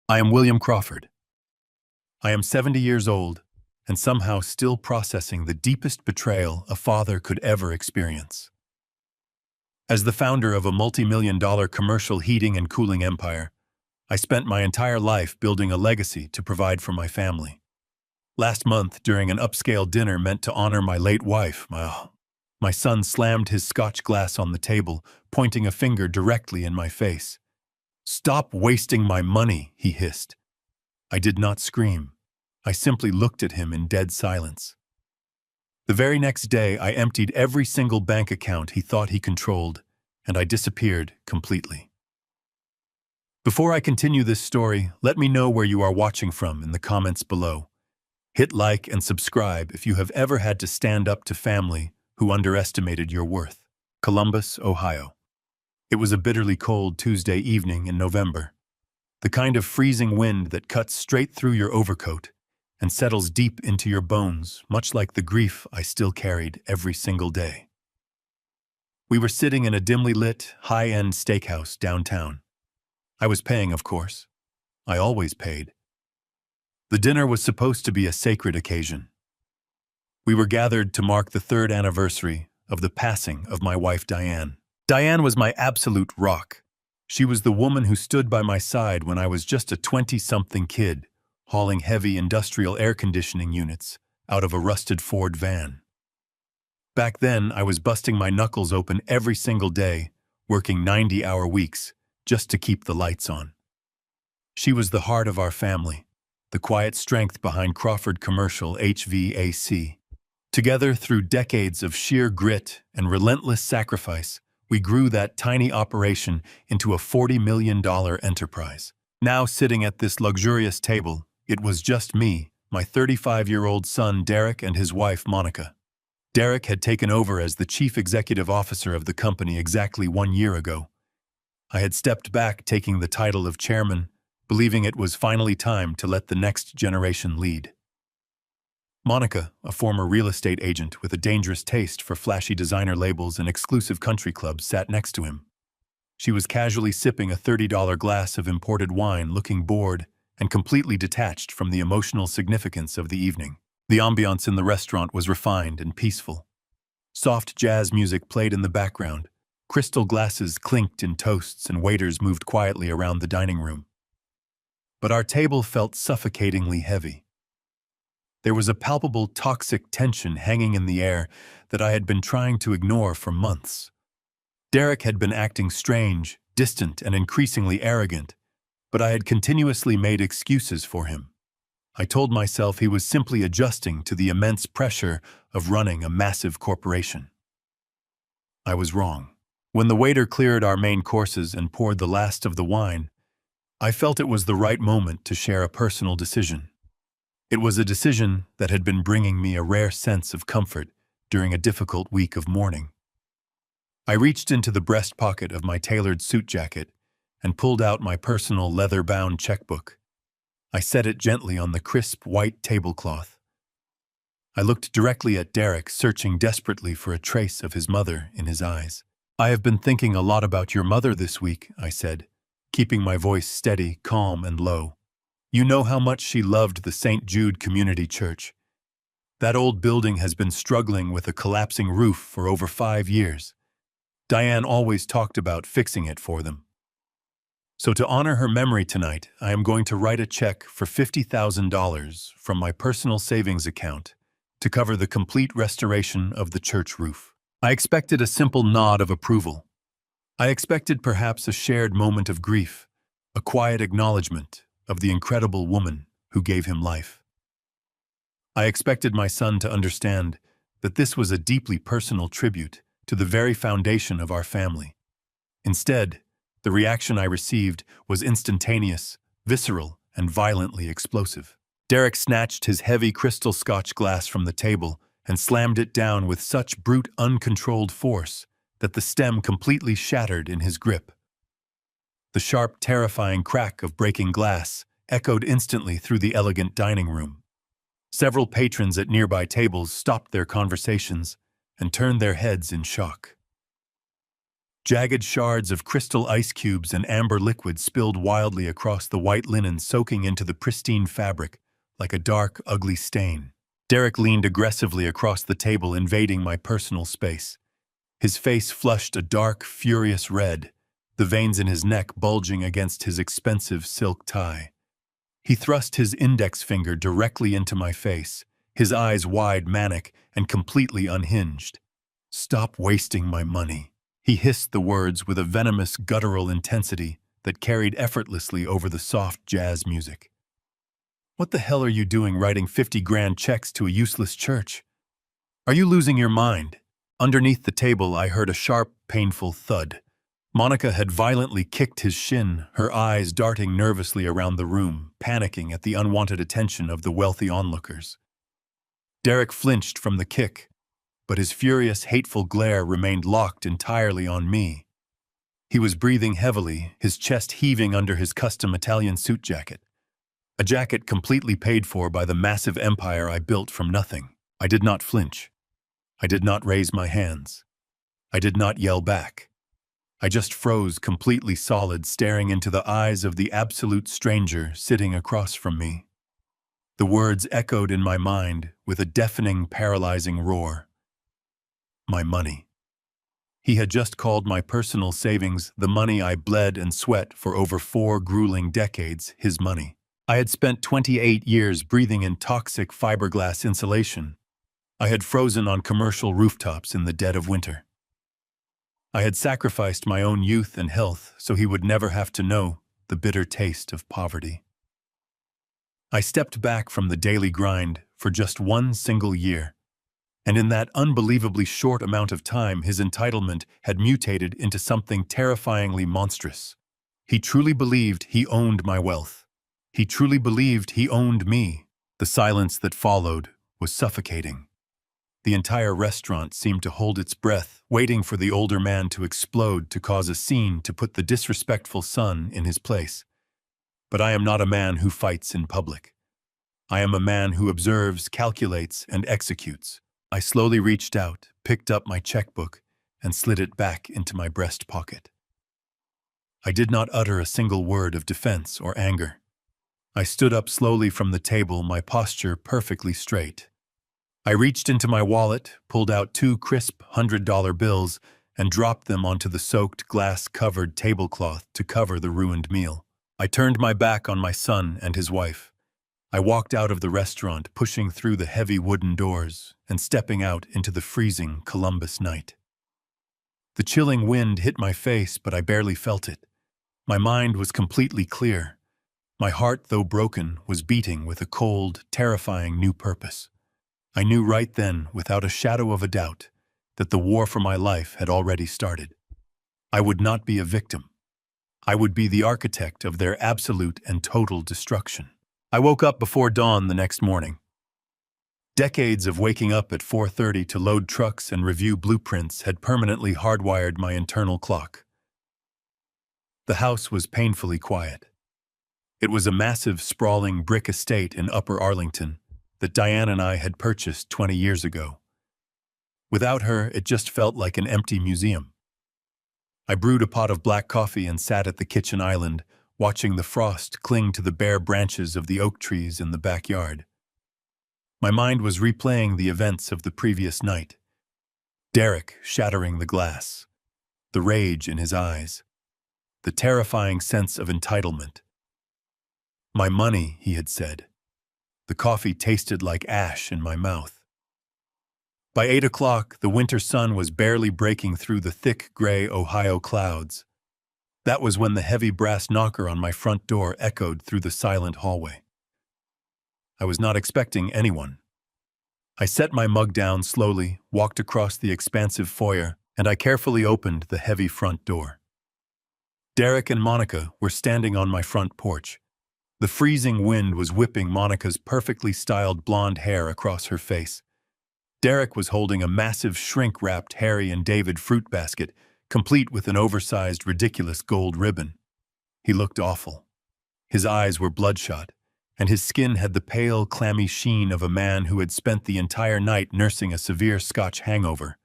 I am William Crawford. I am 70 years old and somehow still processing the deepest betrayal a father could ever experience. As the founder of a multi-million-dollar commercial heating and cooling empire, I spent my entire life building a legacy to provide for my family. Last month, during an upscale dinner meant to honor my late wife, my son slammed his scotch glass on the table, pointing a finger directly in my face. "Stop wasting my money," he hissed. I did not scream. I simply looked at him in dead silence. The very next day, I emptied every single bank account he thought he controlled, and I disappeared completely. Before I continue this story, let me know where you are watching from in the comments below. Hit like and subscribe if you have ever had to stand up to family who underestimated your worth. Columbus, Ohio. It was a bitterly cold Tuesday evening in November. The kind of freezing wind that cuts straight through your overcoat and settles deep into your bones, much like the grief I still carried every single day. We were sitting in a dimly lit, high-end steakhouse downtown. I was paying, of course. I always paid. The dinner was supposed to be a sacred occasion. We were gathered to mark the 3rd anniversary of the passing of my wife, Diane. Diane was my absolute rock. She was the woman who stood by my side when I was just a 20-something kid, hauling heavy industrial air conditioning units out of a rusted Ford van. Back then, I was busting my knuckles open every single day, working 90-hour weeks just to keep the lights on. She was the heart of our family, the quiet strength behind Crawford Commercial HVAC. Together, through decades of sheer grit and relentless sacrifice, we grew that tiny operation into a $40 million enterprise. Now sitting at this luxurious table, it was just me, my 35-year-old son Derek, and his wife Monica. Derek had taken over as the chief executive officer of the company exactly 1 year ago. I had stepped back, taking the title of chairman, believing it was finally time to let the next generation lead. Monica, a former real estate agent with a dangerous taste for flashy designer labels and exclusive country clubs, sat next to him. She was casually sipping a $30 glass of imported wine, looking bored and completely detached from the emotional significance of the evening. The ambiance in the restaurant was refined and peaceful. Soft jazz music played in the background. Crystal glasses clinked in toasts and waiters moved quietly around the dining room. But our table felt suffocatingly heavy. There was a palpable toxic tension hanging in the air that I had been trying to ignore for months. Derek had been acting strange, distant, and increasingly arrogant, but I had continuously made excuses for him. I told myself he was simply adjusting to the immense pressure of running a massive corporation. I was wrong. When the waiter cleared our main courses and poured the last of the wine, I felt it was the right moment to share a personal decision. It was a decision that had been bringing me a rare sense of comfort during a difficult week of mourning. I reached into the breast pocket of my tailored suit jacket and pulled out my personal leather-bound checkbook. I set it gently on the crisp white tablecloth. I looked directly at Derek, searching desperately for a trace of his mother in his eyes. "I have been thinking a lot about your mother this week," I said, keeping my voice steady, calm, and low. "You know how much she loved the St. Jude Community Church. That old building has been struggling with a collapsing roof for over 5 years. Diane always talked about fixing it for them. So to honor her memory tonight, I am going to write a check for $50,000 from my personal savings account to cover the complete restoration of the church roof." I expected a simple nod of approval. I expected perhaps a shared moment of grief, a quiet acknowledgement of the incredible woman who gave him life. I expected my son to understand that this was a deeply personal tribute to the very foundation of our family. Instead, the reaction I received was instantaneous, visceral, and violently explosive. Derek snatched his heavy crystal Scotch glass from the table and slammed it down with such brute, uncontrolled force that the stem completely shattered in his grip. The sharp, terrifying crack of breaking glass echoed instantly through the elegant dining room. Several patrons at nearby tables stopped their conversations and turned their heads in shock. Jagged shards of crystal ice cubes and amber liquid spilled wildly across the white linen, soaking into the pristine fabric like a dark, ugly stain. Derek leaned aggressively across the table, invading my personal space. His face flushed a dark, furious red, the veins in his neck bulging against his expensive silk tie. He thrust his index finger directly into my face, his eyes wide, manic, and completely unhinged. "Stop wasting my money." He hissed the words with a venomous, guttural intensity that carried effortlessly over the soft jazz music. "What the hell are you doing writing 50 grand checks to a useless church? Are you losing your mind?" Underneath the table, I heard a sharp, painful thud. Monica had violently kicked his shin, her eyes darting nervously around the room, panicking at the unwanted attention of the wealthy onlookers. Derek flinched from the kick, but his furious, hateful glare remained locked entirely on me. He was breathing heavily, his chest heaving under his custom Italian suit jacket. A jacket completely paid for by the massive empire I built from nothing. I did not flinch. I did not raise my hands. I did not yell back. I just froze completely solid, staring into the eyes of the absolute stranger sitting across from me. The words echoed in my mind with a deafening, paralyzing roar. My money. He had just called my personal savings, the money I bled and sweat for over 4 grueling decades, his money. I had spent 28 years breathing in toxic fiberglass insulation. I had frozen on commercial rooftops in the dead of winter. I had sacrificed my own youth and health so he would never have to know the bitter taste of poverty. I stepped back from the daily grind for just 1 single year. And in that unbelievably short amount of time, his entitlement had mutated into something terrifyingly monstrous. He truly believed he owned my wealth. He truly believed he owned me. The silence that followed was suffocating. The entire restaurant seemed to hold its breath, waiting for the older man to explode, to cause a scene, to put the disrespectful son in his place. But I am not a man who fights in public. I am a man who observes, calculates, and executes. I slowly reached out, picked up my checkbook, and slid it back into my breast pocket. I did not utter a single word of defense or anger. I stood up slowly from the table, my posture perfectly straight. I reached into my wallet, pulled out 2 crisp $100 bills, and dropped them onto the soaked, glass-covered tablecloth to cover the ruined meal. I turned my back on my son and his wife. I walked out of the restaurant, pushing through the heavy wooden doors and stepping out into the freezing Columbus night. The chilling wind hit my face, but I barely felt it. My mind was completely clear. My heart, though broken, was beating with a cold, terrifying new purpose. I knew right then, without a shadow of a doubt, that the war for my life had already started. I would not be a victim. I would be the architect of their absolute and total destruction. I woke up before dawn the next morning. Decades of waking up at 4:30 to load trucks and review blueprints had permanently hardwired my internal clock. The house was painfully quiet. It was a massive, sprawling brick estate in Upper Arlington that Diane and I had purchased 20 years ago. Without her, it just felt like an empty museum. I brewed a pot of black coffee and sat at the kitchen island, watching the frost cling to the bare branches of the oak trees in the backyard. My mind was replaying the events of the previous night. Derek shattering the glass, the rage in his eyes, the terrifying sense of entitlement. My money, he had said. The coffee tasted like ash in my mouth. By 8 o'clock, the winter sun was barely breaking through the thick gray Ohio clouds. That was when the heavy brass knocker on my front door echoed through the silent hallway. I was not expecting anyone. I set my mug down slowly, walked across the expansive foyer, and I carefully opened the heavy front door. Derek and Monica were standing on my front porch. The freezing wind was whipping Monica's perfectly styled blonde hair across her face. Derek was holding a massive shrink-wrapped Harry and David fruit basket, complete with an oversized, ridiculous gold ribbon. He looked awful. His eyes were bloodshot, and his skin had the pale, clammy sheen of a man who had spent the entire night nursing a severe Scotch hangover.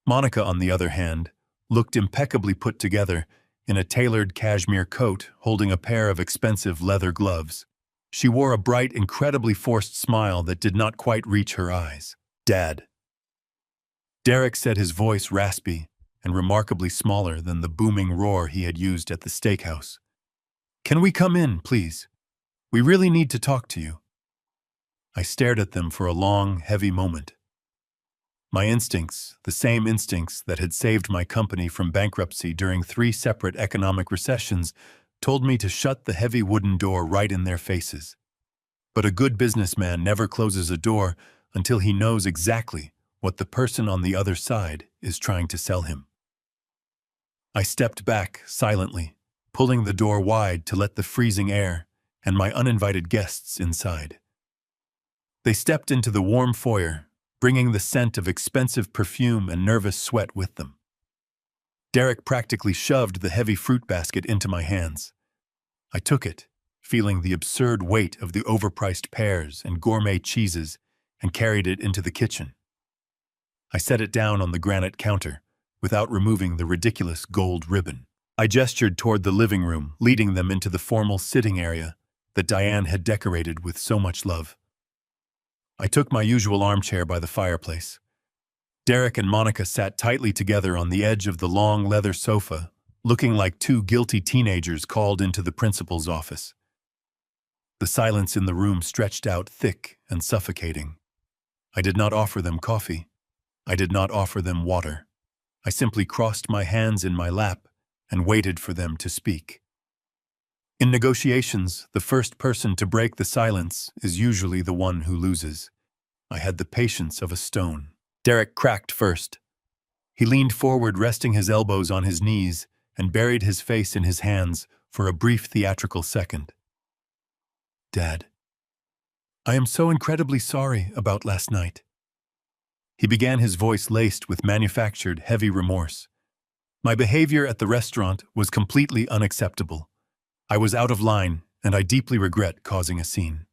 Monica, on the other hand, looked impeccably put together in a tailored cashmere coat holding a pair of expensive leather gloves. She wore a bright, incredibly forced smile that did not quite reach her eyes. "Dad." Derek said, his voice raspy and remarkably smaller than the booming roar he had used at the steakhouse. "Can we come in, please? We really need to talk to you." I stared at them for a long, heavy moment. My instincts, the same instincts that had saved my company from bankruptcy during 3 separate economic recessions, told me to shut the heavy wooden door right in their faces. But a good businessman never closes a door until he knows exactly what the person on the other side is trying to sell him. I stepped back silently, pulling the door wide to let the freezing air and my uninvited guests inside. They stepped into the warm foyer, bringing the scent of expensive perfume and nervous sweat with them. Derek practically shoved the heavy fruit basket into my hands. I took it, feeling the absurd weight of the overpriced pears and gourmet cheeses, and carried it into the kitchen. I set it down on the granite counter, without removing the ridiculous gold ribbon. I gestured toward the living room, leading them into the formal sitting area that Diane had decorated with so much love. I took my usual armchair by the fireplace. Derek and Monica sat tightly together on the edge of the long leather sofa, looking like 2 guilty teenagers called into the principal's office. The silence in the room stretched out thick and suffocating. I did not offer them coffee. I did not offer them water. I simply crossed my hands in my lap and waited for them to speak. In negotiations, the first person to break the silence is usually the one who loses. I had the patience of a stone. Derek cracked first. He leaned forward, resting his elbows on his knees, and buried his face in his hands for a brief theatrical second. "Dad, I am so incredibly sorry about last night." He began, his voice laced with manufactured, heavy remorse. "My behavior at the restaurant was completely unacceptable. I was out of line, and I deeply regret causing a scene,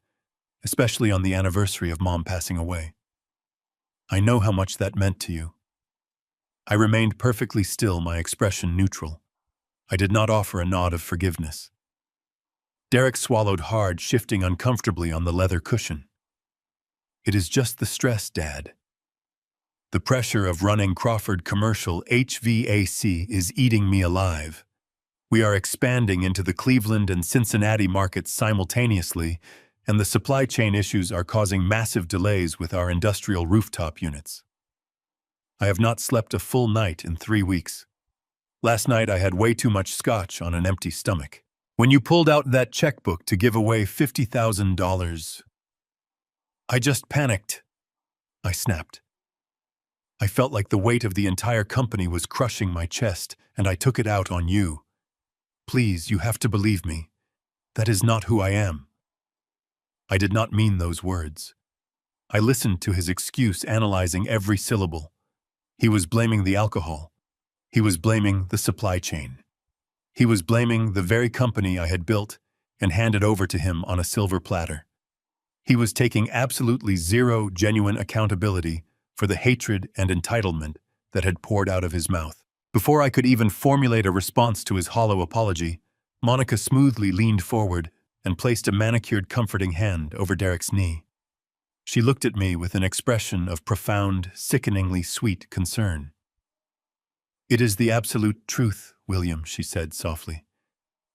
especially on the anniversary of Mom passing away. I know how much that meant to you." I remained perfectly still, my expression neutral. I did not offer a nod of forgiveness. Derek swallowed hard, shifting uncomfortably on the leather cushion. "It is just the stress, Dad. The pressure of running Crawford Commercial HVAC is eating me alive. We are expanding into the Cleveland and Cincinnati markets simultaneously, and the supply chain issues are causing massive delays with our industrial rooftop units. I have not slept a full night in 3 weeks. Last night I had way too much scotch on an empty stomach. When you pulled out that checkbook to give away $50,000, I just panicked," I snapped. "I felt like the weight of the entire company was crushing my chest, and I took it out on you. Please, you have to believe me. That is not who I am." I did not mean those words. I listened to his excuse, analyzing every syllable. He was blaming the alcohol. He was blaming the supply chain. He was blaming the very company I had built and handed over to him on a silver platter. He was taking absolutely zero genuine accountability for the hatred and entitlement that had poured out of his mouth. Before I could even formulate a response to his hollow apology, Monica smoothly leaned forward and placed a manicured, comforting hand over Derek's knee. She looked at me with an expression of profound, sickeningly sweet concern. "It is the absolute truth, William," she said softly.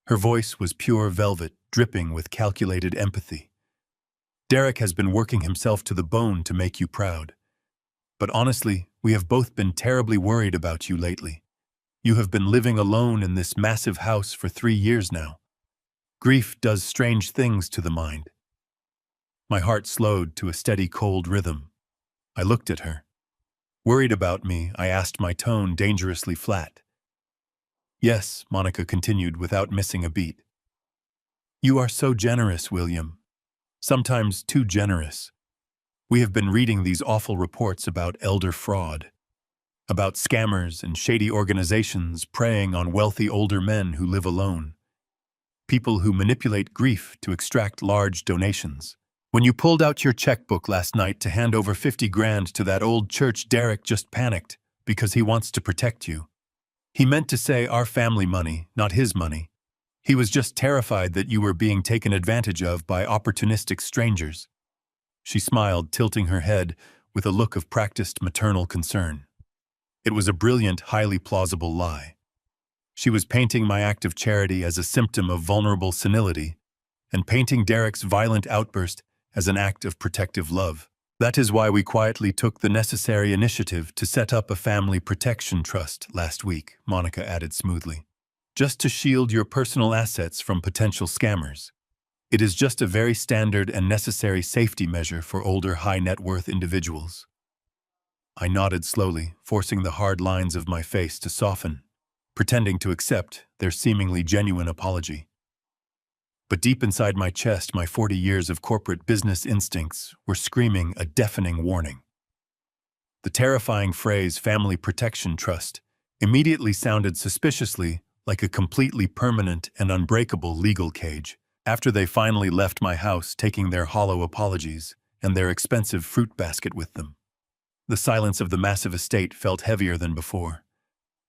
Her voice was pure velvet, dripping with calculated empathy. "Derek has been working himself to the bone to make you proud. But honestly, we have both been terribly worried about you lately. You have been living alone in this massive house for 3 years now. Grief does strange things to the mind." My heart slowed to a steady, cold rhythm. I looked at her. "Worried about me?" I asked, my tone dangerously flat. "Yes," Monica continued without missing a beat. "You are so generous, William. Sometimes too generous. We have been reading these awful reports about elder fraud, about scammers and shady organizations preying on wealthy older men who live alone. People who manipulate grief to extract large donations. When you pulled out your checkbook last night to hand over 50 grand to that old church, Derek just panicked because he wants to protect you. He meant to say our family money, not his money. He was just terrified that you were being taken advantage of by opportunistic strangers. She smiled, tilting her head with a look of practiced maternal concern. It was a brilliant, highly plausible lie. She was painting my act of charity as a symptom of vulnerable senility, and painting Derek's violent outburst as an act of protective love. That is why we quietly took the necessary initiative to set up a family protection trust last week, Monica added smoothly. Just to shield your personal assets from potential scammers. It is just a very standard and necessary safety measure for older high-net-worth individuals. I nodded slowly, forcing the hard lines of my face to soften, pretending to accept their seemingly genuine apology. But deep inside my chest, my 40 years of corporate business instincts were screaming a deafening warning. The terrifying phrase "family protection trust" immediately sounded suspiciously like a completely permanent and unbreakable legal cage. After they finally left my house, taking their hollow apologies and their expensive fruit basket with them, the silence of the massive estate felt heavier than before.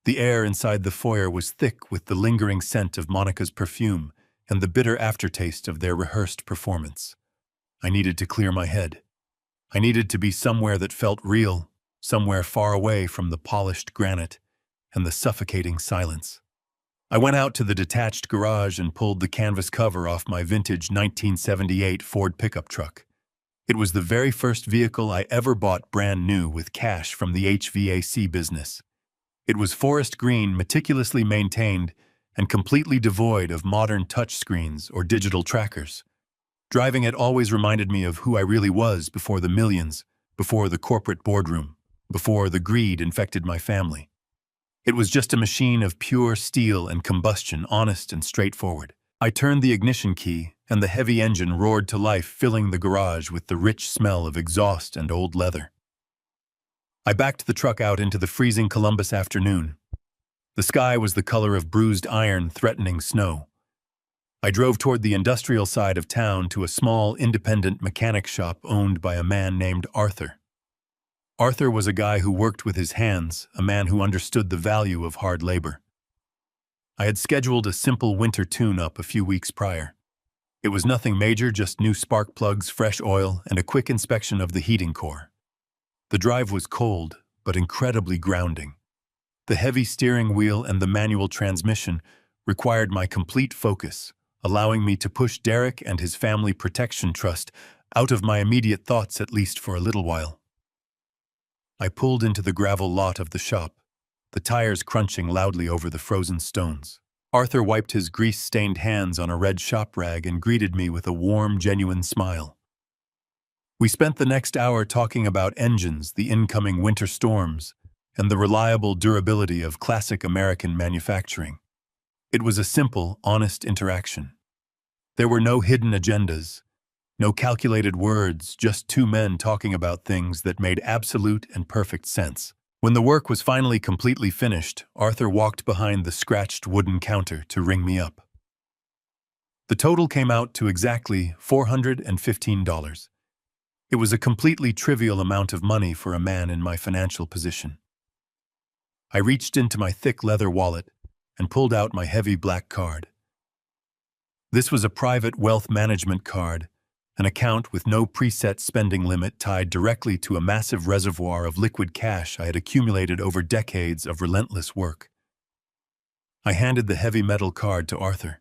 The air inside the foyer was thick with the lingering scent of Monica's perfume and the bitter aftertaste of their rehearsed performance. I needed to clear my head. I needed to be somewhere that felt real, somewhere far away from the polished granite and the suffocating silence. I went out to the detached garage and pulled the canvas cover off my vintage 1978 Ford pickup truck. It was the very first vehicle I ever bought brand new with cash from the HVAC business. It was forest green, meticulously maintained, and completely devoid of modern touchscreens or digital trackers. Driving it always reminded me of who I really was before the millions, before the corporate boardroom, before the greed infected my family. It was just a machine of pure steel and combustion, honest and straightforward. I turned the ignition key, and the heavy engine roared to life, filling the garage with the rich smell of exhaust and old leather. I backed the truck out into the freezing Columbus afternoon. The sky was the color of bruised iron threatening snow. I drove toward the industrial side of town to a small, independent mechanic shop owned by a man named Arthur. Arthur was a guy who worked with his hands, a man who understood the value of hard labor. I had scheduled a simple winter tune-up a few weeks prior. It was nothing major, just new spark plugs, fresh oil, and a quick inspection of the heating core. The drive was cold, but incredibly grounding. The heavy steering wheel and the manual transmission required my complete focus, allowing me to push Derek and his family protection trust out of my immediate thoughts, at least for a little while. I pulled into the gravel lot of the shop, the tires crunching loudly over the frozen stones. Arthur wiped his grease-stained hands on a red shop rag and greeted me with a warm, genuine smile. We spent the next hour talking about engines, the incoming winter storms, and the reliable durability of classic American manufacturing. It was a simple, honest interaction. There were no hidden agendas, no calculated words, just two men talking about things that made absolute and perfect sense. When the work was finally completely finished, Arthur walked behind the scratched wooden counter to ring me up. The total came out to exactly $415. It was a completely trivial amount of money for a man in my financial position. I reached into my thick leather wallet and pulled out my heavy black card. This was a private wealth management card, an account with no preset spending limit tied directly to a massive reservoir of liquid cash I had accumulated over decades of relentless work. I handed the heavy metal card to Arthur.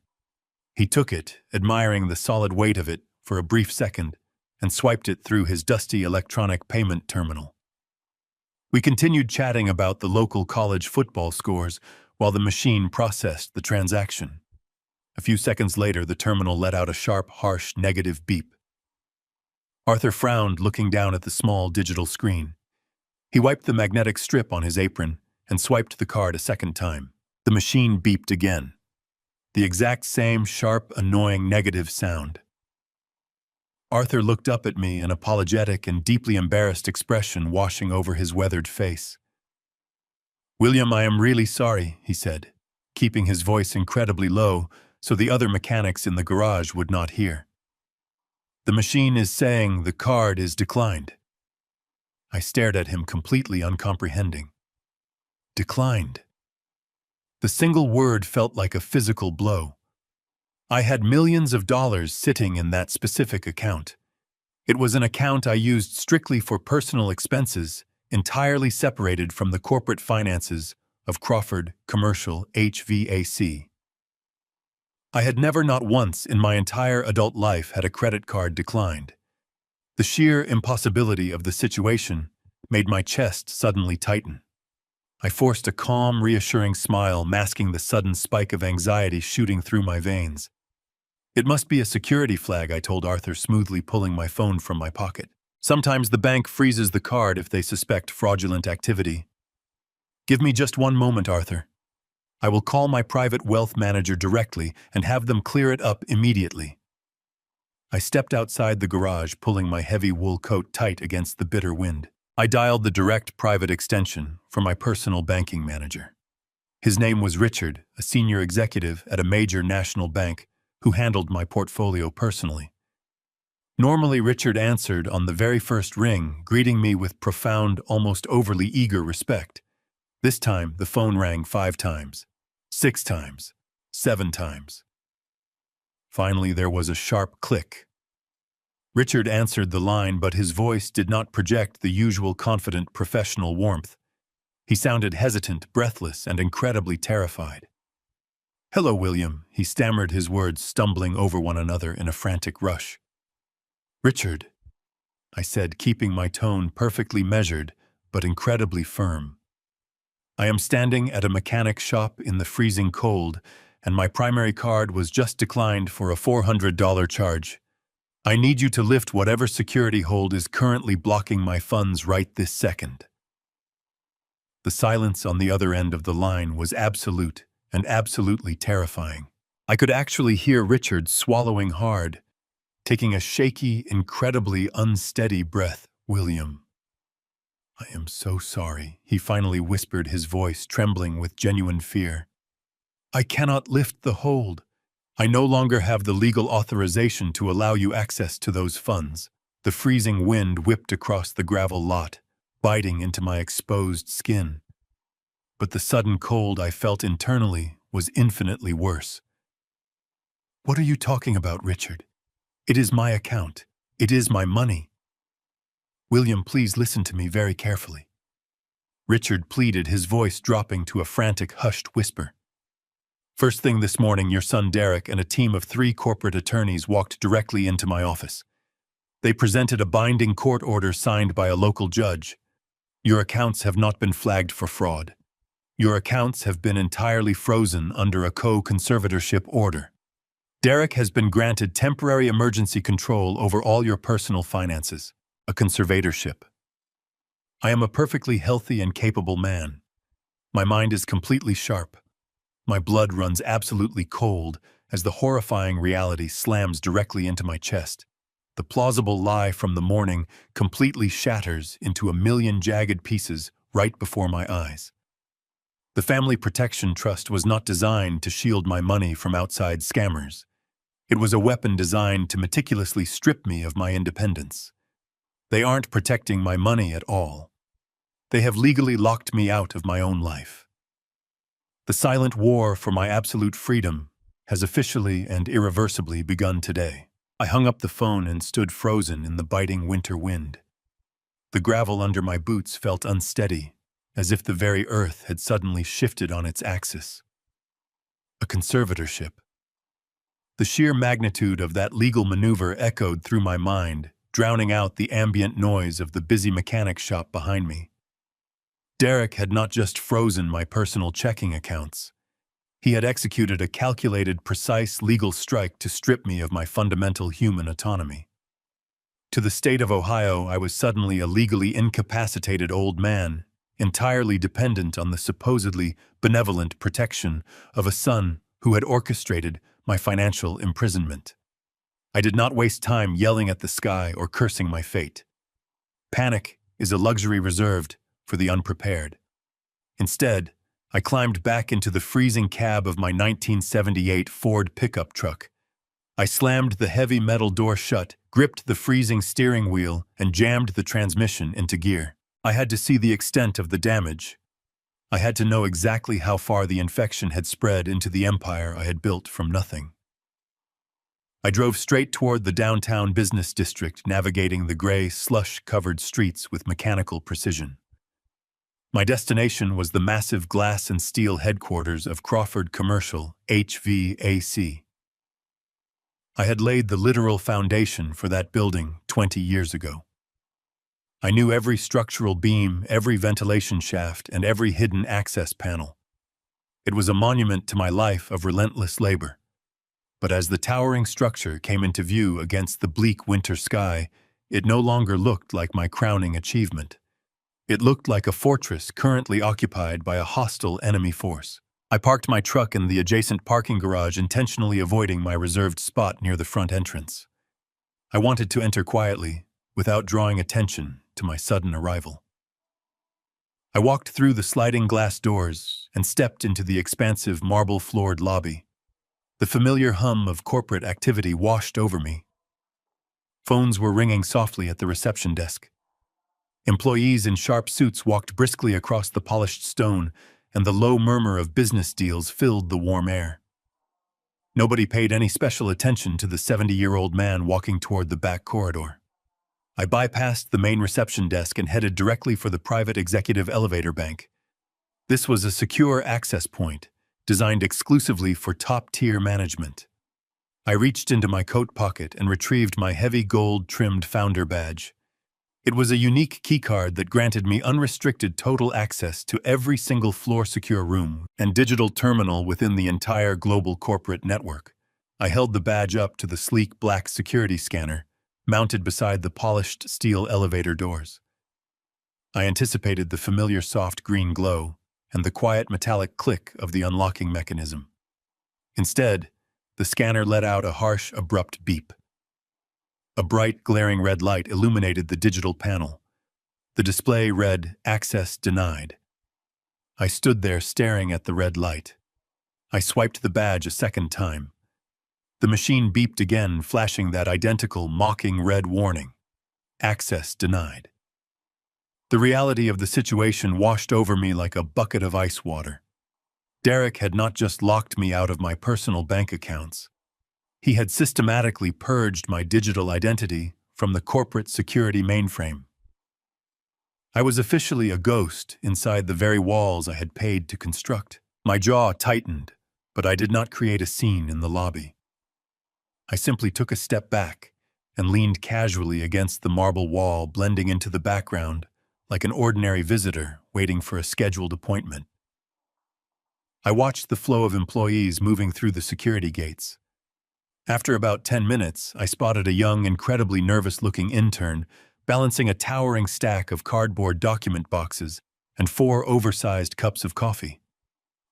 He took it, admiring the solid weight of it for a brief second, and swiped it through his dusty electronic payment terminal. We continued chatting about the local college football scores while the machine processed the transaction. A few seconds later, the terminal let out a sharp, harsh, negative beep. Arthur frowned, looking down at the small digital screen. He wiped the magnetic strip on his apron and swiped the card a second time. The machine beeped again. The exact same sharp, annoying negative sound. Arthur looked up at me, an apologetic and deeply embarrassed expression washing over his weathered face. "William, I am really sorry," he said, keeping his voice incredibly low so the other mechanics in the garage would not hear. "The machine is saying the card is declined." I stared at him, completely uncomprehending. Declined? The single word felt like a physical blow. I had millions of dollars sitting in that specific account. It was an account I used strictly for personal expenses, entirely separated from the corporate finances of Crawford Commercial HVAC. I had never, not once in my entire adult life, had a credit card declined. The sheer impossibility of the situation made my chest suddenly tighten. I forced a calm, reassuring smile, masking the sudden spike of anxiety shooting through my veins. "It must be a security flag," I told Arthur, smoothly pulling my phone from my pocket. "Sometimes the bank freezes the card if they suspect fraudulent activity." "Give me just one moment, Arthur. I will call my private wealth manager directly and have them clear it up immediately." I stepped outside the garage, pulling my heavy wool coat tight against the bitter wind. I dialed the direct private extension for my personal banking manager. His name was Richard, a senior executive at a major national bank who handled my portfolio personally. Normally, Richard answered on the very first ring, greeting me with profound, almost overly eager respect. This time, the phone rang 5 times, 6 times, 7 times. Finally, there was a sharp click. Richard answered the line, but his voice did not project the usual confident professional warmth. He sounded hesitant, breathless, and incredibly terrified. "Hello, William," he stammered, his words stumbling over one another in a frantic rush. "Richard," I said, keeping my tone perfectly measured but incredibly firm. "I am standing at a mechanic shop in the freezing cold, and my primary card was just declined for a $400 charge. I need you to lift whatever security hold is currently blocking my funds right this second." The silence on the other end of the line was absolute and absolutely terrifying. I could actually hear Richard swallowing hard, taking a shaky, incredibly unsteady breath. "William, I am so sorry," he finally whispered, his voice trembling with genuine fear. "I cannot lift the hold. I no longer have the legal authorization to allow you access to those funds." The freezing wind whipped across the gravel lot, biting into my exposed skin. But the sudden cold I felt internally was infinitely worse. "What are you talking about, Richard? It is my account. It is my money." "William, please listen to me very carefully," Richard pleaded, his voice dropping to a frantic, hushed whisper. "First thing this morning, your son Derek and a team of 3 corporate attorneys walked directly into my office. They presented a binding court order signed by a local judge. Your accounts have not been flagged for fraud. Your accounts have been entirely frozen under a co-conservatorship order. Derek has been granted temporary emergency control over all your personal finances, a conservatorship. I am a perfectly healthy and capable man. My mind is completely sharp. My blood runs absolutely cold as the horrifying reality slams directly into my chest. The plausible lie from the morning completely shatters into a million jagged pieces right before my eyes. The Family Protection Trust was not designed to shield my money from outside scammers. It was a weapon designed to meticulously strip me of my independence. They aren't protecting my money at all. They have legally locked me out of my own life. The silent war for my absolute freedom has officially and irreversibly begun today. I hung up the phone and stood frozen in the biting winter wind. The gravel under my boots felt unsteady, as if the very earth had suddenly shifted on its axis. A conservatorship. The sheer magnitude of that legal maneuver echoed through my mind, drowning out the ambient noise of the busy mechanic shop behind me. Derek had not just frozen my personal checking accounts. He had executed a calculated, precise legal strike to strip me of my fundamental human autonomy. To the state of Ohio, I was suddenly a legally incapacitated old man, entirely dependent on the supposedly benevolent protection of a son who had orchestrated my financial imprisonment. I did not waste time yelling at the sky or cursing my fate. Panic is a luxury reserved for the unprepared. Instead, I climbed back into the freezing cab of my 1978 Ford pickup truck. I slammed the heavy metal door shut, gripped the freezing steering wheel, and jammed the transmission into gear. I had to see the extent of the damage. I had to know exactly how far the infection had spread into the empire I had built from nothing. I drove straight toward the downtown business district, navigating the gray, slush-covered streets with mechanical precision. My destination was the massive glass and steel headquarters of Crawford Commercial, HVAC. I had laid the literal foundation for that building 20 years ago. I knew every structural beam, every ventilation shaft, and every hidden access panel. It was a monument to my life of relentless labor. But as the towering structure came into view against the bleak winter sky, it no longer looked like my crowning achievement. It looked like a fortress currently occupied by a hostile enemy force. I parked my truck in the adjacent parking garage, intentionally avoiding my reserved spot near the front entrance. I wanted to enter quietly, without drawing attention to my sudden arrival. I walked through the sliding glass doors and stepped into the expansive marble-floored lobby. The familiar hum of corporate activity washed over me. Phones were ringing softly at the reception desk. Employees in sharp suits walked briskly across the polished stone, and the low murmur of business deals filled the warm air. Nobody paid any special attention to the 70-year-old man walking toward the back corridor. I bypassed the main reception desk and headed directly for the private executive elevator bank. This was a secure access point, designed exclusively for top-tier management. I reached into my coat pocket and retrieved my heavy gold-trimmed founder badge. It was a unique keycard that granted me unrestricted total access to every single floor-secure room and digital terminal within the entire global corporate network. I held the badge up to the sleek black security scanner, mounted beside the polished steel elevator doors. I anticipated the familiar soft green glow and the quiet metallic click of the unlocking mechanism. Instead, the scanner let out a harsh, abrupt beep. A bright, glaring red light illuminated the digital panel. The display read, "Access denied." I stood there staring at the red light. I swiped the badge a second time. The machine beeped again, flashing that identical, mocking red warning. "Access denied." The reality of the situation washed over me like a bucket of ice water. Derek had not just locked me out of my personal bank accounts. He had systematically purged my digital identity from the corporate security mainframe. I was officially a ghost inside the very walls I had paid to construct. My jaw tightened, but I did not create a scene in the lobby. I simply took a step back and leaned casually against the marble wall, blending into the background like an ordinary visitor waiting for a scheduled appointment. I watched the flow of employees moving through the security gates. After about 10 minutes, I spotted a young, incredibly nervous-looking intern balancing a towering stack of cardboard document boxes and 4 oversized cups of coffee.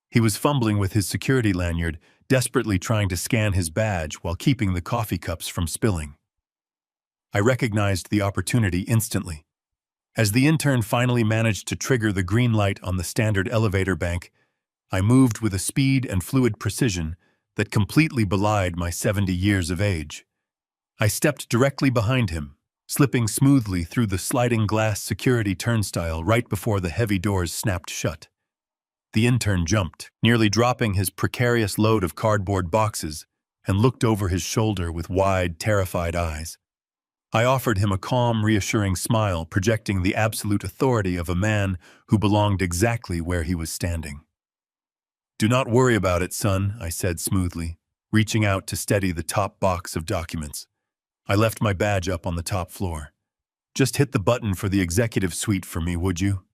He was fumbling with his security lanyard, desperately trying to scan his badge while keeping the coffee cups from spilling. I recognized the opportunity instantly. As the intern finally managed to trigger the green light on the standard elevator bank, I moved with a speed and fluid precision that completely belied my 70 years of age. I stepped directly behind him, slipping smoothly through the sliding glass security turnstile right before the heavy doors snapped shut. The intern jumped, nearly dropping his precarious load of cardboard boxes, and looked over his shoulder with wide, terrified eyes. I offered him a calm, reassuring smile, projecting the absolute authority of a man who belonged exactly where he was standing. "Do not worry about it, son," I said smoothly, reaching out to steady the top box of documents. "I left my badge up on the top floor. Just hit the button for the executive suite for me, would you?"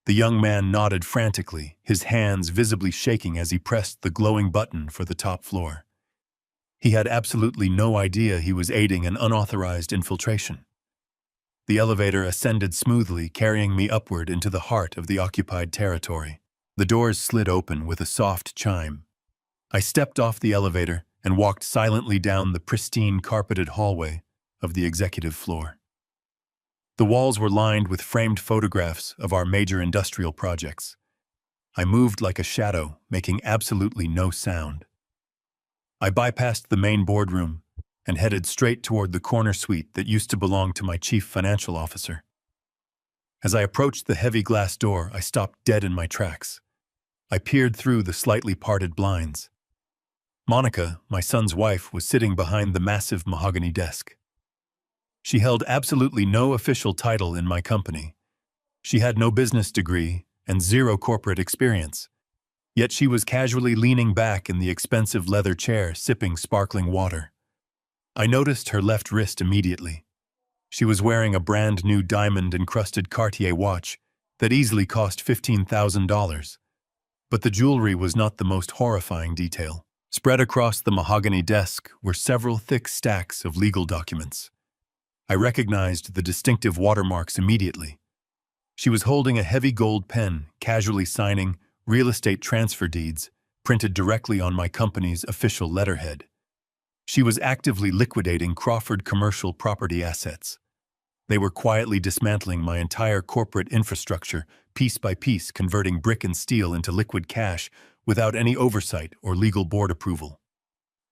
The young man nodded frantically, his hands visibly shaking as he pressed the glowing button for the top floor. He had absolutely no idea he was aiding an unauthorized infiltration. The elevator ascended smoothly, carrying me upward into the heart of the occupied territory. The doors slid open with a soft chime. I stepped off the elevator and walked silently down the pristine carpeted hallway of the executive floor. The walls were lined with framed photographs of our major industrial projects. I moved like a shadow, making absolutely no sound. I bypassed the main boardroom and headed straight toward the corner suite that used to belong to my chief financial officer. As I approached the heavy glass door, I stopped dead in my tracks. I peered through the slightly parted blinds. Monica, my son's wife, was sitting behind the massive mahogany desk. She held absolutely no official title in my company. She had no business degree and zero corporate experience. Yet she was casually leaning back in the expensive leather chair, sipping sparkling water. I noticed her left wrist immediately. She was wearing a brand new diamond-encrusted Cartier watch that easily cost $15,000. But the jewelry was not the most horrifying detail. Spread across the mahogany desk were several thick stacks of legal documents. I recognized the distinctive watermarks immediately. She was holding a heavy gold pen, casually signing real estate transfer deeds printed directly on my company's official letterhead. She was actively liquidating Crawford commercial property assets. They were quietly dismantling my entire corporate infrastructure, piece by piece, converting brick and steel into liquid cash without any oversight or legal board approval.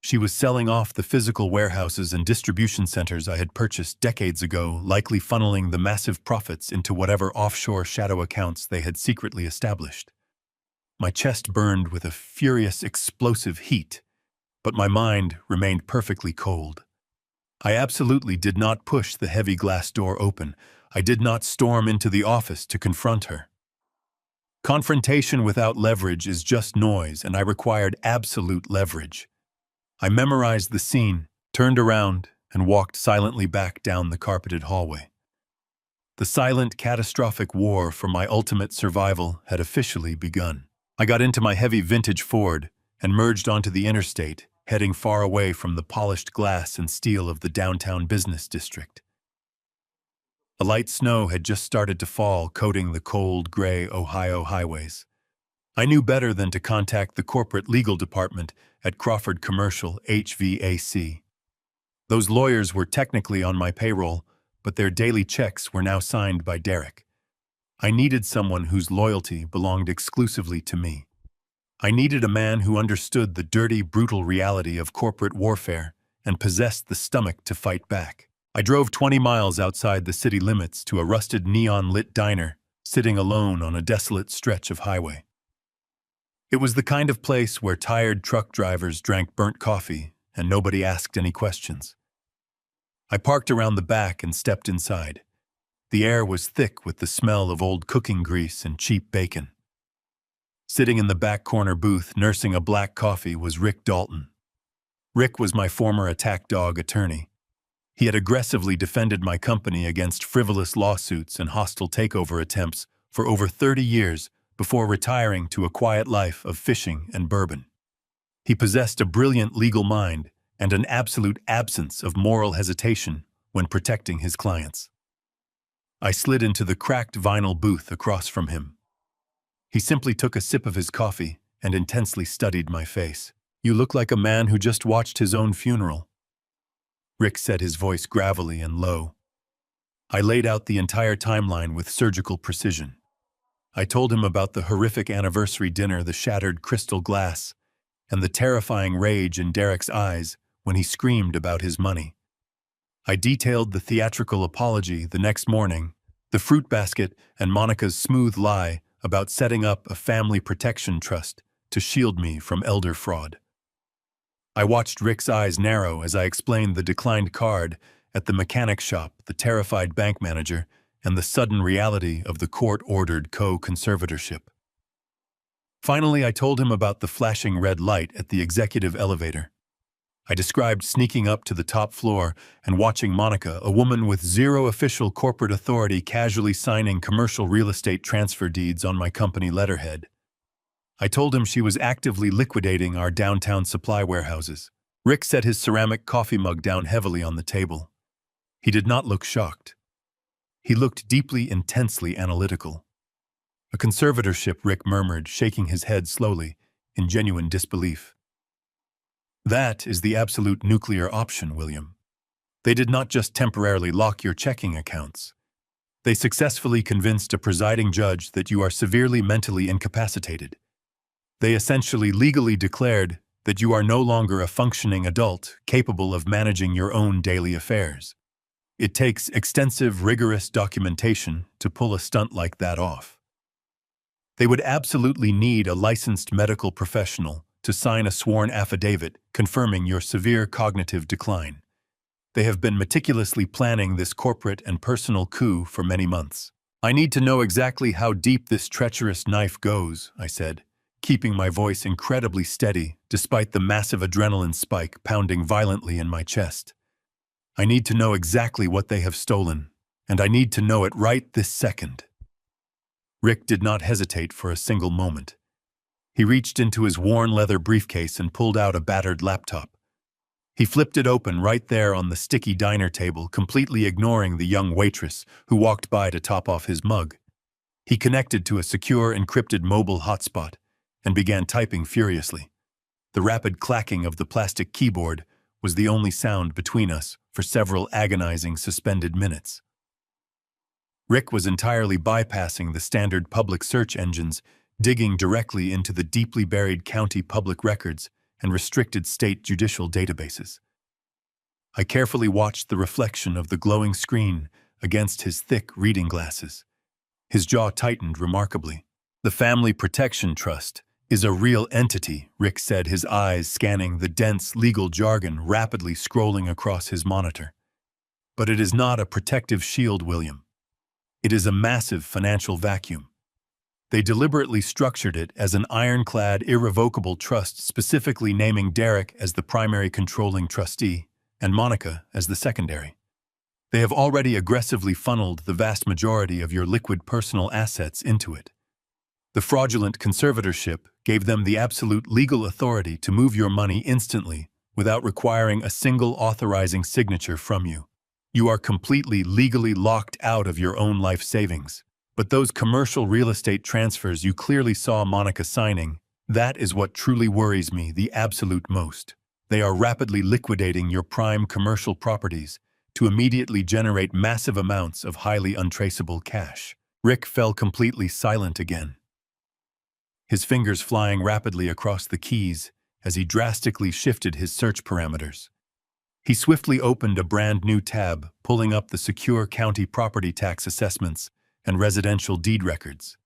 She was selling off the physical warehouses and distribution centers I had purchased decades ago, likely funneling the massive profits into whatever offshore shadow accounts they had secretly established. My chest burned with a furious, explosive heat, but my mind remained perfectly cold. I absolutely did not push the heavy glass door open. I did not storm into the office to confront her. Confrontation without leverage is just noise, and I required absolute leverage. I memorized the scene, turned around, and walked silently back down the carpeted hallway. The silent, catastrophic war for my ultimate survival had officially begun. I got into my heavy vintage Ford and merged onto the interstate, heading far away from the polished glass and steel of the downtown business district. A light snow had just started to fall, coating the cold, gray Ohio highways. I knew better than to contact the corporate legal department at Crawford Commercial HVAC. Those lawyers were technically on my payroll, but their daily checks were now signed by Derek. I needed someone whose loyalty belonged exclusively to me. I needed a man who understood the dirty, brutal reality of corporate warfare and possessed the stomach to fight back. I drove 20 miles outside the city limits to a rusted neon-lit diner, sitting alone on a desolate stretch of highway. It was the kind of place where tired truck drivers drank burnt coffee and nobody asked any questions. I parked around the back and stepped inside. The air was thick with the smell of old cooking grease and cheap bacon. Sitting in the back corner booth, nursing a black coffee, was Rick Dalton. Rick was my former attack dog attorney. He had aggressively defended my company against frivolous lawsuits and hostile takeover attempts for over 30 years before retiring to a quiet life of fishing and bourbon. He possessed a brilliant legal mind and an absolute absence of moral hesitation when protecting his clients. I slid into the cracked vinyl booth across from him. He simply took a sip of his coffee and intensely studied my face. "You look like a man who just watched his own funeral," Rick said, his voice gravelly and low. I laid out the entire timeline with surgical precision. I told him about the horrific anniversary dinner, the shattered crystal glass, and the terrifying rage in Derek's eyes when he screamed about his money. I detailed the theatrical apology the next morning, the fruit basket, and Monica's smooth lie about setting up a family protection trust to shield me from elder fraud. I watched Rick's eyes narrow as I explained the declined card at the mechanic shop, the terrified bank manager, and the sudden reality of the court-ordered co-conservatorship. Finally, I told him about the flashing red light at the executive elevator. I described sneaking up to the top floor and watching Monica, a woman with zero official corporate authority, casually signing commercial real estate transfer deeds on my company letterhead. I told him she was actively liquidating our downtown supply warehouses. Rick set his ceramic coffee mug down heavily on the table. He did not look shocked. He looked deeply, intensely analytical. "A conservatorship," Rick murmured, shaking his head slowly, in genuine disbelief. "That is the absolute nuclear option, William. They did not just temporarily lock your checking accounts. They successfully convinced a presiding judge that you are severely mentally incapacitated. They essentially legally declared that you are no longer a functioning adult capable of managing your own daily affairs. It takes extensive, rigorous documentation to pull a stunt like that off. They would absolutely need a licensed medical professional to sign a sworn affidavit confirming your severe cognitive decline. They have been meticulously planning this corporate and personal coup for many months. I need to know exactly how deep this treacherous knife goes, I said, keeping my voice incredibly steady despite the massive adrenaline spike pounding violently in my chest. I need to know exactly what they have stolen, and I need to know it right this second. Rick did not hesitate for a single moment. He reached into his worn leather briefcase and pulled out a battered laptop. He flipped it open right there on the sticky diner table, completely ignoring the young waitress who walked by to top off his mug. He connected to a secure, encrypted mobile hotspot and began typing furiously. The rapid clacking of the plastic keyboard was the only sound between us for several agonizing suspended minutes. Rick was entirely bypassing the standard public search engines, digging directly into the deeply buried county public records and restricted state judicial databases. I carefully watched the reflection of the glowing screen against his thick reading glasses. His jaw tightened remarkably. The Family Protection Trust is a real entity, Rick said, his eyes scanning the dense legal jargon rapidly scrolling across his monitor. But it is not a protective shield, William. It is a massive financial vacuum. They deliberately structured it as an ironclad, irrevocable trust, specifically naming Derek as the primary controlling trustee and Monica as the secondary. They have already aggressively funneled the vast majority of your liquid personal assets into it. The fraudulent conservatorship gave them the absolute legal authority to move your money instantly without requiring a single authorizing signature from you. You are completely legally locked out of your own life savings. But those commercial real estate transfers you clearly saw Monica signing, that is what truly worries me the absolute most. They are rapidly liquidating your prime commercial properties to immediately generate massive amounts of highly untraceable cash. Rick fell completely silent again, his fingers flying rapidly across the keys as he drastically shifted his search parameters. He swiftly opened a brand new tab, pulling up the secure county property tax assessments and residential deed records.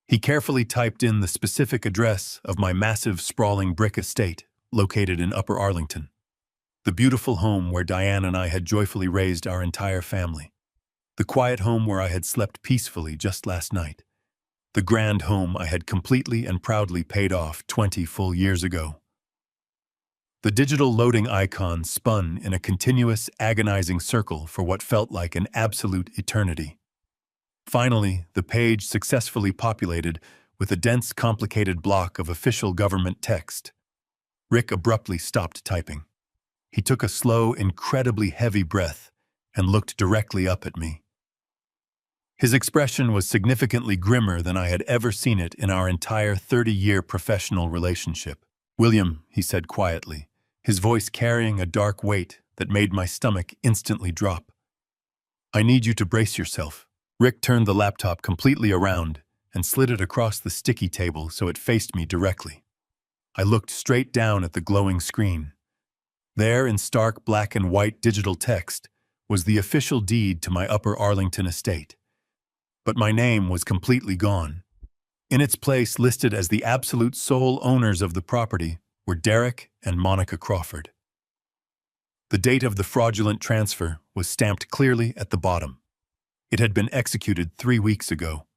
He carefully typed in the specific address of my massive, sprawling brick estate located in Upper Arlington, the beautiful home where Diane and I had joyfully raised our entire family, the quiet home where I had slept peacefully just last night, the grand home I had completely and proudly paid off 20 full years ago. The digital loading icon spun in a continuous, agonizing circle for what felt like an absolute eternity. Finally, the page successfully populated with a dense, complicated block of official government text. Rick abruptly stopped typing. He took a slow, incredibly heavy breath and looked directly up at me. His expression was significantly grimmer than I had ever seen it in our entire 30-year professional relationship. "William," he said quietly, his voice carrying a dark weight that made my stomach instantly drop. "I need you to brace yourself." Rick turned the laptop completely around and slid it across the sticky table so it faced me directly. I looked straight down at the glowing screen. There, in stark black and white digital text, was the official deed to my Upper Arlington estate. But my name was completely gone. In its place, listed as the absolute sole owners of the property, were Derek and Monica Crawford. The date of the fraudulent transfer was stamped clearly at the bottom. It had been executed 3 weeks ago.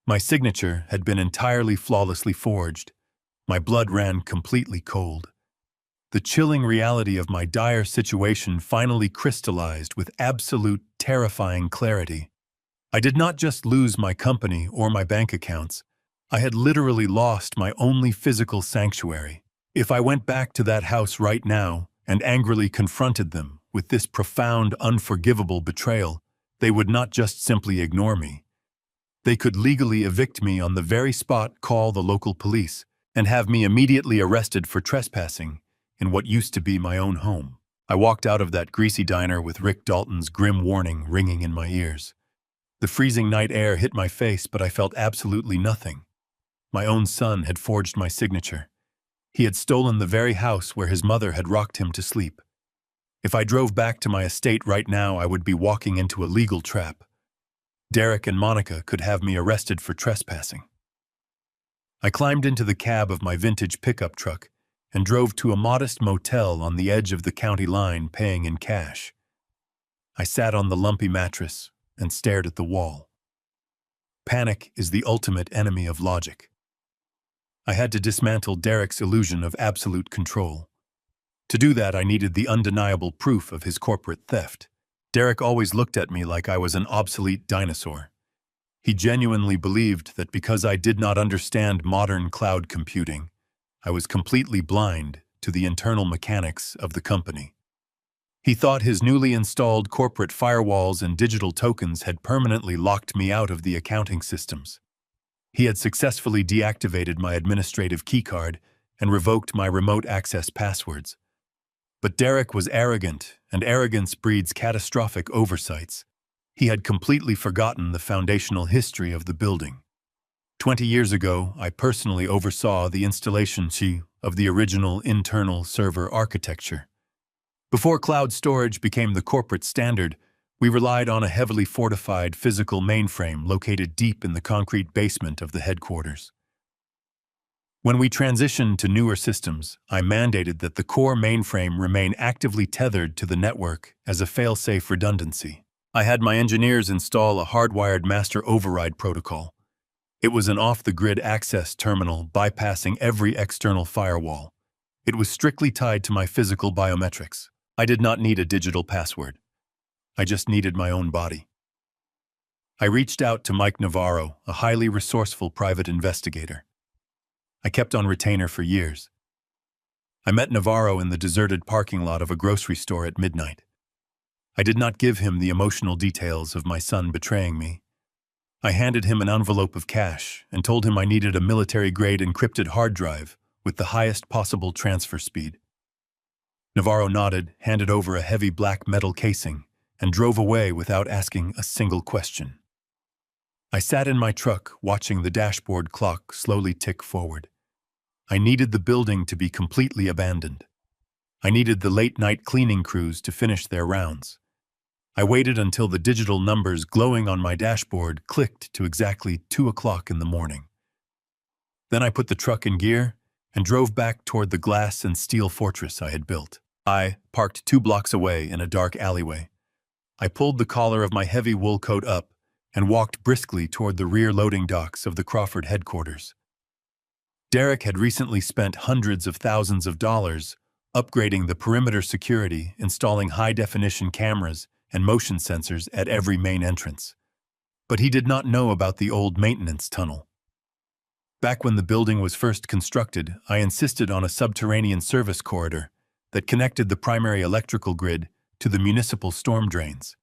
My signature had been entirely flawlessly forged. My blood ran completely cold. The chilling reality of my dire situation finally crystallized with absolute, terrifying clarity. I did not just lose my company or my bank accounts. I had literally lost my only physical sanctuary. If I went back to that house right now and angrily confronted them with this profound, unforgivable betrayal, they would not just simply ignore me. They could legally evict me on the very spot, call the local police, and have me immediately arrested for trespassing in what used to be my own home. I walked out of that greasy diner with Rick Dalton's grim warning ringing in my ears. The freezing night air hit my face, but I felt absolutely nothing. My own son had forged my signature. He had stolen the very house where his mother had rocked him to sleep. If I drove back to my estate right now, I would be walking into a legal trap. Derek and Monica could have me arrested for trespassing. I climbed into the cab of my vintage pickup truck and drove to a modest motel on the edge of the county line, paying in cash. I sat on the lumpy mattress and stared at the wall. Panic is the ultimate enemy of logic. I had to dismantle Derek's illusion of absolute control. To do that, I needed the undeniable proof of his corporate theft. Derek always looked at me like I was an obsolete dinosaur. He genuinely believed that because I did not understand modern cloud computing, I was completely blind to the internal mechanics of the company. He thought his newly installed corporate firewalls and digital tokens had permanently locked me out of the accounting systems. He had successfully deactivated my administrative keycard and revoked my remote access passwords. But Derek was arrogant, and arrogance breeds catastrophic oversights. He had completely forgotten the foundational history of the building. 20 years ago, I personally oversaw the installation of the original internal server architecture. Before cloud storage became the corporate standard, we relied on a heavily fortified physical mainframe located deep in the concrete basement of the headquarters. When we transitioned to newer systems, I mandated that the core mainframe remain actively tethered to the network as a fail-safe redundancy. I had my engineers install a hardwired master override protocol. It was an off-the-grid access terminal bypassing every external firewall. It was strictly tied to my physical biometrics. I did not need a digital password. I just needed my own body. I reached out to Mike Navarro, a highly resourceful private investigator. I kept on retainer for years. I met Navarro in the deserted parking lot of a grocery store at midnight. I did not give him the emotional details of my son betraying me. I handed him an envelope of cash and told him I needed a military-grade encrypted hard drive with the highest possible transfer speed. Navarro nodded, handed over a heavy black metal casing, and drove away without asking a single question. I sat in my truck, watching the dashboard clock slowly tick forward. I needed the building to be completely abandoned. I needed the late-night cleaning crews to finish their rounds. I waited until the digital numbers glowing on my dashboard clicked to exactly 2 o'clock in the morning. Then I put the truck in gear and drove back toward the glass and steel fortress I had built. I parked 2 blocks away in a dark alleyway. I pulled the collar of my heavy wool coat up and walked briskly toward the rear loading docks of the Crawford headquarters. Derek had recently spent hundreds of thousands of dollars upgrading the perimeter security, installing high-definition cameras and motion sensors at every main entrance. But he did not know about the old maintenance tunnel. Back when the building was first constructed, I insisted on a subterranean service corridor that connected the primary electrical grid to the municipal storm drains.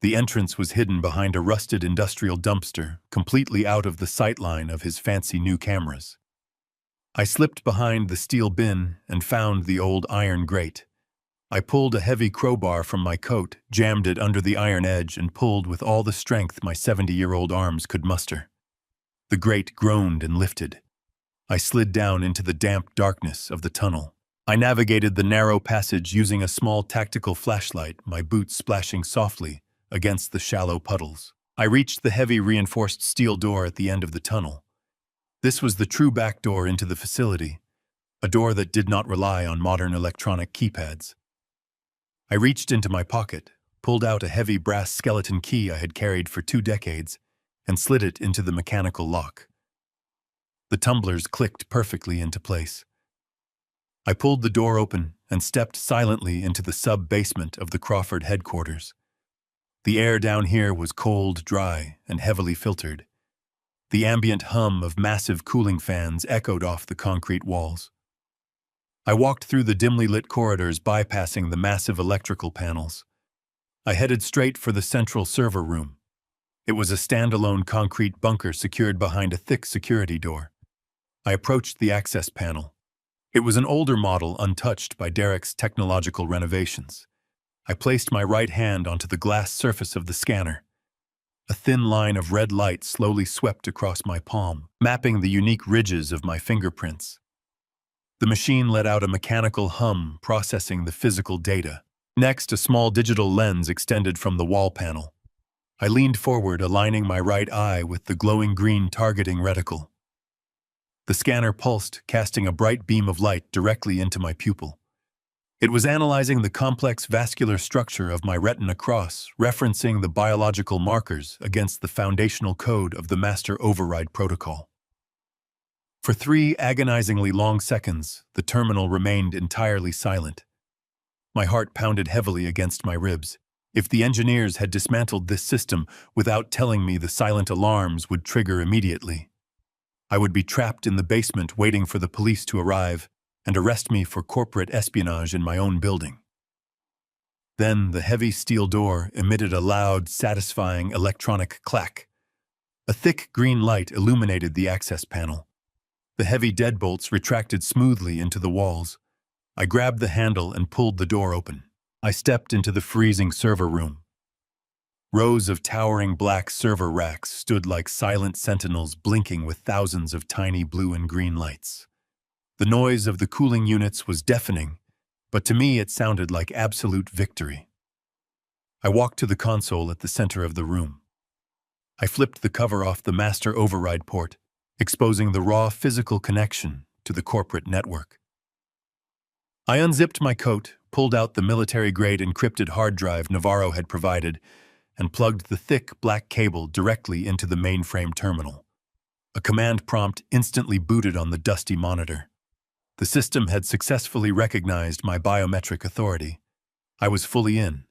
The entrance was hidden behind a rusted industrial dumpster, completely out of the sightline of his fancy new cameras. I slipped behind the steel bin and found the old iron grate. I pulled a heavy crowbar from my coat, jammed it under the iron edge, and pulled with all the strength my 70-year-old arms could muster. The grate groaned and lifted. I slid down into the damp darkness of the tunnel. I navigated the narrow passage using a small tactical flashlight, my boots splashing softly against the shallow puddles. I reached the heavy reinforced steel door at the end of the tunnel. This was the true back door into the facility, a door that did not rely on modern electronic keypads. I reached into my pocket, pulled out a heavy brass skeleton key I had carried for 2 decades, and slid it into the mechanical lock. The tumblers clicked perfectly into place. I pulled the door open and stepped silently into the sub-basement of the Crawford headquarters. The air down here was cold, dry, and heavily filtered. The ambient hum of massive cooling fans echoed off the concrete walls. I walked through the dimly lit corridors, bypassing the massive electrical panels. I headed straight for the central server room. It was a standalone concrete bunker secured behind a thick security door. I approached the access panel. It was an older model untouched by Derek's technological renovations. I placed my right hand onto the glass surface of the scanner. A thin line of red light slowly swept across my palm, mapping the unique ridges of my fingerprints. The machine let out a mechanical hum, processing the physical data. Next, a small digital lens extended from the wall panel. I leaned forward, aligning my right eye with the glowing green targeting reticle. The scanner pulsed, casting a bright beam of light directly into my pupil. It was analyzing the complex vascular structure of my retina cross, referencing the biological markers against the foundational code of the master override protocol. For 3 agonizingly long seconds, the terminal remained entirely silent. My heart pounded heavily against my ribs. If the engineers had dismantled this system without telling me, the silent alarms would trigger immediately. I would be trapped in the basement waiting for the police to arrive and arrest me for corporate espionage in my own building. Then the heavy steel door emitted a loud, satisfying electronic clack. A thick green light illuminated the access panel. The heavy deadbolts retracted smoothly into the walls. I grabbed the handle and pulled the door open. I stepped into the freezing server room. Rows of towering black server racks stood like silent sentinels, blinking with thousands of tiny blue and green lights. The noise of the cooling units was deafening, but to me it sounded like absolute victory. I walked to the console at the center of the room. I flipped the cover off the master override port, exposing the raw physical connection to the corporate network. I unzipped my coat, pulled out the military-grade encrypted hard drive Navarro had provided, and plugged the thick black cable directly into the mainframe terminal. A command prompt instantly booted on the dusty monitor. The system had successfully recognized my biometric authority. I was fully in.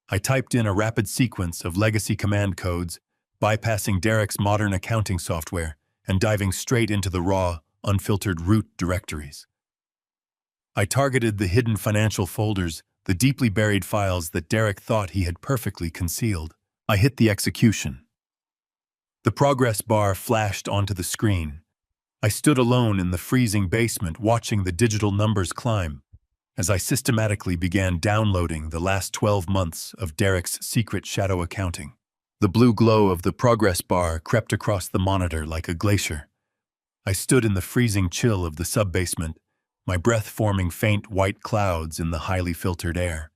I typed in a rapid sequence of legacy command codes, bypassing Derek's modern accounting software and diving straight into the raw, unfiltered root directories. I targeted the hidden financial folders, the deeply buried files that Derek thought he had perfectly concealed. I hit the execution. The progress bar flashed onto the screen. I stood alone in the freezing basement, watching the digital numbers climb as I systematically began downloading the last 12 months of Derek's secret shadow accounting. The blue glow of the progress bar crept across the monitor like a glacier. I stood in the freezing chill of the sub-basement, my breath forming faint white clouds in the highly filtered air.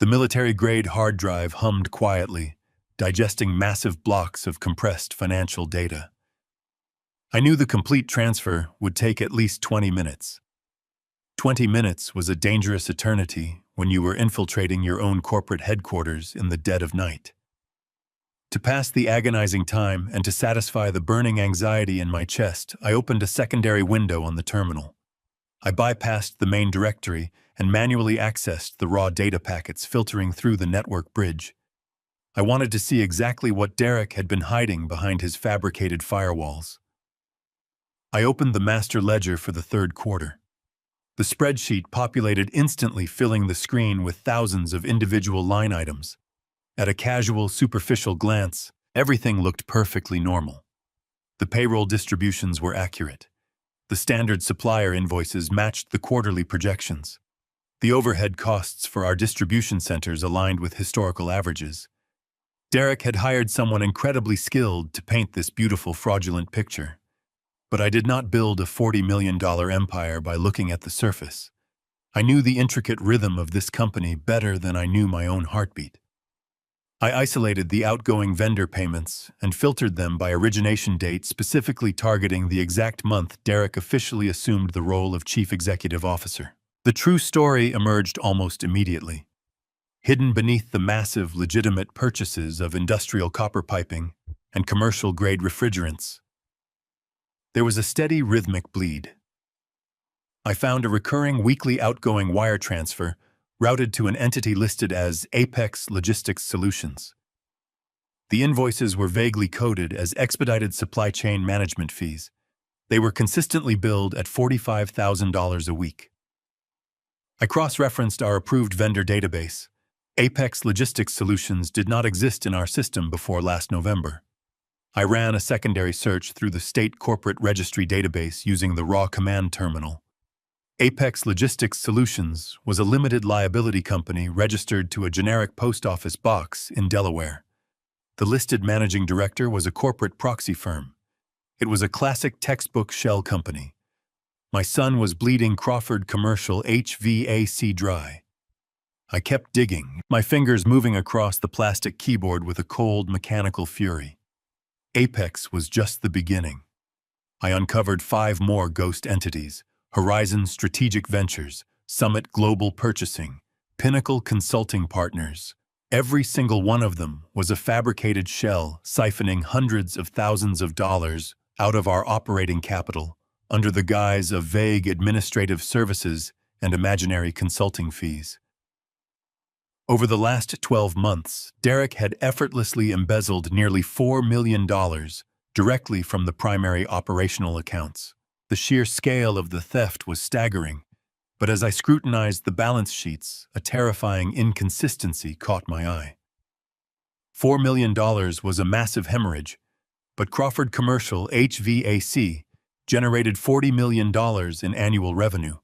The military-grade hard drive hummed quietly, digesting massive blocks of compressed financial data. I knew the complete transfer would take at least 20 minutes. 20 minutes was a dangerous eternity when you were infiltrating your own corporate headquarters in the dead of night. To pass the agonizing time and to satisfy the burning anxiety in my chest, I opened a secondary window on the terminal. I bypassed the main directory and manually accessed the raw data packets filtering through the network bridge. I wanted to see exactly what Derek had been hiding behind his fabricated firewalls. I opened the master ledger for the third quarter. The spreadsheet populated instantly, filling the screen with thousands of individual line items. At a casual, superficial glance, everything looked perfectly normal. The payroll distributions were accurate. The standard supplier invoices matched the quarterly projections. The overhead costs for our distribution centers aligned with historical averages. Derek had hired someone incredibly skilled to paint this beautiful, fraudulent picture. But I did not build a $40 million empire by looking at the surface. I knew the intricate rhythm of this company better than I knew my own heartbeat. I isolated the outgoing vendor payments and filtered them by origination date, specifically targeting the exact month Derek officially assumed the role of Chief Executive Officer. The true story emerged almost immediately. Hidden beneath the massive, legitimate purchases of industrial copper piping and commercial-grade refrigerants, there was a steady, rhythmic bleed. I found a recurring weekly outgoing wire transfer routed to an entity listed as Apex Logistics Solutions. The invoices were vaguely coded as expedited supply chain management fees. They were consistently billed at $45,000 a week. I cross-referenced our approved vendor database. Apex Logistics Solutions did not exist in our system before last November. I ran a secondary search through the state corporate registry database using the raw command terminal. Apex Logistics Solutions was a limited liability company registered to a generic post office box in Delaware. The listed managing director was a corporate proxy firm. It was a classic textbook shell company. My son was bleeding Crawford Commercial HVAC dry. I kept digging, my fingers moving across the plastic keyboard with a cold, mechanical fury. Apex was just the beginning. I uncovered 5 more ghost entities: Horizon Strategic Ventures, Summit Global Purchasing, Pinnacle Consulting Partners. Every single one of them was a fabricated shell siphoning hundreds of thousands of dollars out of our operating capital under the guise of vague administrative services and imaginary consulting fees. Over the last 12 months, Derek had effortlessly embezzled nearly $4 million directly from the primary operational accounts. The sheer scale of the theft was staggering, but as I scrutinized the balance sheets, a terrifying inconsistency caught my eye. $4 million was a massive hemorrhage, but Crawford Commercial HVAC generated $40 million in annual revenue.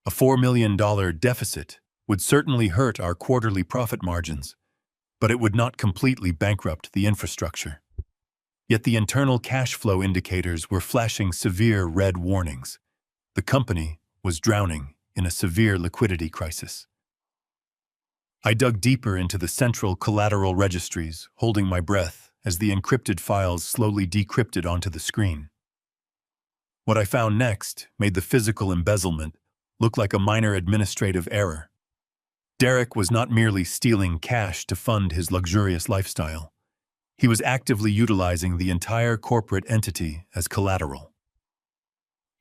A $4 million deficit would certainly hurt our quarterly profit margins, but it would not completely bankrupt the infrastructure. Yet the internal cash flow indicators were flashing severe red warnings. The company was drowning in a severe liquidity crisis. I dug deeper into the central collateral registries, holding my breath as the encrypted files slowly decrypted onto the screen. What I found next made the physical embezzlement look like a minor administrative error. Derek was not merely stealing cash to fund his luxurious lifestyle. He was actively utilizing the entire corporate entity as collateral.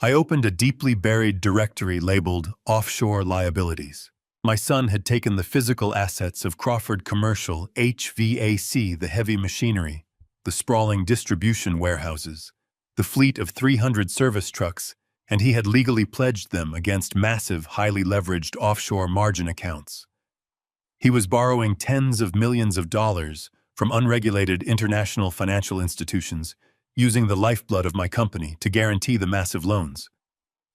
I opened a deeply buried directory labeled Offshore Liabilities. My son had taken the physical assets of Crawford Commercial HVAC, the heavy machinery, the sprawling distribution warehouses, the fleet of 300 service trucks, and he had legally pledged them against massive, highly leveraged offshore margin accounts. He was borrowing tens of millions of dollars from unregulated international financial institutions, using the lifeblood of my company to guarantee the massive loans.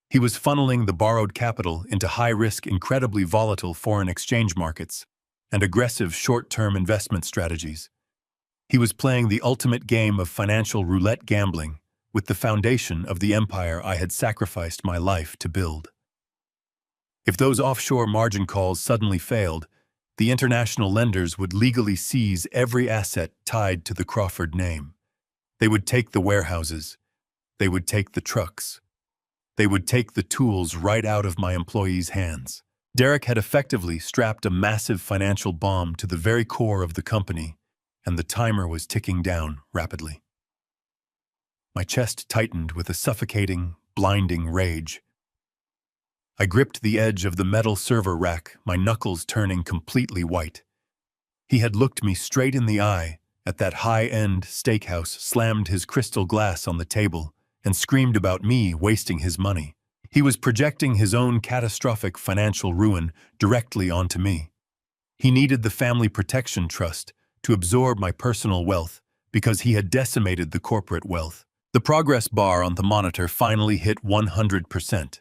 He was funneling the borrowed capital into high-risk, incredibly volatile foreign exchange markets and aggressive short-term investment strategies. He was playing the ultimate game of financial roulette gambling with the foundation of the empire I had sacrificed my life to build. If those offshore margin calls suddenly failed, the international lenders would legally seize every asset tied to the Crawford name. They would take the warehouses. They would take the trucks. They would take the tools right out of my employees' hands. Derek had effectively strapped a massive financial bomb to the very core of the company, and the timer was ticking down rapidly. My chest tightened with a suffocating, blinding rage. I gripped the edge of the metal server rack, my knuckles turning completely white. He had looked me straight in the eye at that high-end steakhouse, slammed his crystal glass on the table, and screamed about me wasting his money. He was projecting his own catastrophic financial ruin directly onto me. He needed the Family Protection Trust to absorb my personal wealth because he had decimated the corporate wealth. The progress bar on the monitor finally hit 100%.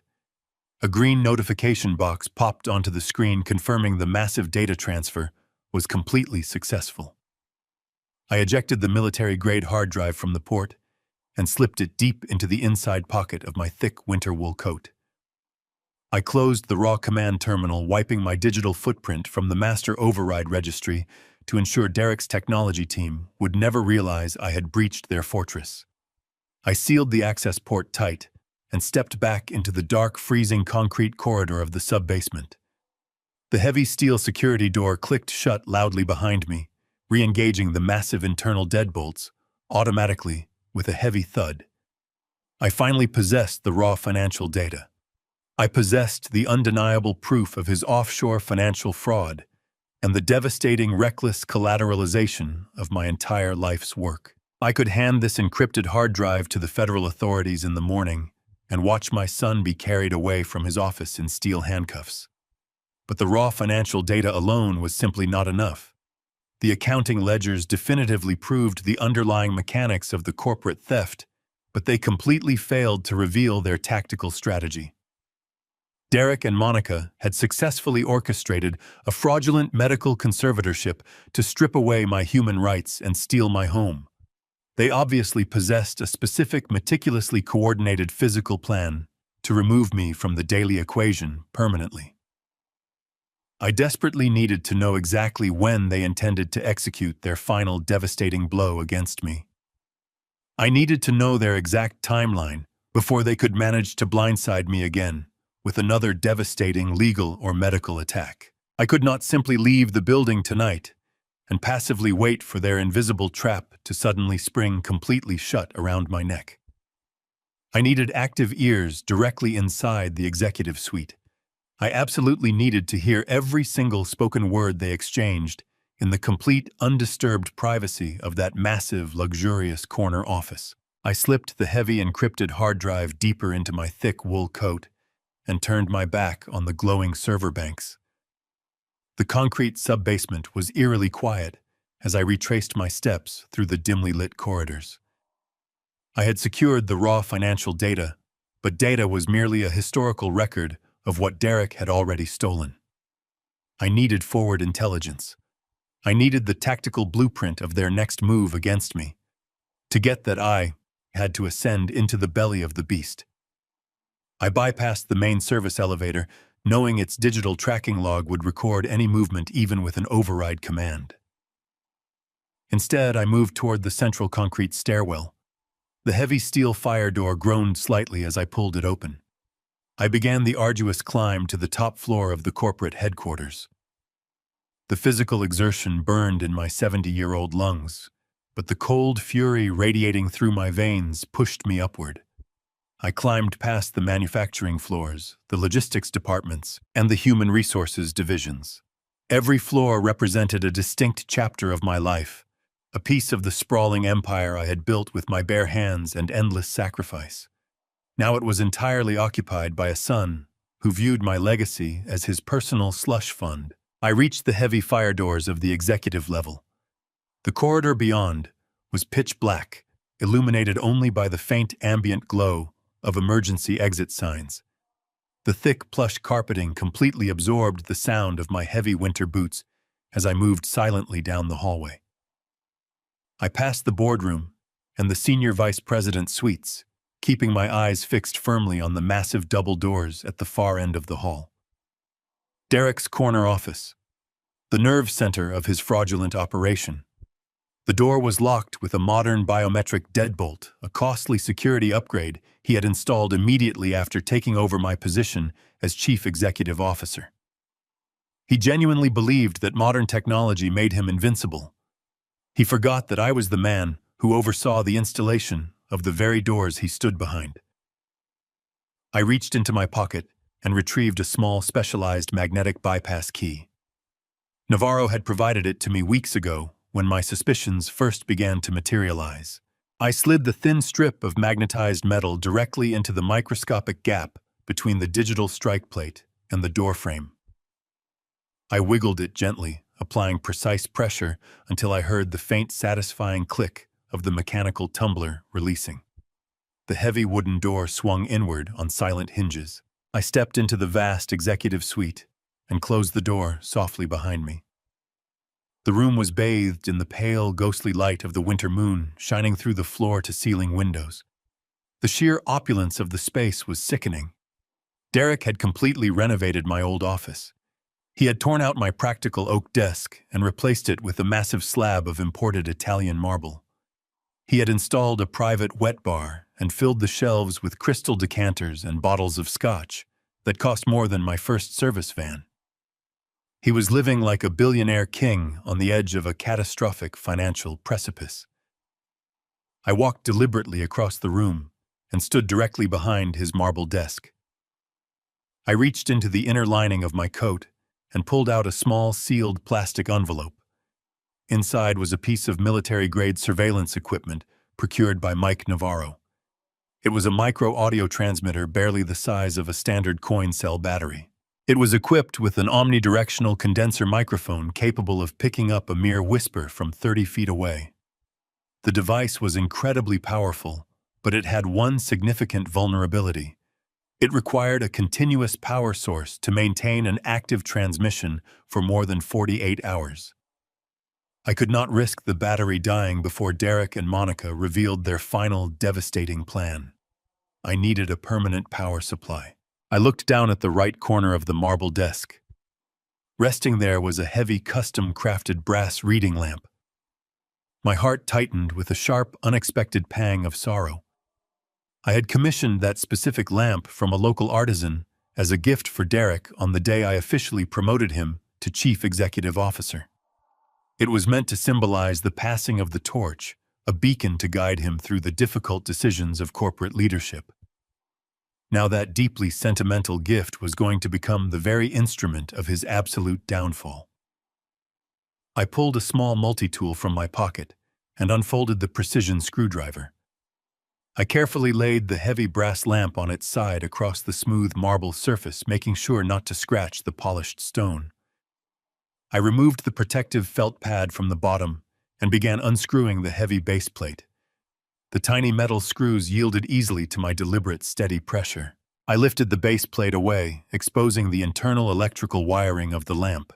A green notification box popped onto the screen confirming the massive data transfer was completely successful. I ejected the military-grade hard drive from the port and slipped it deep into the inside pocket of my thick winter wool coat. I closed the raw command terminal, wiping my digital footprint from the master override registry to ensure Derek's technology team would never realize I had breached their fortress. I sealed the access port tight and stepped back into the dark, freezing concrete corridor of the sub-basement. The heavy steel security door clicked shut loudly behind me, re-engaging the massive internal deadbolts automatically with a heavy thud. I finally possessed the raw financial data. I possessed the undeniable proof of his offshore financial fraud and the devastating, reckless collateralization of my entire life's work. I could hand this encrypted hard drive to the federal authorities in the morning and watch my son be carried away from his office in steel handcuffs. But the raw financial data alone was simply not enough. The accounting ledgers definitively proved the underlying mechanics of the corporate theft, but they completely failed to reveal their tactical strategy. Derek and Monica had successfully orchestrated a fraudulent medical conservatorship to strip away my human rights and steal my home. They obviously possessed a specific, meticulously coordinated physical plan to remove me from the daily equation permanently. I desperately needed to know exactly when they intended to execute their final devastating blow against me. I needed to know their exact timeline before they could manage to blindside me again with another devastating legal or medical attack. I could not simply leave the building tonight and passively wait for their invisible trap to suddenly spring completely shut around my neck. I needed active ears directly inside the executive suite. I absolutely needed to hear every single spoken word they exchanged in the complete, undisturbed privacy of that massive, luxurious corner office. I slipped the heavy encrypted hard drive deeper into my thick wool coat and turned my back on the glowing server banks. The concrete sub-basement was eerily quiet as I retraced my steps through the dimly lit corridors. I had secured the raw financial data, but data was merely a historical record of what Derek had already stolen. I needed forward intelligence. I needed the tactical blueprint of their next move against me. To get that, I had to ascend into the belly of the beast. I bypassed the main service elevator, knowing its digital tracking log would record any movement even with an override command. Instead, I moved toward the central concrete stairwell. The heavy steel fire door groaned slightly as I pulled it open. I began the arduous climb to the top floor of the corporate headquarters. The physical exertion burned in my 70-year-old lungs, but the cold fury radiating through my veins pushed me upward. I climbed past the manufacturing floors, the logistics departments, and the human resources divisions. Every floor represented a distinct chapter of my life, a piece of the sprawling empire I had built with my bare hands and endless sacrifice. Now it was entirely occupied by a son who viewed my legacy as his personal slush fund. I reached the heavy fire doors of the executive level. The corridor beyond was pitch black, illuminated only by the faint ambient glow of emergency exit signs. The thick plush carpeting completely absorbed the sound of my heavy winter boots as I moved silently down the hallway. I passed the boardroom and the senior vice president's suites, keeping my eyes fixed firmly on the massive double doors at the far end of the hall. Derek's corner office, the nerve center of his fraudulent operation. The door was locked with a modern biometric deadbolt, a costly security upgrade he had installed immediately after taking over my position as chief executive officer. He genuinely believed that modern technology made him invincible. He forgot that I was the man who oversaw the installation of the very doors he stood behind. I reached into my pocket and retrieved a small specialized magnetic bypass key. Navarro had provided it to me weeks ago when my suspicions first began to materialize. I slid the thin strip of magnetized metal directly into the microscopic gap between the digital strike plate and the door frame. I wiggled it gently, applying precise pressure until I heard the faint, satisfying click of the mechanical tumbler releasing. The heavy wooden door swung inward on silent hinges. I stepped into the vast executive suite and closed the door softly behind me. The room was bathed in the pale, ghostly light of the winter moon shining through the floor-to-ceiling windows. The sheer opulence of the space was sickening. Derek had completely renovated my old office. He had torn out my practical oak desk and replaced it with a massive slab of imported Italian marble. He had installed a private wet bar and filled the shelves with crystal decanters and bottles of scotch that cost more than my first service van. He was living like a billionaire king on the edge of a catastrophic financial precipice. I walked deliberately across the room and stood directly behind his marble desk. I reached into the inner lining of my coat and pulled out a small sealed plastic envelope. Inside was a piece of military-grade surveillance equipment procured by Mike Navarro. It was a micro-audio transmitter barely the size of a standard coin cell battery. It was equipped with an omnidirectional condenser microphone capable of picking up a mere whisper from 30 feet away. The device was incredibly powerful, but it had one significant vulnerability. It required a continuous power source to maintain an active transmission for more than 48 hours. I could not risk the battery dying before Derek and Monica revealed their final devastating plan. I needed a permanent power supply. I looked down at the right corner of the marble desk. Resting there was a heavy, custom-crafted brass reading lamp. My heart tightened with a sharp, unexpected pang of sorrow. I had commissioned that specific lamp from a local artisan as a gift for Derek on the day I officially promoted him to Chief Executive Officer. It was meant to symbolize the passing of the torch, a beacon to guide him through the difficult decisions of corporate leadership. Now that deeply sentimental gift was going to become the very instrument of his absolute downfall. I pulled a small multi-tool from my pocket and unfolded the precision screwdriver. I carefully laid the heavy brass lamp on its side across the smooth marble surface, making sure not to scratch the polished stone. I removed the protective felt pad from the bottom and began unscrewing the heavy base plate. The tiny metal screws yielded easily to my deliberate, steady pressure. I lifted the base plate away, exposing the internal electrical wiring of the lamp.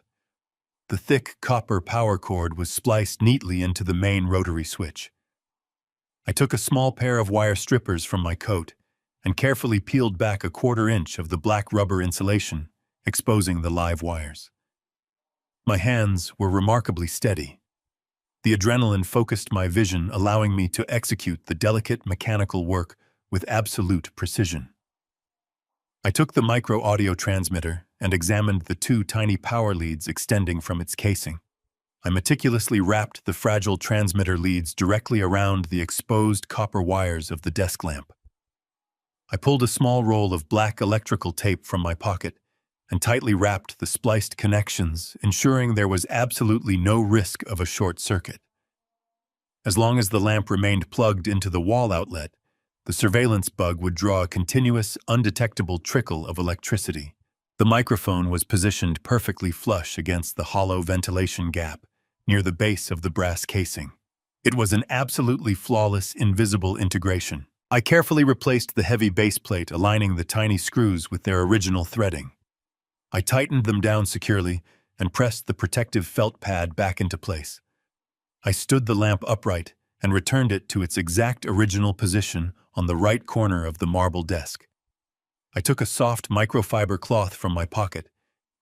The thick copper power cord was spliced neatly into the main rotary switch. I took a small pair of wire strippers from my coat and carefully peeled back a 1/4 inch of the black rubber insulation, exposing the live wires. My hands were remarkably steady. The adrenaline focused my vision, allowing me to execute the delicate mechanical work with absolute precision. I took the micro-audio transmitter and examined the 2 tiny power leads extending from its casing. I meticulously wrapped the fragile transmitter leads directly around the exposed copper wires of the desk lamp. I pulled a small roll of black electrical tape from my pocket and tightly wrapped the spliced connections, ensuring there was absolutely no risk of a short circuit. As long as the lamp remained plugged into the wall outlet, the surveillance bug would draw a continuous, undetectable trickle of electricity. The microphone was positioned perfectly flush against the hollow ventilation gap near the base of the brass casing. It was an absolutely flawless, invisible integration. I carefully replaced the heavy base plate, aligning the tiny screws with their original threading. I tightened them down securely and pressed the protective felt pad back into place. I stood the lamp upright and returned it to its exact original position on the right corner of the marble desk. I took a soft microfiber cloth from my pocket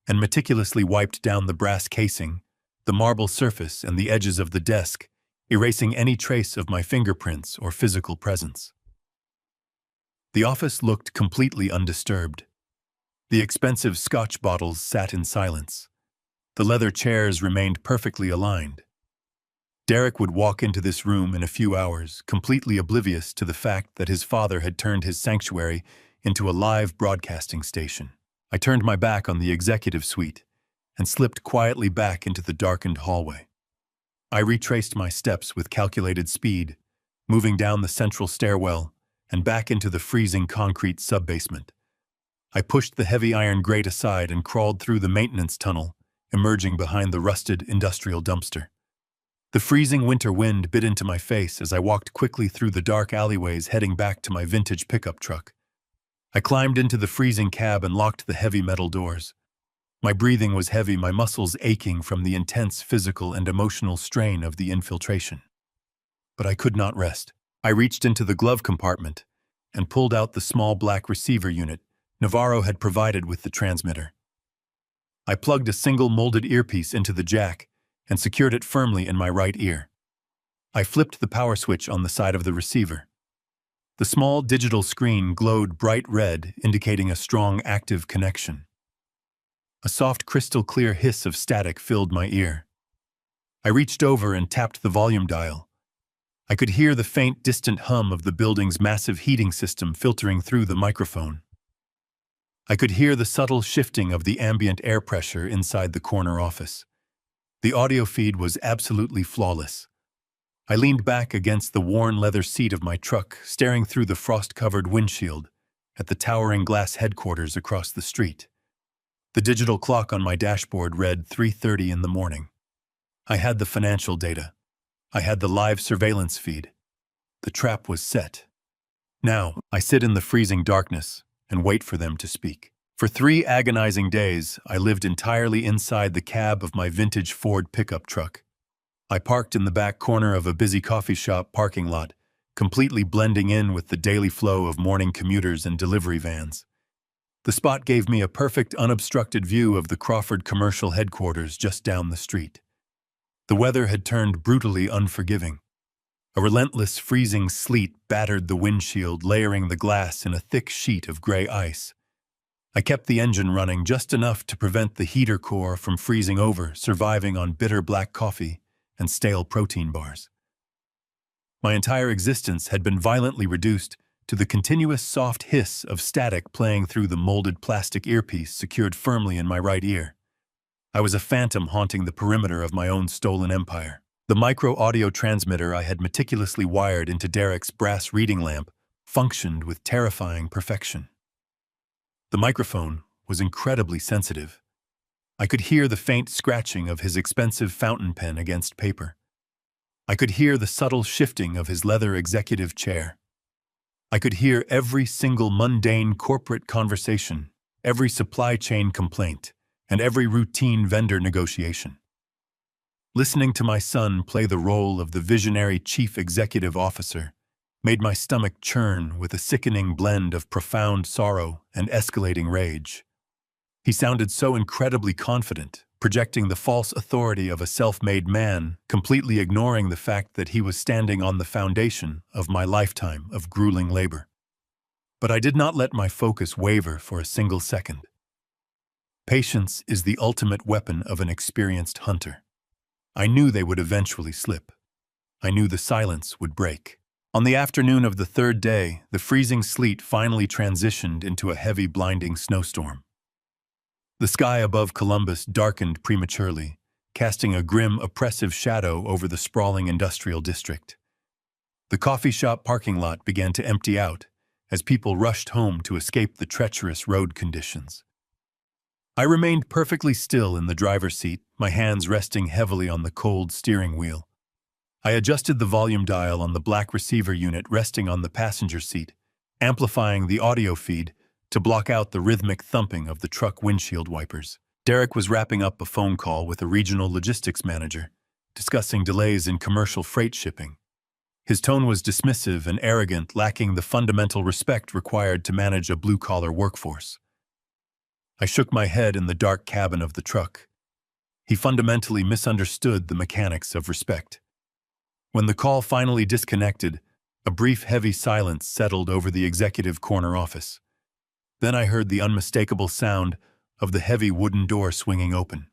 and meticulously wiped down the brass casing, the marble surface, and the edges of the desk, erasing any trace of my fingerprints or physical presence. The office looked completely undisturbed. The expensive Scotch bottles sat in silence. The leather chairs remained perfectly aligned. Derek would walk into this room in a few hours, completely oblivious to the fact that his father had turned his sanctuary into a live broadcasting station. I turned my back on the executive suite and slipped quietly back into the darkened hallway. I retraced my steps with calculated speed, moving down the central stairwell and back into the freezing concrete sub-basement. I pushed the heavy iron grate aside and crawled through the maintenance tunnel, emerging behind the rusted industrial dumpster. The freezing winter wind bit into my face as I walked quickly through the dark alleyways heading back to my vintage pickup truck. I climbed into the freezing cab and locked the heavy metal doors. My breathing was heavy, my muscles aching from the intense physical and emotional strain of the infiltration. But I could not rest. I reached into the glove compartment and pulled out the small black receiver unit Navarro had provided with the transmitter. I plugged a single molded earpiece into the jack and secured it firmly in my right ear. I flipped the power switch on the side of the receiver. The small digital screen glowed bright red, indicating a strong active connection. A soft crystal-clear hiss of static filled my ear. I reached over and tapped the volume dial. I could hear the faint, distant hum of the building's massive heating system filtering through the microphone. I could hear the subtle shifting of the ambient air pressure inside the corner office. The audio feed was absolutely flawless. I leaned back against the worn leather seat of my truck, staring through the frost-covered windshield at the towering glass headquarters across the street. The digital clock on my dashboard read 3:30 in the morning. I had the financial data. I had the live surveillance feed. The trap was set. Now, I sit in the freezing darkness and wait for them to speak. For 3 agonizing days, I lived entirely inside the cab of my vintage Ford pickup truck. I parked in the back corner of a busy coffee shop parking lot, completely blending in with the daily flow of morning commuters and delivery vans. The spot gave me a perfect unobstructed view of the Crawford commercial headquarters just down the street. The weather had turned brutally unforgiving. A relentless freezing sleet battered the windshield, layering the glass in a thick sheet of gray ice. I kept the engine running just enough to prevent the heater core from freezing over, surviving on bitter black coffee and stale protein bars. My entire existence had been violently reduced to the continuous soft hiss of static playing through the molded plastic earpiece secured firmly in my right ear. I was a phantom haunting the perimeter of my own stolen empire. The micro-audio transmitter I had meticulously wired into Derek's brass reading lamp functioned with terrifying perfection. The microphone was incredibly sensitive. I could hear the faint scratching of his expensive fountain pen against paper. I could hear the subtle shifting of his leather executive chair. I could hear every single mundane corporate conversation, every supply chain complaint, and every routine vendor negotiation. Listening to my son play the role of the visionary chief executive officer made my stomach churn with a sickening blend of profound sorrow and escalating rage. He sounded so incredibly confident, projecting the false authority of a self-made man, completely ignoring the fact that he was standing on the foundation of my lifetime of grueling labor. But I did not let my focus waver for a single second. Patience is the ultimate weapon of an experienced hunter. I knew they would eventually slip. I knew the silence would break. On the afternoon of the third day, the freezing sleet finally transitioned into a heavy, blinding snowstorm. The sky above Columbus darkened prematurely, casting a grim, oppressive shadow over the sprawling industrial district. The coffee shop parking lot began to empty out as people rushed home to escape the treacherous road conditions. I remained perfectly still in the driver's seat, my hands resting heavily on the cold steering wheel. I adjusted the volume dial on the black receiver unit resting on the passenger seat, amplifying the audio feed to block out the rhythmic thumping of the truck windshield wipers. Derek was wrapping up a phone call with a regional logistics manager, discussing delays in commercial freight shipping. His tone was dismissive and arrogant, lacking the fundamental respect required to manage a blue-collar workforce. I shook my head in the dark cabin of the truck. He fundamentally misunderstood the mechanics of respect. When the call finally disconnected, a brief, heavy silence settled over the executive corner office. Then I heard the unmistakable sound of the heavy wooden door swinging open.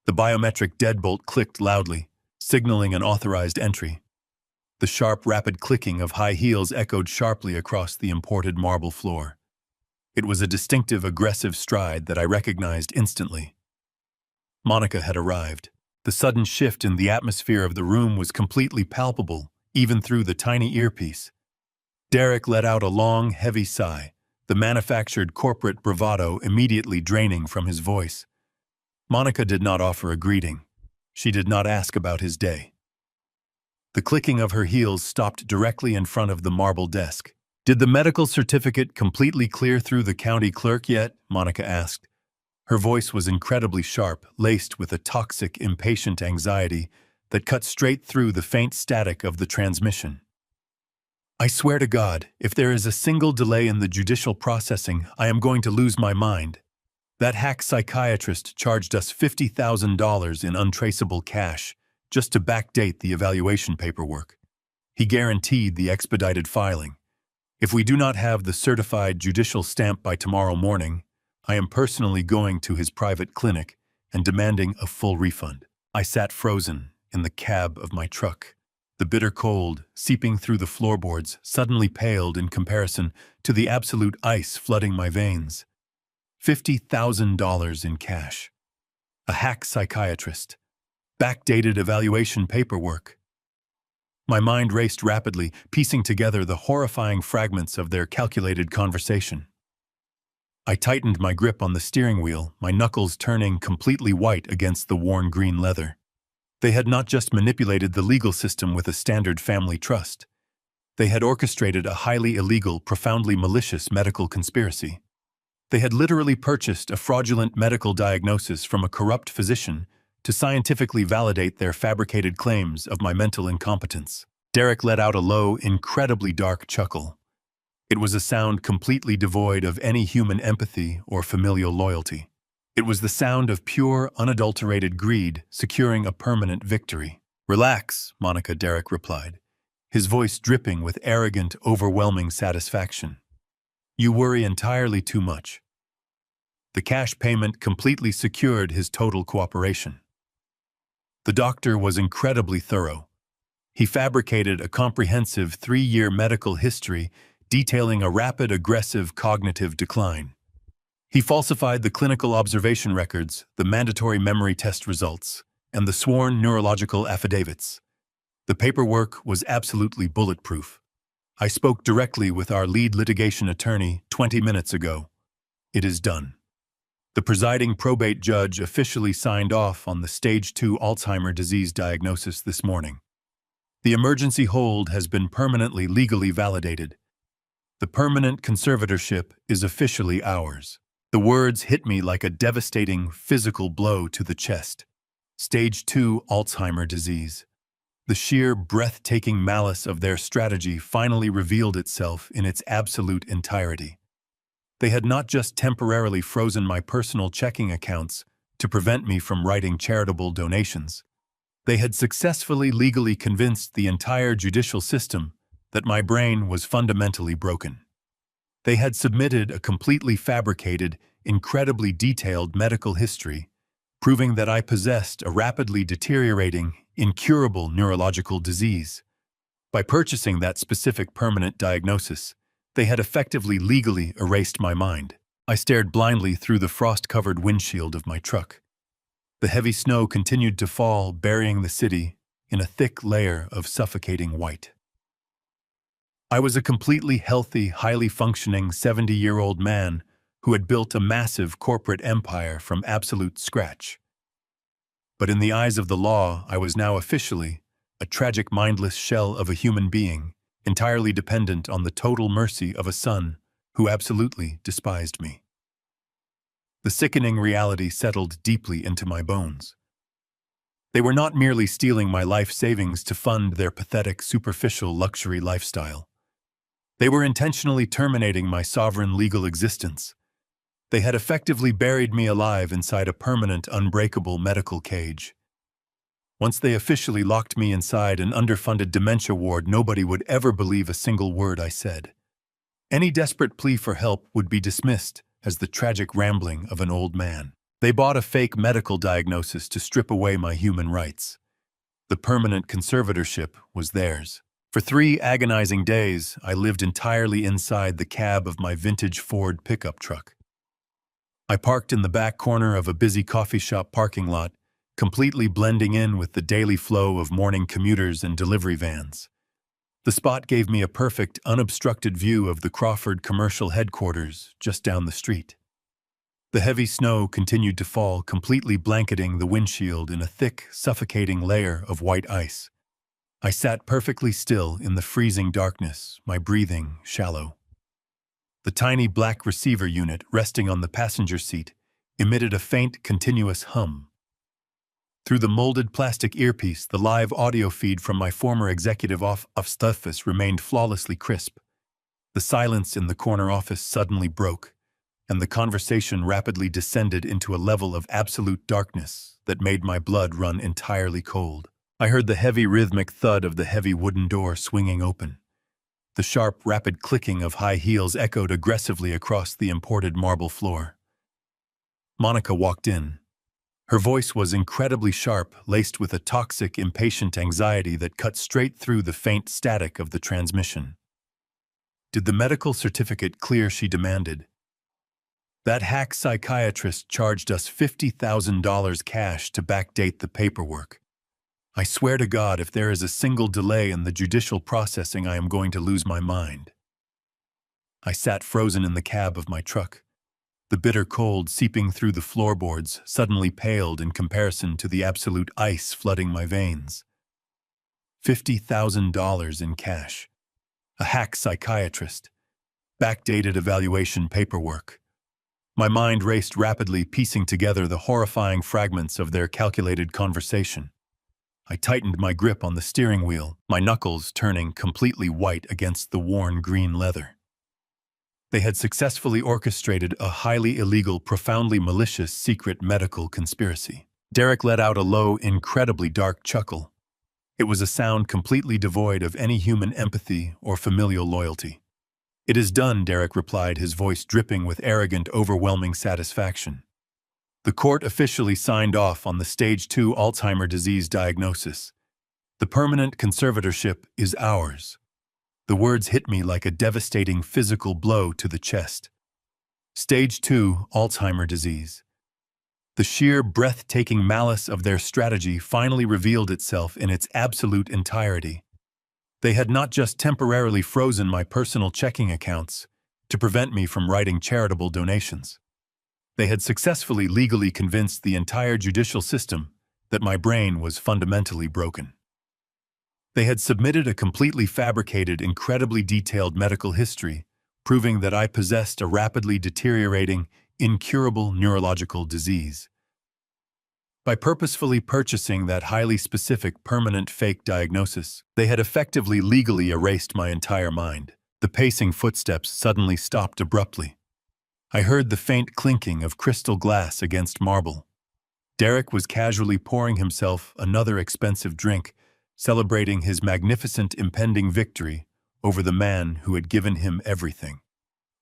The biometric deadbolt clicked loudly, signaling an authorized entry. The sharp, rapid clicking of high heels echoed sharply across the imported marble floor. It was a distinctive, aggressive stride that I recognized instantly. Monica had arrived. The sudden shift in the atmosphere of the room was completely palpable, even through the tiny earpiece. Derek let out a long, heavy sigh, the manufactured corporate bravado immediately draining from his voice. Monica did not offer a greeting. She did not ask about his day. The clicking of her heels stopped directly in front of the marble desk. "Did the medical certificate completely clear through the county clerk yet?" Monica asked. Her voice was incredibly sharp, laced with a toxic, impatient anxiety that cut straight through the faint static of the transmission. "I swear to God, if there is a single delay in the judicial processing, I am going to lose my mind. That hack psychiatrist charged us $50,000 in untraceable cash just to backdate the evaluation paperwork. He guaranteed the expedited filing. If we do not have the certified judicial stamp by tomorrow morning, I am personally going to his private clinic and demanding a full refund." I sat frozen in the cab of my truck. The bitter cold, seeping through the floorboards, suddenly paled in comparison to the absolute ice flooding my veins. $50,000 in cash. A hack psychiatrist. Backdated evaluation paperwork. My mind raced rapidly, piecing together the horrifying fragments of their calculated conversation. I tightened my grip on the steering wheel, my knuckles turning completely white against the worn green leather. They had not just manipulated the legal system with a standard family trust. They had orchestrated a highly illegal, profoundly malicious medical conspiracy. They had literally purchased a fraudulent medical diagnosis from a corrupt physician to scientifically validate their fabricated claims of my mental incompetence. Derek let out a low, incredibly dark chuckle. It was a sound completely devoid of any human empathy or familial loyalty. It was the sound of pure, unadulterated greed securing a permanent victory. "Relax," Monica Derrick replied, his voice dripping with arrogant, overwhelming satisfaction. "You worry entirely too much." The cash payment completely secured his total cooperation. The doctor was incredibly thorough. He fabricated a comprehensive 3-year medical history detailing a rapid, aggressive cognitive decline. He falsified the clinical observation records, the mandatory memory test results, and the sworn neurological affidavits. The paperwork was absolutely bulletproof. I spoke directly with our lead litigation attorney 20 minutes ago. It is done. The presiding probate judge officially signed off on the Stage 2 Alzheimer's disease diagnosis this morning. The emergency hold has been permanently legally validated. The permanent conservatorship is officially ours. The words hit me like a devastating physical blow to the chest. Stage 2 Alzheimer's disease. The sheer, breathtaking malice of their strategy finally revealed itself in its absolute entirety. They had not just temporarily frozen my personal checking accounts to prevent me from writing charitable donations. They had successfully legally convinced the entire judicial system that my brain was fundamentally broken. They had submitted a completely fabricated, incredibly detailed medical history, proving that I possessed a rapidly deteriorating, incurable neurological disease. By purchasing that specific permanent diagnosis, they had effectively legally erased my mind. I stared blindly through the frost-covered windshield of my truck. The heavy snow continued to fall, burying the city in a thick layer of suffocating white. I was a completely healthy, highly functioning 70-year-old man who had built a massive corporate empire from absolute scratch. But in the eyes of the law, I was now officially a tragic, mindless shell of a human being, entirely dependent on the total mercy of a son who absolutely despised me. The sickening reality settled deeply into my bones. They were not merely stealing my life savings to fund their pathetic, superficial luxury lifestyle. They were intentionally terminating my sovereign legal existence. They had effectively buried me alive inside a permanent, unbreakable medical cage. Once they officially locked me inside an underfunded dementia ward, nobody would ever believe a single word I said. Any desperate plea for help would be dismissed as the tragic rambling of an old man. They bought a fake medical diagnosis to strip away my human rights. The permanent conservatorship was theirs. For 3 agonizing days, I lived entirely inside the cab of my vintage Ford pickup truck. I parked in the back corner of a busy coffee shop parking lot, completely blending in with the daily flow of morning commuters and delivery vans. The spot gave me a perfect, unobstructed view of the Crawford commercial headquarters just down the street. The heavy snow continued to fall, completely blanketing the windshield in a thick, suffocating layer of white ice. I sat perfectly still in the freezing darkness, my breathing shallow. The tiny black receiver unit resting on the passenger seat emitted a faint, continuous hum. Through the molded plastic earpiece, the live audio feed from my former executive office remained flawlessly crisp. The silence in the corner office suddenly broke, and the conversation rapidly descended into a level of absolute darkness that made my blood run entirely cold. I heard the heavy rhythmic thud of the heavy wooden door swinging open. The sharp, rapid clicking of high heels echoed aggressively across the imported marble floor. Monica walked in. Her voice was incredibly sharp, laced with a toxic, impatient anxiety that cut straight through the faint static of the transmission. "Did the medical certificate clear?" she demanded. "That hack psychiatrist charged us $50,000 cash to backdate the paperwork. I swear to God, if there is a single delay in the judicial processing, I am going to lose my mind." I sat frozen in the cab of my truck. The bitter cold seeping through the floorboards suddenly paled in comparison to the absolute ice flooding my veins. $50,000 in cash. A hack psychiatrist. Backdated evaluation paperwork. My mind raced rapidly, piecing together the horrifying fragments of their calculated conversation. I tightened my grip on the steering wheel, my knuckles turning completely white against the worn green leather. They had successfully orchestrated a highly illegal, profoundly malicious secret medical conspiracy. Derek let out a low, incredibly dark chuckle. It was a sound completely devoid of any human empathy or familial loyalty. "It is done," Derek replied, his voice dripping with arrogant, overwhelming satisfaction. "The court officially signed off on the Stage 2 Alzheimer's disease diagnosis. The permanent conservatorship is ours." The words hit me like a devastating physical blow to the chest. Stage 2 Alzheimer's disease. The sheer, breathtaking malice of their strategy finally revealed itself in its absolute entirety. They had not just temporarily frozen my personal checking accounts to prevent me from writing charitable donations. They had successfully legally convinced the entire judicial system that my brain was fundamentally broken. They had submitted a completely fabricated, incredibly detailed medical history, proving that I possessed a rapidly deteriorating, incurable neurological disease. By purposefully purchasing that highly specific, permanent fake diagnosis, they had effectively legally erased my entire mind. The pacing footsteps suddenly stopped abruptly. I heard the faint clinking of crystal glass against marble. Derek was casually pouring himself another expensive drink, celebrating his magnificent impending victory over the man who had given him everything.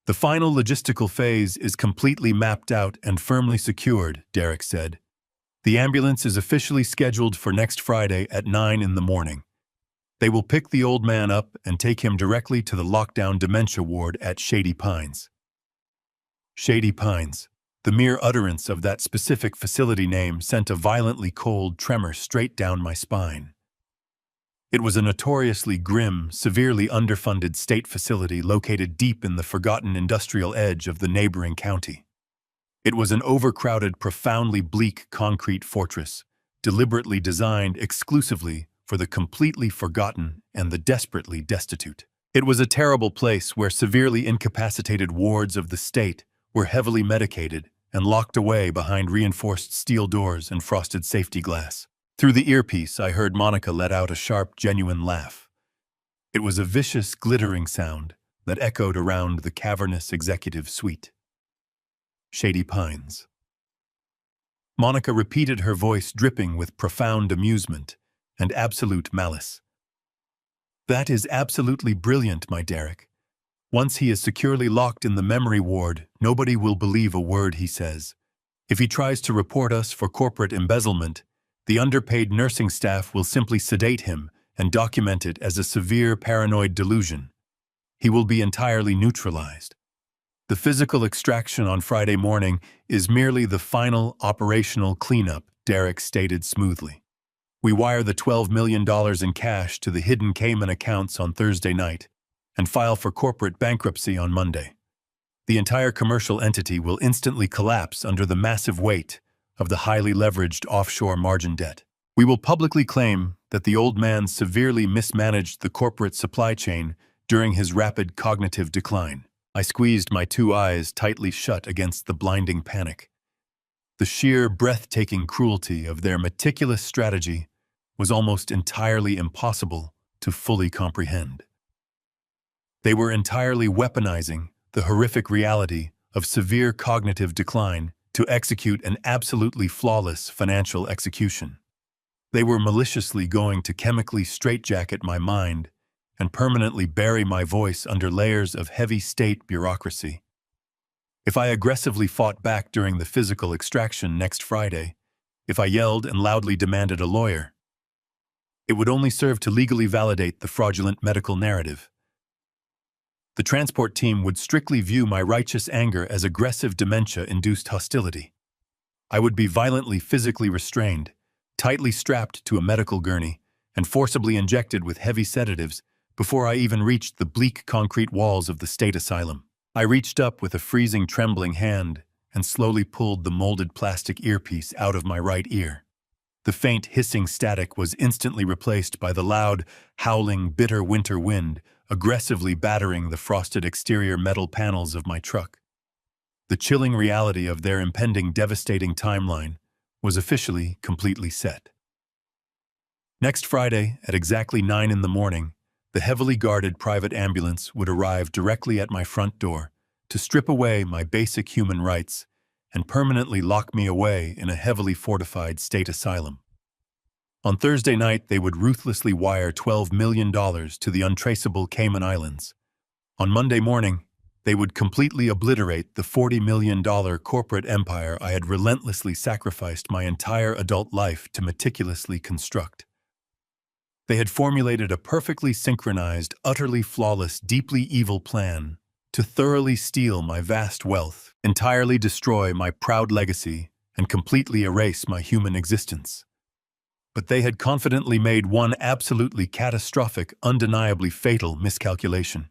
"The final logistical phase is completely mapped out and firmly secured," Derek said. "The ambulance is officially scheduled for next Friday at 9 in the morning. They will pick the old man up and take him directly to the lockdown dementia ward at Shady Pines." Shady Pines. The mere utterance of that specific facility name sent a violently cold tremor straight down my spine. It was a notoriously grim, severely underfunded state facility located deep in the forgotten industrial edge of the neighboring county. It was an overcrowded, profoundly bleak concrete fortress, deliberately designed exclusively for the completely forgotten and the desperately destitute. It was a terrible place where severely incapacitated wards of the state were heavily medicated and locked away behind reinforced steel doors and frosted safety glass. Through the earpiece, I heard Monica let out a sharp, genuine laugh. It was a vicious, glittering sound that echoed around the cavernous executive suite. Shady Pines. Monica repeated, her voice dripping with profound amusement and absolute malice. "That is absolutely brilliant, my Derek. Once he is securely locked in the memory ward, nobody will believe a word he says. If he tries to report us for corporate embezzlement, the underpaid nursing staff will simply sedate him and document it as a severe paranoid delusion. He will be entirely neutralized. The physical extraction on Friday morning is merely the final operational cleanup," Derek stated smoothly. "We wire the $12 million in cash to the hidden Cayman accounts on Thursday night and file for corporate bankruptcy on Monday. The entire commercial entity will instantly collapse under the massive weight of the highly leveraged offshore margin debt. We will publicly claim that the old man severely mismanaged the corporate supply chain during his rapid cognitive decline." I squeezed my two eyes tightly shut against the blinding panic. The sheer, breathtaking cruelty of their meticulous strategy was almost entirely impossible to fully comprehend. They were entirely weaponizing the horrific reality of severe cognitive decline to execute an absolutely flawless financial execution. They were maliciously going to chemically straitjacket my mind and permanently bury my voice under layers of heavy state bureaucracy. If I aggressively fought back during the physical extraction next Friday, if I yelled and loudly demanded a lawyer, it would only serve to legally validate the fraudulent medical narrative. The transport team would strictly view my righteous anger as aggressive dementia-induced hostility. I would be violently physically restrained, tightly strapped to a medical gurney, and forcibly injected with heavy sedatives before I even reached the bleak concrete walls of the state asylum. I reached up with a freezing, trembling hand and slowly pulled the molded plastic earpiece out of my right ear. The faint, hissing static was instantly replaced by the loud, howling, bitter winter wind aggressively battering the frosted exterior metal panels of my truck. The chilling reality of their impending devastating timeline was officially completely set. Next Friday, at exactly 9 in the morning, the heavily guarded private ambulance would arrive directly at my front door, to strip away my basic human rights and permanently lock me away in a heavily fortified state asylum. On Thursday night, they would ruthlessly wire $12 million to the untraceable Cayman Islands. On Monday morning, they would completely obliterate the $40 million corporate empire I had relentlessly sacrificed my entire adult life to meticulously construct. They had formulated a perfectly synchronized, utterly flawless, deeply evil plan to thoroughly steal my vast wealth, entirely destroy my proud legacy, and completely erase my human existence. But they had confidently made one absolutely catastrophic, undeniably fatal miscalculation.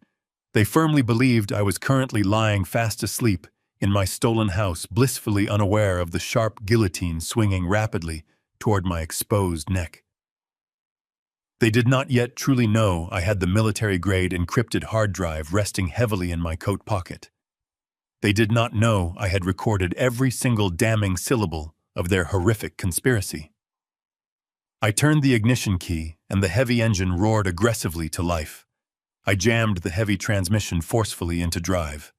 They firmly believed I was currently lying fast asleep in my stolen house, blissfully unaware of the sharp guillotine swinging rapidly toward my exposed neck. They did not yet truly know I had the military-grade encrypted hard drive resting heavily in my coat pocket. They did not know I had recorded every single damning syllable of their horrific conspiracy. I turned the ignition key, and the heavy engine roared aggressively to life. I jammed the heavy transmission forcefully into drive.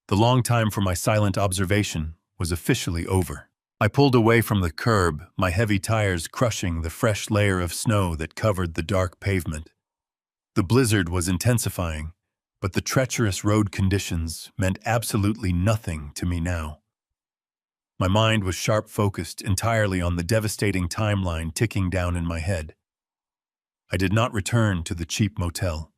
The long time for my silent observation was officially over. I pulled away from the curb, my heavy tires crushing the fresh layer of snow that covered the dark pavement. The blizzard was intensifying, but the treacherous road conditions meant absolutely nothing to me now. My mind was sharp-focused entirely on the devastating timeline ticking down in my head. I did not return to the cheap motel.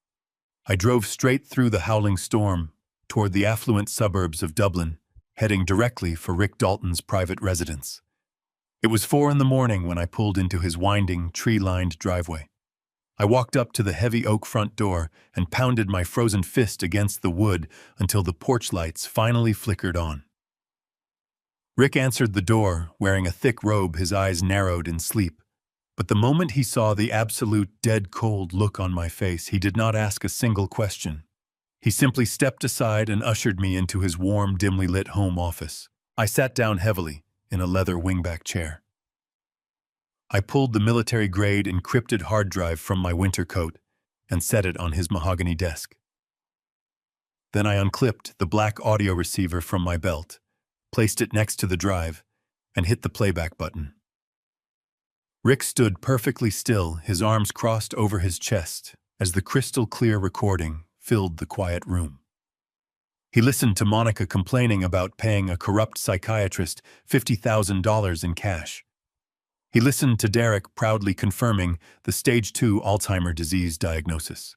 I drove straight through the howling storm toward the affluent suburbs of Dublin, heading directly for Rick Dalton's private residence. It was 4 a.m. when I pulled into his winding, tree-lined driveway. I walked up to the heavy oak front door and pounded my frozen fist against the wood until the porch lights finally flickered on. Rick answered the door, wearing a thick robe, his eyes narrowed in sleep. But the moment he saw the absolute dead-cold look on my face, he did not ask a single question. He simply stepped aside and ushered me into his warm, dimly lit home office. I sat down heavily in a leather wingback chair. I pulled the military-grade encrypted hard drive from my winter coat and set it on his mahogany desk. Then I unclipped the black audio receiver from my belt, placed it next to the drive, and hit the playback button. Rick stood perfectly still, his arms crossed over his chest, as the crystal-clear recording filled the quiet room. He listened to Monica complaining about paying a corrupt psychiatrist $50,000 in cash. He listened to Derek proudly confirming the stage 2 Alzheimer's disease diagnosis.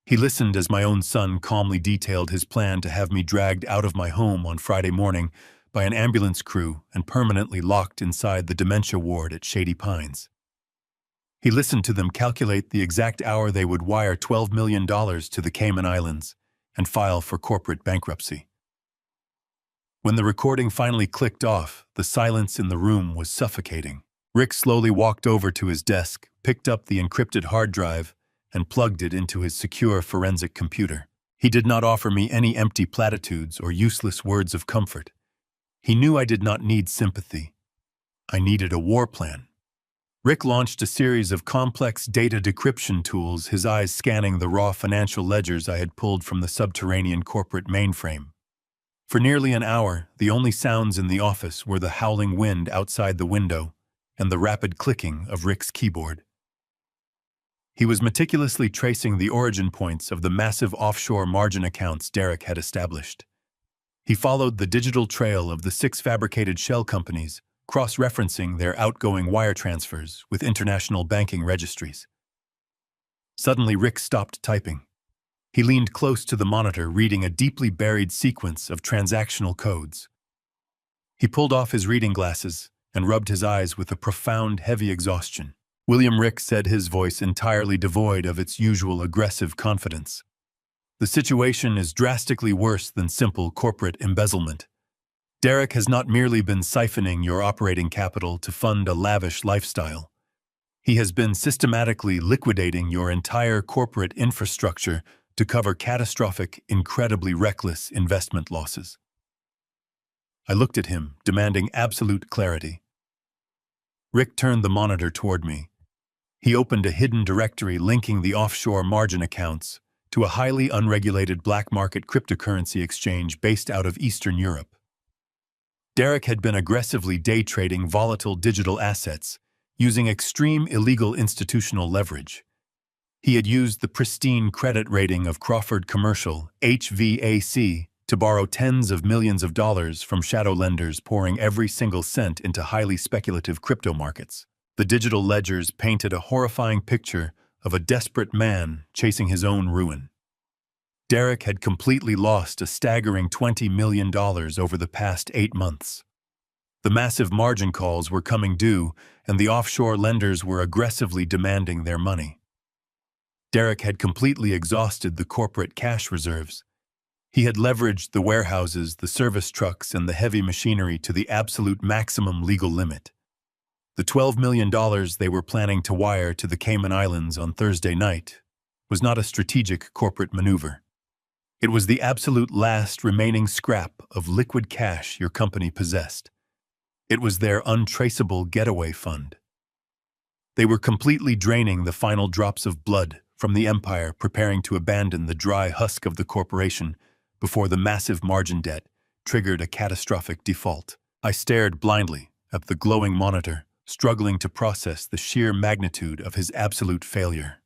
He listened as my own son calmly detailed his plan to have me dragged out of my home on Friday morning by an ambulance crew and permanently locked inside the dementia ward at Shady Pines. He listened to them calculate the exact hour they would wire $12 million to the Cayman Islands and file for corporate bankruptcy. When the recording finally clicked off, the silence in the room was suffocating. Rick slowly walked over to his desk, picked up the encrypted hard drive, and plugged it into his secure forensic computer. He did not offer me any empty platitudes or useless words of comfort. He knew I did not need sympathy. I needed a war plan. Rick launched a series of complex data decryption tools, his eyes scanning the raw financial ledgers I had pulled from the subterranean corporate mainframe. For nearly an hour, the only sounds in the office were the howling wind outside the window and the rapid clicking of Rick's keyboard. He was meticulously tracing the origin points of the massive offshore margin accounts Derek had established. He followed the digital trail of the 6 fabricated shell companies, cross-referencing their outgoing wire transfers with international banking registries. Suddenly, Rick stopped typing. He leaned close to the monitor, reading a deeply buried sequence of transactional codes. He pulled off his reading glasses and rubbed his eyes with a profound, heavy exhaustion. "William," Rick said, his voice entirely devoid of its usual aggressive confidence. "The situation is drastically worse than simple corporate embezzlement. Derek has not merely been siphoning your operating capital to fund a lavish lifestyle. He has been systematically liquidating your entire corporate infrastructure to cover catastrophic, incredibly reckless investment losses." I looked at him, demanding absolute clarity. Rick turned the monitor toward me. He opened a hidden directory linking the offshore margin accounts to a highly unregulated black market cryptocurrency exchange based out of Eastern Europe. Derek had been aggressively day trading volatile digital assets, using extreme illegal institutional leverage. He had used the pristine credit rating of Crawford Commercial, HVAC, to borrow tens of millions of dollars from shadow lenders pouring every single cent into highly speculative crypto markets. The digital ledgers painted a horrifying picture of a desperate man chasing his own ruin. Derek had completely lost a staggering $20 million over the past 8 months. The massive margin calls were coming due, and the offshore lenders were aggressively demanding their money. Derek had completely exhausted the corporate cash reserves. He had leveraged the warehouses, the service trucks, and the heavy machinery to the absolute maximum legal limit. The $12 million they were planning to wire to the Cayman Islands on Thursday night was not a strategic corporate maneuver. It was the absolute last remaining scrap of liquid cash your company possessed. It was their untraceable getaway fund. They were completely draining the final drops of blood from the empire, preparing to abandon the dry husk of the corporation before the massive margin debt triggered a catastrophic default. I stared blindly at the glowing monitor, struggling to process the sheer magnitude of his absolute failure.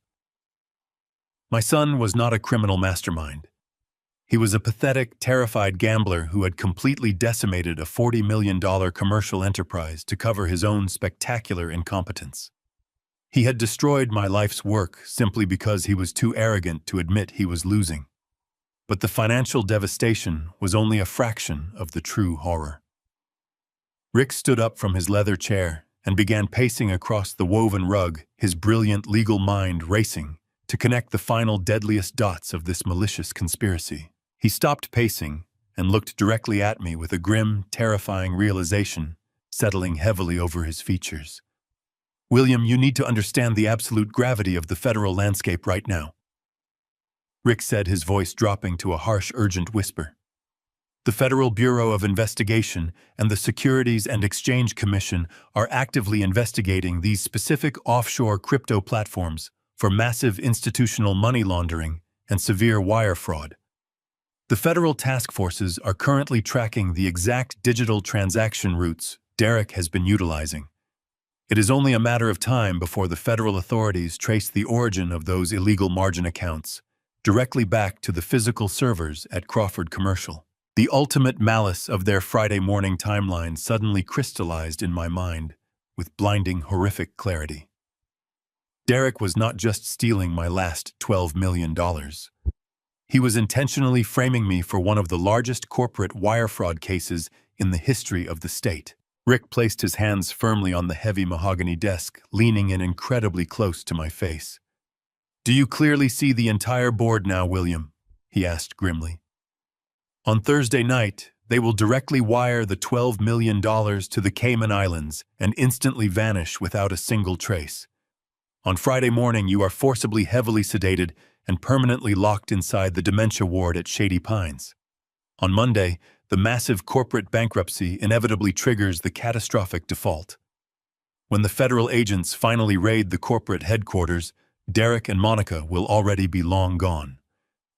My son was not a criminal mastermind. He was a pathetic, terrified gambler who had completely decimated a $40 million commercial enterprise to cover his own spectacular incompetence. He had destroyed my life's work simply because he was too arrogant to admit he was losing. But the financial devastation was only a fraction of the true horror. Rick stood up from his leather chair and began pacing across the woven rug, his brilliant legal mind racing to connect the final deadliest dots of this malicious conspiracy. He stopped pacing and looked directly at me with a grim, terrifying realization settling heavily over his features. "William, you need to understand the absolute gravity of the federal landscape right now," Rick said, his voice dropping to a harsh, urgent whisper. "The Federal Bureau of Investigation and the Securities and Exchange Commission are actively investigating these specific offshore crypto platforms for massive institutional money laundering and severe wire fraud. The federal task forces are currently tracking the exact digital transaction routes Derek has been utilizing. It is only a matter of time before the federal authorities trace the origin of those illegal margin accounts directly back to the physical servers at Crawford Commercial." The ultimate malice of their Friday morning timeline suddenly crystallized in my mind with blinding, horrific clarity. Derek was not just stealing my last $12 million. He was intentionally framing me for one of the largest corporate wire fraud cases in the history of the state. Rick placed his hands firmly on the heavy mahogany desk, leaning in incredibly close to my face. "Do you clearly see the entire board now, William?" he asked grimly. "On Thursday night, they will directly wire the $12 million to the Cayman Islands and instantly vanish without a single trace. On Friday morning, you are forcibly heavily sedated and permanently locked inside the dementia ward at Shady Pines. On Monday, the massive corporate bankruptcy inevitably triggers the catastrophic default. When the federal agents finally raid the corporate headquarters, Derek and Monica will already be long gone.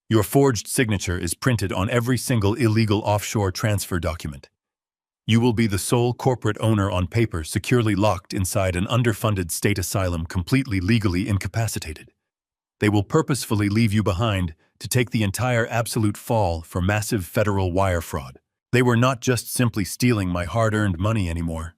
Your forged signature is printed on every single illegal offshore transfer document. You will be the sole corporate owner on paper, securely locked inside an underfunded state asylum, completely legally incapacitated. They will purposefully leave you behind to take the entire absolute fall for massive federal wire fraud. They were not just simply stealing my hard-earned money anymore.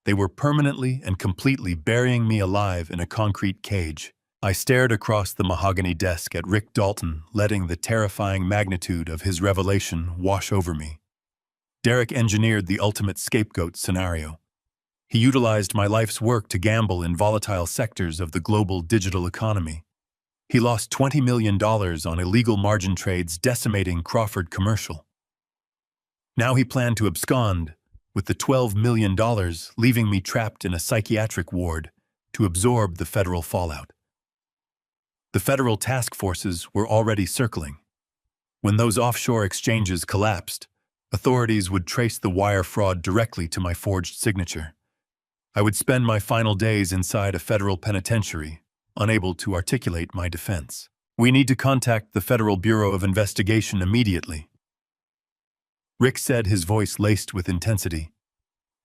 They were permanently and completely burying me alive in a concrete cage." I stared across the mahogany desk at Rick Dalton, letting the terrifying magnitude of his revelation wash over me. Derek engineered the ultimate scapegoat scenario. He utilized my life's work to gamble in volatile sectors of the global digital economy. He lost $20 million on illegal margin trades, decimating Crawford Commercial. Now he planned to abscond with the $12 million, leaving me trapped in a psychiatric ward to absorb the federal fallout. The federal task forces were already circling. When those offshore exchanges collapsed, authorities would trace the wire fraud directly to my forged signature. I would spend my final days inside a federal penitentiary, unable to articulate my defense. We need to contact the Federal Bureau of Investigation immediately, Rick said, his voice laced with intensity.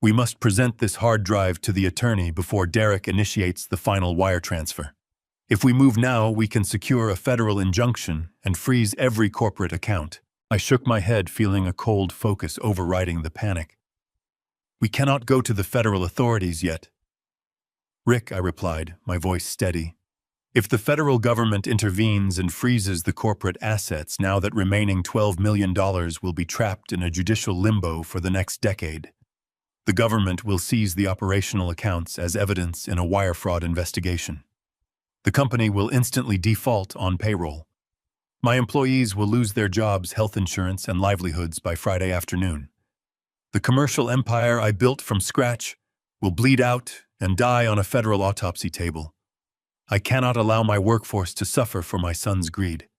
We must present this hard drive to the attorney before Derek initiates the final wire transfer. If we move now, we can secure a federal injunction and freeze every corporate account. I shook my head, feeling a cold focus overriding the panic. We cannot go to the federal authorities yet. Rick, I replied, my voice steady. If the federal government intervenes and freezes the corporate assets, now that remaining $12 million will be trapped in a judicial limbo for the next decade. The government will seize the operational accounts as evidence in a wire fraud investigation. The company will instantly default on payroll. My employees will lose their jobs, health insurance, and livelihoods by Friday afternoon. The commercial empire I built from scratch will bleed out and die on a federal autopsy table. I cannot allow my workforce to suffer for my son's greed.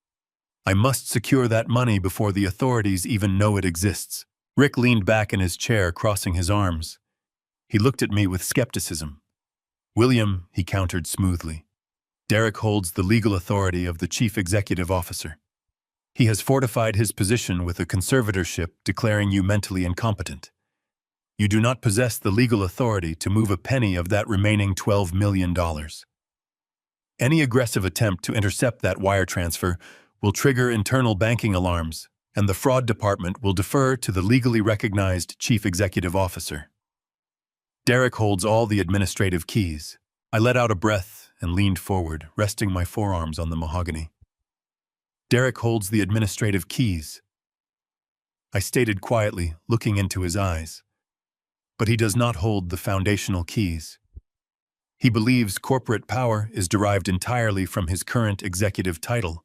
I must secure that money before the authorities even know it exists. Rick leaned back in his chair, crossing his arms. He looked at me with skepticism. William, he countered smoothly. Derek holds the legal authority of the chief executive officer. He has fortified his position with a conservatorship declaring you mentally incompetent. You do not possess the legal authority to move a penny of that remaining $12 million. Any aggressive attempt to intercept that wire transfer will trigger internal banking alarms, and the fraud department will defer to the legally recognized chief executive officer. Derek holds all the administrative keys. I let out a breath and leaned forward, resting my forearms on the mahogany. Derek holds the administrative keys, I stated quietly, looking into his eyes. But he does not hold the foundational keys. He believes corporate power is derived entirely from his current executive title.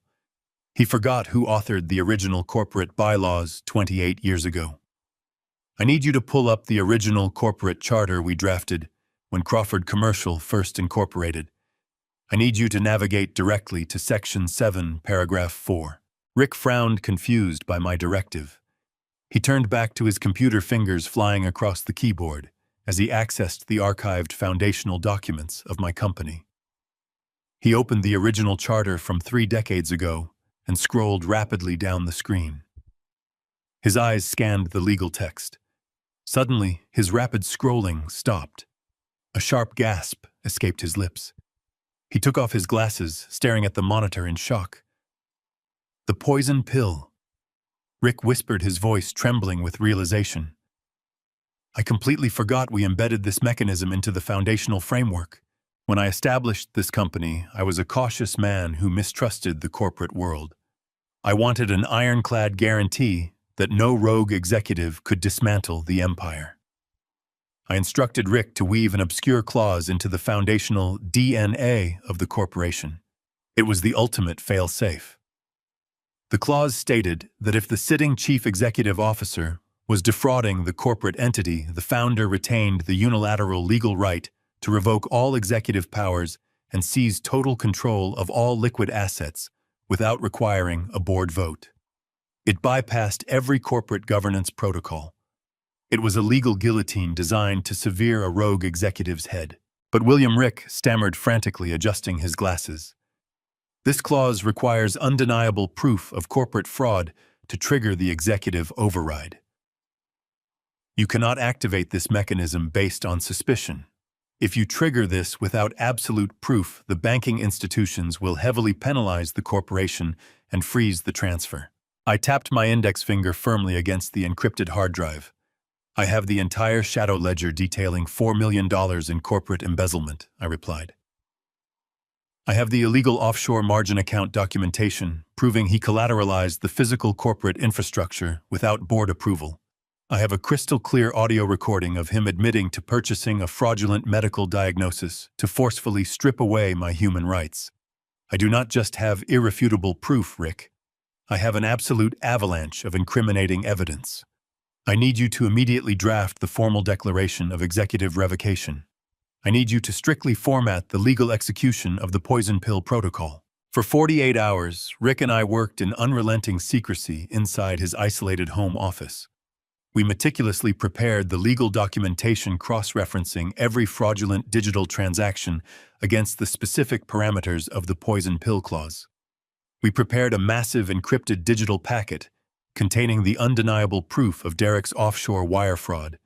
He forgot who authored the original corporate bylaws 28 years ago. I need you to pull up the original corporate charter we drafted when Crawford Commercial first incorporated. I need you to navigate directly to Section 7, Paragraph 4. Rick frowned, confused by my directive. He turned back to his computer, fingers flying across the keyboard as he accessed the archived foundational documents of my company. He opened the original charter from 3 decades ago and scrolled rapidly down the screen. His eyes scanned the legal text. Suddenly, his rapid scrolling stopped. A sharp gasp escaped his lips. He took off his glasses, staring at the monitor in shock. The poison pill. Rick whispered, his voice trembling with realization. I completely forgot we embedded this mechanism into the foundational framework. When I established this company, I was a cautious man who mistrusted the corporate world. I wanted an ironclad guarantee that no rogue executive could dismantle the empire. I instructed Rick to weave an obscure clause into the foundational DNA of the corporation. It was the ultimate fail-safe. The clause stated that if the sitting chief executive officer was defrauding the corporate entity, the founder retained the unilateral legal right to revoke all executive powers and seize total control of all liquid assets without requiring a board vote. It bypassed every corporate governance protocol. It was a legal guillotine designed to sever a rogue executive's head. But William, Rick stammered frantically, adjusting his glasses. This clause requires undeniable proof of corporate fraud to trigger the executive override. You cannot activate this mechanism based on suspicion. If you trigger this without absolute proof, the banking institutions will heavily penalize the corporation and freeze the transfer. I tapped my index finger firmly against the encrypted hard drive. I have the entire shadow ledger detailing $4 million in corporate embezzlement, I replied. I have the illegal offshore margin account documentation proving he collateralized the physical corporate infrastructure without board approval. I have a crystal-clear audio recording of him admitting to purchasing a fraudulent medical diagnosis to forcefully strip away my human rights. I do not just have irrefutable proof, Rick. I have an absolute avalanche of incriminating evidence. I need you to immediately draft the formal declaration of executive revocation. I need you to strictly format the legal execution of the poison pill protocol. For 48 hours, Rick and I worked in unrelenting secrecy inside his isolated home office. We meticulously prepared the legal documentation, cross-referencing every fraudulent digital transaction against the specific parameters of the poison pill clause. We prepared a massive encrypted digital packet containing the undeniable proof of Derek's offshore wire fraud,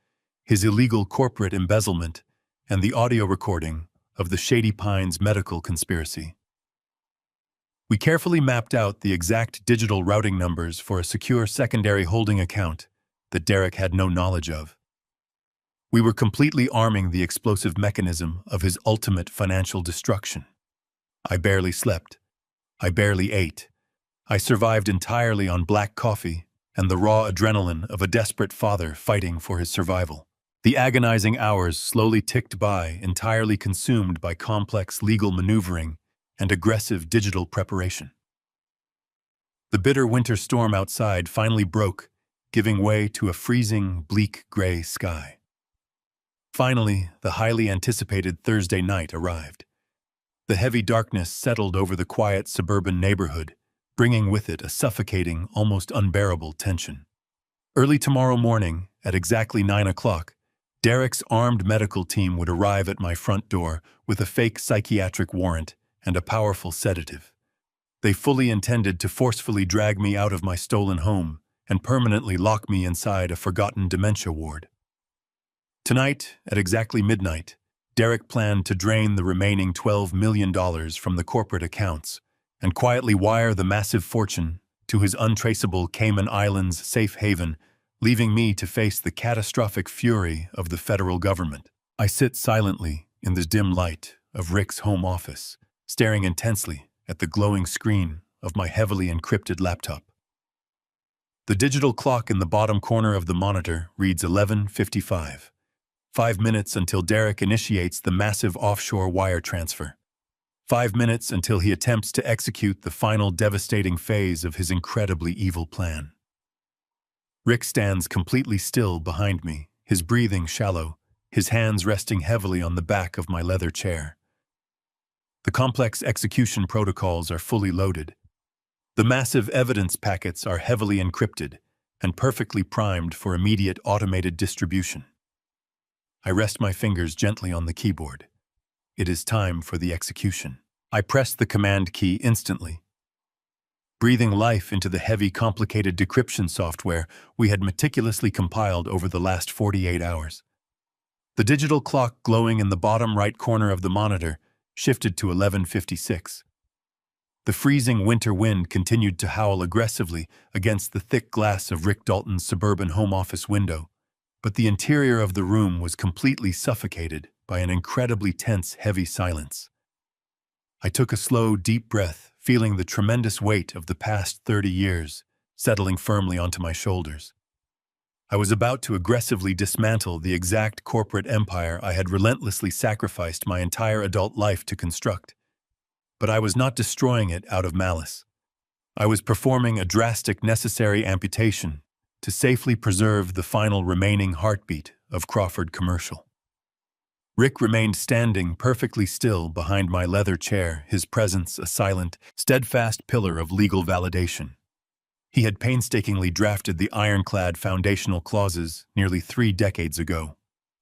his illegal corporate embezzlement, and the audio recording of the Shady Pines medical conspiracy. We carefully mapped out the exact digital routing numbers for a secure secondary holding account that Derek had no knowledge of. We were completely arming the explosive mechanism of his ultimate financial destruction. I barely slept. I barely ate. I survived entirely on black coffee and the raw adrenaline of a desperate father fighting for his survival. The agonizing hours slowly ticked by, entirely consumed by complex legal maneuvering and aggressive digital preparation. The bitter winter storm outside finally broke, giving way to a freezing, bleak gray sky. Finally, the highly anticipated Thursday night arrived. The heavy darkness settled over the quiet suburban neighborhood, bringing with it a suffocating, almost unbearable tension. Early tomorrow morning, at exactly 9 o'clock, Derek's armed medical team would arrive at my front door with a fake psychiatric warrant and a powerful sedative. They fully intended to forcefully drag me out of my stolen home and permanently lock me inside a forgotten dementia ward. Tonight, at exactly midnight, Derek planned to drain the remaining $12 million from the corporate accounts and quietly wire the massive fortune to his untraceable Cayman Islands safe haven, leaving me to face the catastrophic fury of the federal government. I sit silently in the dim light of Rick's home office, staring intensely at the glowing screen of my heavily encrypted laptop. The digital clock in the bottom corner of the monitor reads 11:55. 5 minutes until Derek initiates the massive offshore wire transfer. 5 minutes until he attempts to execute the final devastating phase of his incredibly evil plan. Rick stands completely still behind me, his breathing shallow, his hands resting heavily on the back of my leather chair. The complex execution protocols are fully loaded. The massive evidence packets are heavily encrypted and perfectly primed for immediate automated distribution. I rest my fingers gently on the keyboard. It is time for the execution. I press the command key instantly, breathing life into the heavy, complicated decryption software we had meticulously compiled over the last 48 hours. The digital clock glowing in the bottom right corner of the monitor shifted to 11:56. The freezing winter wind continued to howl aggressively against the thick glass of Rick Dalton's suburban home office window, but the interior of the room was completely suffocated by an incredibly tense, heavy silence. I took a slow, deep breath, feeling the tremendous weight of the past 30 years settling firmly onto my shoulders. I was about to aggressively dismantle the exact corporate empire I had relentlessly sacrificed my entire adult life to construct. But I was not destroying it out of malice. I was performing a drastic, necessary amputation to safely preserve the final remaining heartbeat of Crawford Commercial. Rick remained standing perfectly still behind my leather chair, his presence a silent, steadfast pillar of legal validation. He had painstakingly drafted the ironclad foundational clauses nearly 3 decades ago.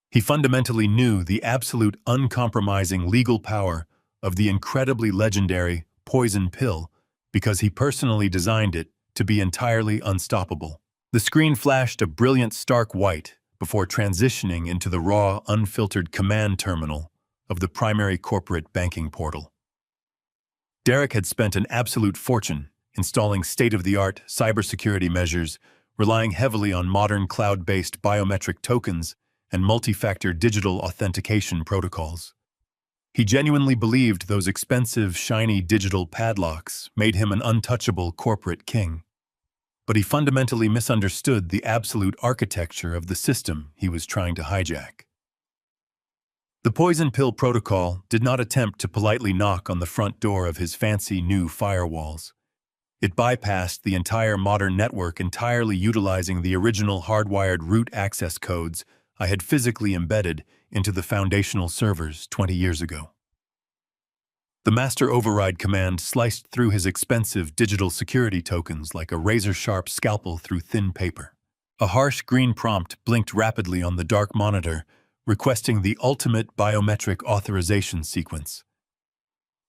He fundamentally knew the absolute uncompromising legal power of the incredibly legendary poison pill because he personally designed it to be entirely unstoppable. The screen flashed a brilliant stark white before transitioning into the raw, unfiltered command terminal of the primary corporate banking portal. Derek had spent an absolute fortune installing state-of-the-art cybersecurity measures, relying heavily on modern cloud-based biometric tokens and multi-factor digital authentication protocols. He genuinely believed those expensive, shiny digital padlocks made him an untouchable corporate king. But he fundamentally misunderstood the absolute architecture of the system he was trying to hijack. The poison pill protocol did not attempt to politely knock on the front door of his fancy new firewalls. It bypassed the entire modern network entirely utilizing the original hardwired root access codes I had physically embedded into the foundational servers 20 years ago. The master override command sliced through his expensive digital security tokens like a razor-sharp scalpel through thin paper. A harsh green prompt blinked rapidly on the dark monitor, requesting the ultimate biometric authorization sequence.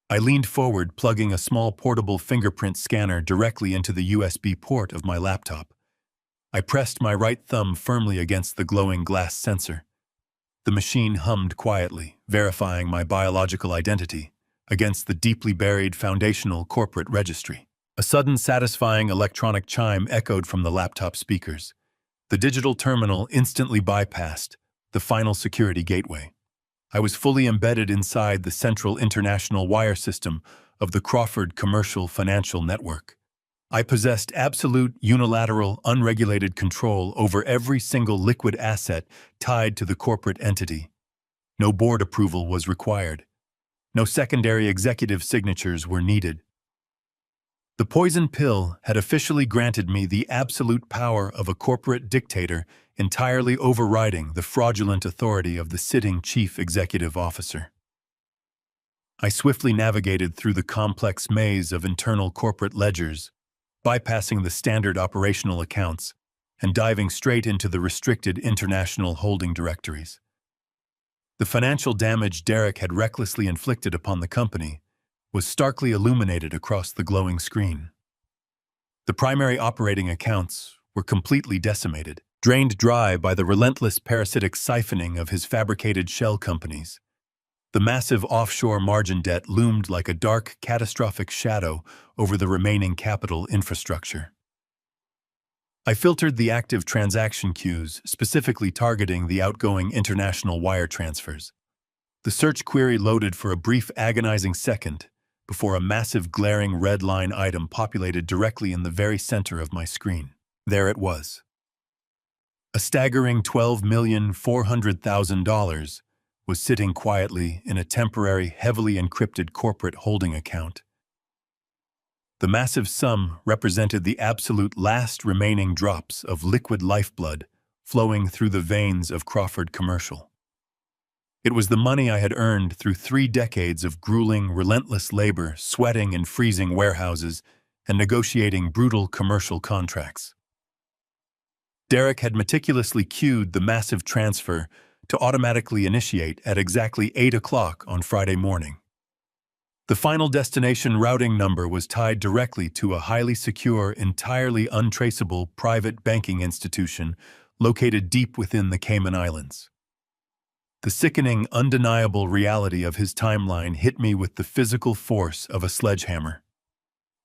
I leaned forward, plugging a small portable fingerprint scanner directly into the USB port of my laptop. I pressed my right thumb firmly against the glowing glass sensor. The machine hummed quietly, verifying my biological identity against the deeply buried foundational corporate registry. A sudden satisfying electronic chime echoed from the laptop speakers. The digital terminal instantly bypassed the final security gateway. I was fully embedded inside the central international wire system of the Crawford Commercial Financial Network. I possessed absolute, unilateral, unregulated control over every single liquid asset tied to the corporate entity. No board approval was required. No secondary executive signatures were needed. The poison pill had officially granted me the absolute power of a corporate dictator, entirely overriding the fraudulent authority of the sitting chief executive officer. I swiftly navigated through the complex maze of internal corporate ledgers, bypassing the standard operational accounts and diving straight into the restricted international holding directories. The financial damage Derek had recklessly inflicted upon the company was starkly illuminated across the glowing screen. The primary operating accounts were completely decimated, drained dry by the relentless parasitic siphoning of his fabricated shell companies. The massive offshore margin debt loomed like a dark, catastrophic shadow over the remaining capital infrastructure. I filtered the active transaction queues, specifically targeting the outgoing international wire transfers. The search query loaded for a brief, agonizing second before a massive, glaring red line item populated directly in the very center of my screen. There it was. A staggering $12,400,000 was sitting quietly in a temporary, heavily encrypted corporate holding account. The massive sum represented the absolute last remaining drops of liquid lifeblood flowing through the veins of Crawford Commercial. It was the money I had earned through 3 decades of grueling, relentless labor, sweating in freezing warehouses, and negotiating brutal commercial contracts. Derek had meticulously cued the massive transfer to automatically initiate at exactly 8 o'clock on Friday morning. The final destination routing number was tied directly to a highly secure, entirely untraceable private banking institution located deep within the Cayman Islands. The sickening, undeniable reality of his timeline hit me with the physical force of a sledgehammer.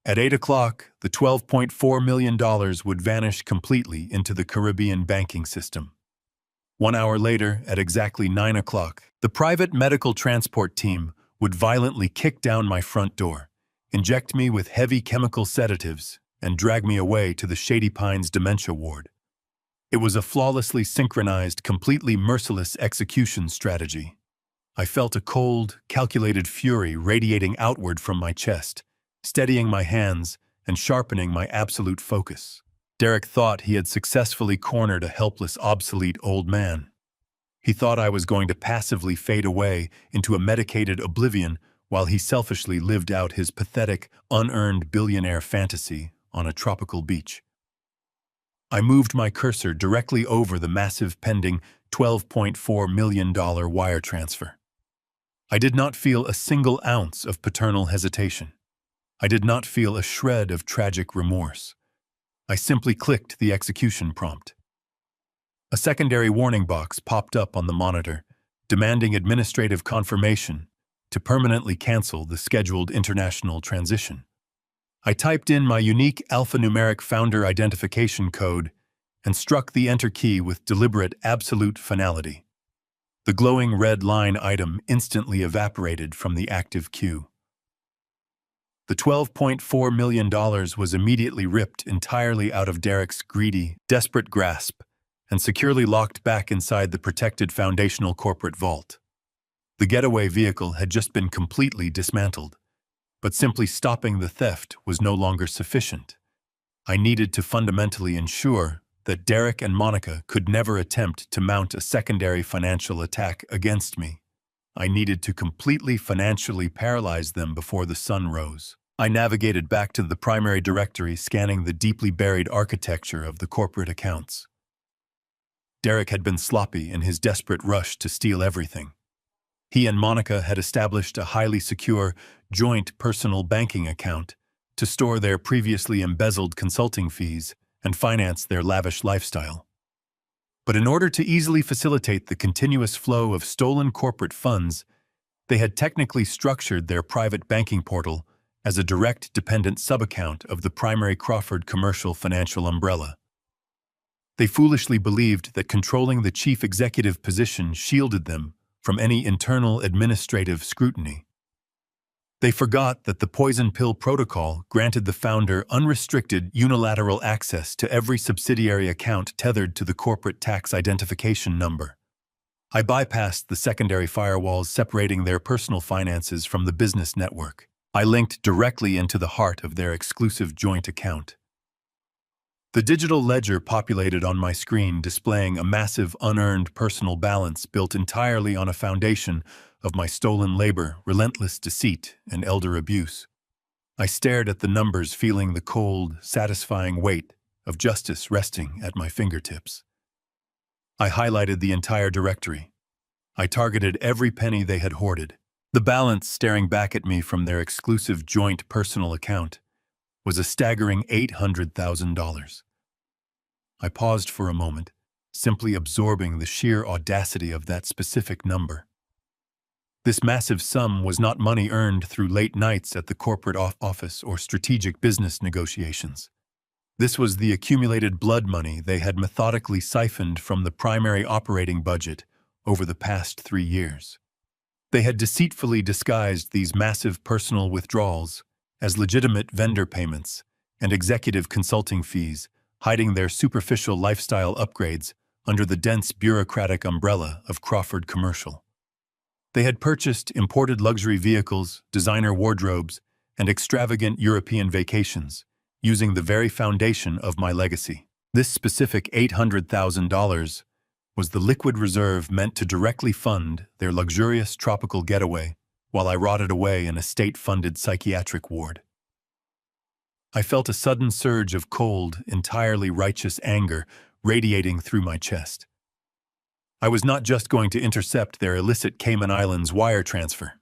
At 8 o'clock, the $12.4 million would vanish completely into the Caribbean banking system. 1 hour later, at exactly 9 o'clock, the private medical transport team would violently kick down my front door, inject me with heavy chemical sedatives, and drag me away to the Shady Pines dementia ward. It was a flawlessly synchronized, completely merciless execution strategy. I felt a cold, calculated fury radiating outward from my chest, steadying my hands and sharpening my absolute focus. Derek thought he had successfully cornered a helpless, obsolete old man. He thought I was going to passively fade away into a medicated oblivion while he selfishly lived out his pathetic, unearned billionaire fantasy on a tropical beach. I moved my cursor directly over the massive pending $12.4 million wire transfer. I did not feel a single ounce of paternal hesitation. I did not feel a shred of tragic remorse. I simply clicked the execution prompt. A secondary warning box popped up on the monitor, demanding administrative confirmation to permanently cancel the scheduled international transition. I typed in my unique alphanumeric founder identification code and struck the enter key with deliberate, absolute finality. The glowing red line item instantly evaporated from the active queue. The $12.4 million was immediately ripped entirely out of Derek's greedy, desperate grasp and securely locked back inside the protected foundational corporate vault. The getaway vehicle had just been completely dismantled, but simply stopping the theft was no longer sufficient. I needed to fundamentally ensure that Derek and Monica could never attempt to mount a secondary financial attack against me. I needed to completely financially paralyze them before the sun rose. I navigated back to the primary directory, scanning the deeply buried architecture of the corporate accounts. Derek had been sloppy in his desperate rush to steal everything. He and Monica had established a highly secure, joint personal banking account to store their previously embezzled consulting fees and finance their lavish lifestyle. But in order to easily facilitate the continuous flow of stolen corporate funds, they had technically structured their private banking portal as a direct dependent subaccount of the primary Crawford commercial financial umbrella. They foolishly believed that controlling the chief executive position shielded them from any internal administrative scrutiny. They forgot that the poison pill protocol granted the founder unrestricted unilateral access to every subsidiary account tethered to the corporate tax identification number. I bypassed the secondary firewalls separating their personal finances from the business network. I linked directly into the heart of their exclusive joint account. The digital ledger populated on my screen, displaying a massive unearned personal balance built entirely on a foundation of my stolen labor, relentless deceit, and elder abuse. I stared at the numbers, feeling the cold, satisfying weight of justice resting at my fingertips. I highlighted the entire directory. I targeted every penny they had hoarded. The balance staring back at me from their exclusive joint personal account was a staggering $800,000. I paused for a moment, simply absorbing the sheer audacity of that specific number. This massive sum was not money earned through late nights at the corporate office or strategic business negotiations. This was the accumulated blood money they had methodically siphoned from the primary operating budget over the past 3 years. They had deceitfully disguised these massive personal withdrawals as legitimate vendor payments and executive consulting fees, hiding their superficial lifestyle upgrades under the dense bureaucratic umbrella of Crawford Commercial. They had purchased imported luxury vehicles, designer wardrobes, and extravagant European vacations, using the very foundation of my legacy. This specific $800,000 was the liquid reserve meant to directly fund their luxurious tropical getaway while I rotted away in a state-funded psychiatric ward. I felt a sudden surge of cold, entirely righteous anger radiating through my chest. I was not just going to intercept their illicit Cayman Islands wire transfer.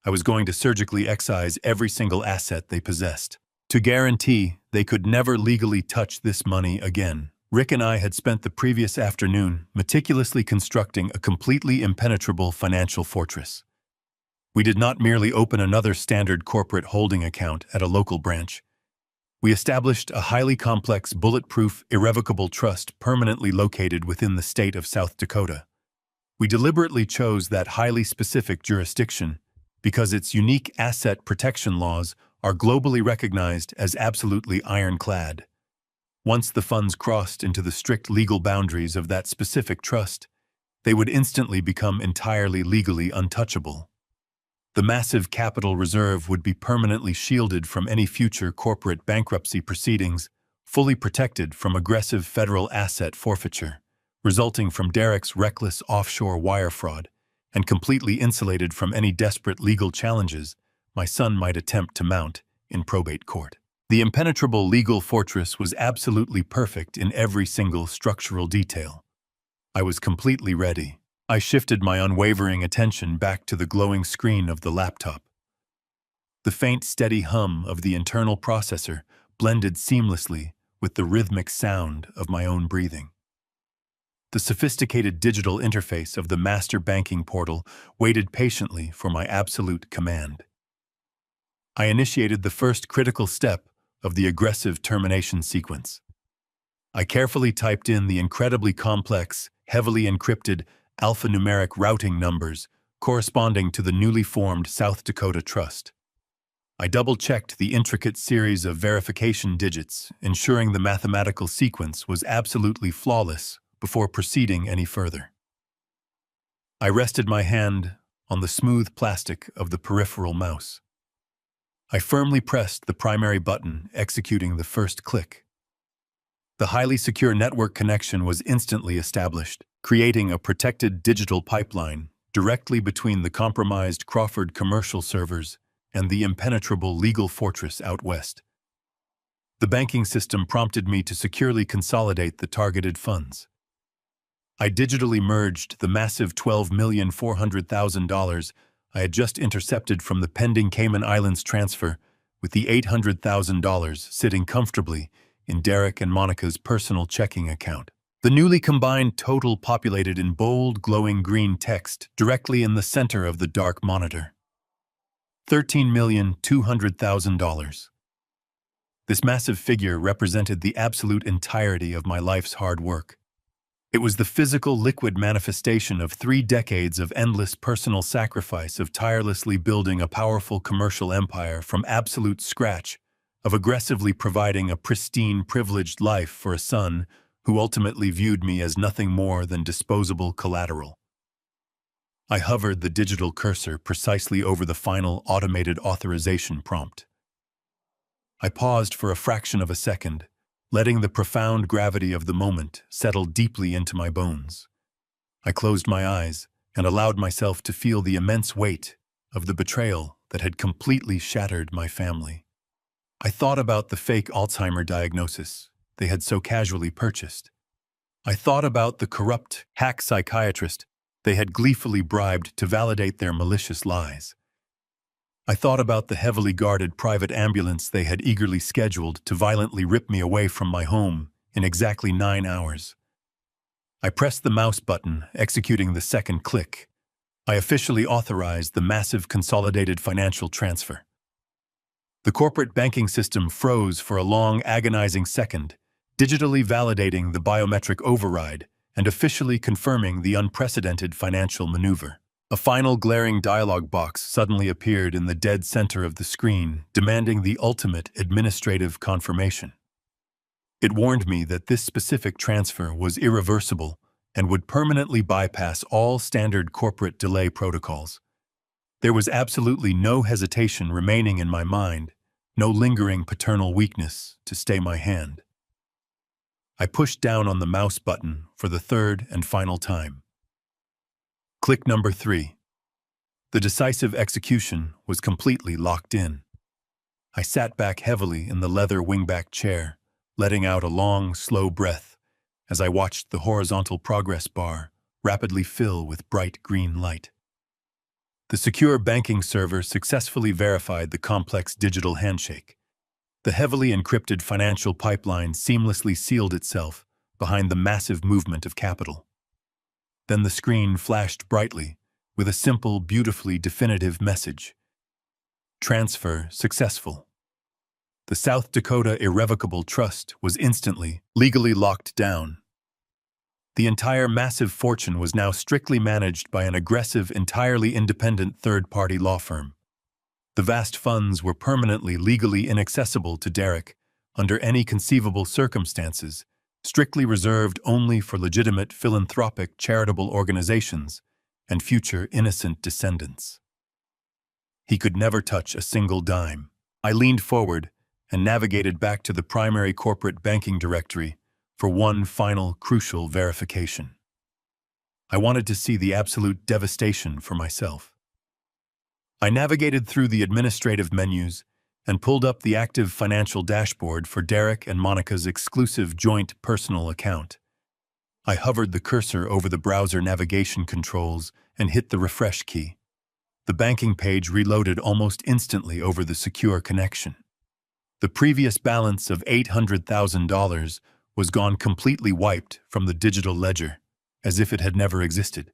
I was going to surgically excise every single asset they possessed, to guarantee they could never legally touch this money again. Rick and I had spent the previous afternoon meticulously constructing a completely impenetrable financial fortress. We did not merely open another standard corporate holding account at a local branch. We established a highly complex, bulletproof, irrevocable trust permanently located within the state of South Dakota. We deliberately chose that highly specific jurisdiction because its unique asset protection laws are globally recognized as absolutely ironclad. Once the funds crossed into the strict legal boundaries of that specific trust, they would instantly become entirely legally untouchable. The massive capital reserve would be permanently shielded from any future corporate bankruptcy proceedings, fully protected from aggressive federal asset forfeiture, resulting from Derek's reckless offshore wire fraud, and completely insulated from any desperate legal challenges my son might attempt to mount in probate court. The impenetrable legal fortress was absolutely perfect in every single structural detail. I was completely ready. I shifted my unwavering attention back to the glowing screen of the laptop. The faint, steady hum of the internal processor blended seamlessly with the rhythmic sound of my own breathing. The sophisticated digital interface of the master banking portal waited patiently for my absolute command. I initiated the first critical step of the aggressive termination sequence. I carefully typed in the incredibly complex, heavily encrypted alphanumeric routing numbers corresponding to the newly formed South Dakota Trust. I double-checked the intricate series of verification digits, ensuring the mathematical sequence was absolutely flawless before proceeding any further. I rested my hand on the smooth plastic of the peripheral mouse. I firmly pressed the primary button, executing the first click. The highly secure network connection was instantly established, creating a protected digital pipeline directly between the compromised Crawford commercial servers and the impenetrable legal fortress out west. The banking system prompted me to securely consolidate the targeted funds. I digitally merged the massive $12,400,000 I had just intercepted from the pending Cayman Islands transfer with the $800,000 sitting comfortably in Derek and Monica's personal checking account. The newly combined total populated in bold, glowing green text directly in the center of the dark monitor. $13,200,000. This massive figure represented the absolute entirety of my life's hard work. It was the physical, liquid manifestation of 3 decades of endless personal sacrifice, of tirelessly building a powerful commercial empire from absolute scratch, of aggressively providing a pristine, privileged life for a son who ultimately viewed me as nothing more than disposable collateral. I hovered the digital cursor precisely over the final automated authorization prompt. I paused for a fraction of a second, letting the profound gravity of the moment settle deeply into my bones. I closed my eyes and allowed myself to feel the immense weight of the betrayal that had completely shattered my family. I thought about the fake Alzheimer diagnosis they had so casually purchased. I thought about the corrupt hack psychiatrist they had gleefully bribed to validate their malicious lies. I thought about the heavily guarded private ambulance they had eagerly scheduled to violently rip me away from my home in exactly 9 hours. I pressed the mouse button, executing the second click. I officially authorized the massive consolidated financial transfer. The corporate banking system froze for a long, agonizing second, digitally validating the biometric override and officially confirming the unprecedented financial maneuver. A final glaring dialog box suddenly appeared in the dead center of the screen, demanding the ultimate administrative confirmation. It warned me that this specific transfer was irreversible and would permanently bypass all standard corporate delay protocols. There was absolutely no hesitation remaining in my mind, no lingering paternal weakness to stay my hand. I pushed down on the mouse button for the third and final time. Click number 3. The decisive execution was completely locked in. I sat back heavily in the leather wingback chair, letting out a long, slow breath as I watched the horizontal progress bar rapidly fill with bright green light. The secure banking server successfully verified the complex digital handshake. The heavily encrypted financial pipeline seamlessly sealed itself behind the massive movement of capital. Then the screen flashed brightly with a simple, beautifully definitive message. Transfer successful. The South Dakota Irrevocable Trust was instantly, legally locked down. The entire massive fortune was now strictly managed by an aggressive, entirely independent third-party law firm. The vast funds were permanently legally inaccessible to Derek under any conceivable circumstances, strictly reserved only for legitimate philanthropic charitable organizations and future innocent descendants. He could never touch a single dime. I leaned forward and navigated back to the primary corporate banking directory for one final crucial verification. I wanted to see the absolute devastation for myself. I navigated through the administrative menus and pulled up the active financial dashboard for Derek and Monica's exclusive joint personal account. I hovered the cursor over the browser navigation controls and hit the refresh key. The banking page reloaded almost instantly over the secure connection. The previous balance of $800,000 was gone, completely wiped from the digital ledger, as if it had never existed.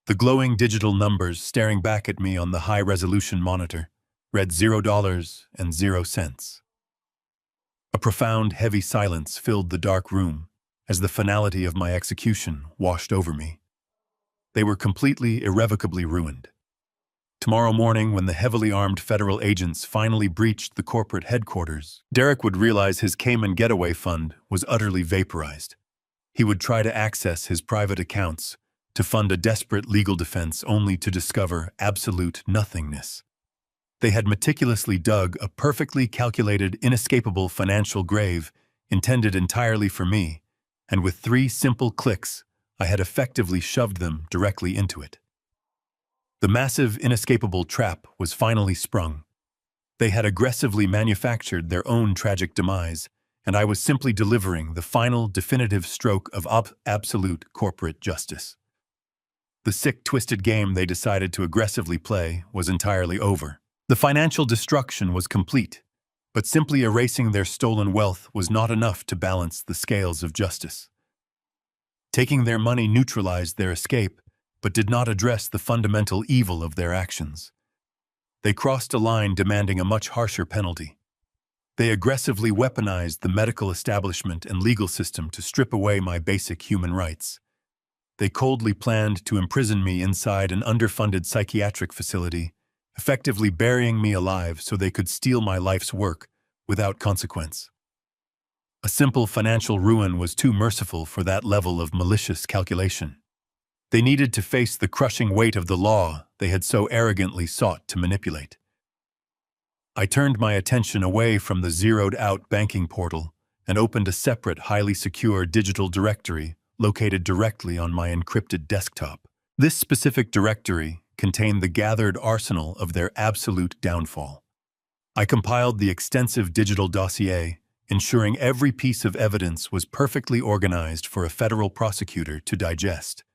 The glowing digital numbers staring back at me on the high-resolution monitor read $0.00. A profound, heavy silence filled the dark room as the finality of my execution washed over me. They were completely, irrevocably ruined. Tomorrow morning, when the heavily armed federal agents finally breached the corporate headquarters, Derek would realize his Cayman getaway fund was utterly vaporized. He would try to access his private accounts to fund a desperate legal defense only to discover absolute nothingness. They had meticulously dug a perfectly calculated, inescapable financial grave intended entirely for me, and with 3 simple clicks, I had effectively shoved them directly into it. The massive, inescapable trap was finally sprung. They had aggressively manufactured their own tragic demise and I was simply delivering the final definitive stroke of absolute corporate justice. The sick, twisted game they decided to aggressively play was entirely over. The financial destruction was complete, but simply erasing their stolen wealth was not enough to balance the scales of justice. Taking their money neutralized their escape, but did not address the fundamental evil of their actions. They crossed a line demanding a much harsher penalty. They aggressively weaponized the medical establishment and legal system to strip away my basic human rights. They coldly planned to imprison me inside an underfunded psychiatric facility, effectively burying me alive so they could steal my life's work without consequence. A simple financial ruin was too merciful for that level of malicious calculation. They needed to face the crushing weight of the law they had so arrogantly sought to manipulate. I turned my attention away from the zeroed-out banking portal and opened a separate, highly secure digital directory located directly on my encrypted desktop. This specific directory contained the gathered arsenal of their absolute downfall. I compiled the extensive digital dossier, ensuring every piece of evidence was perfectly organized for a federal prosecutor to digest.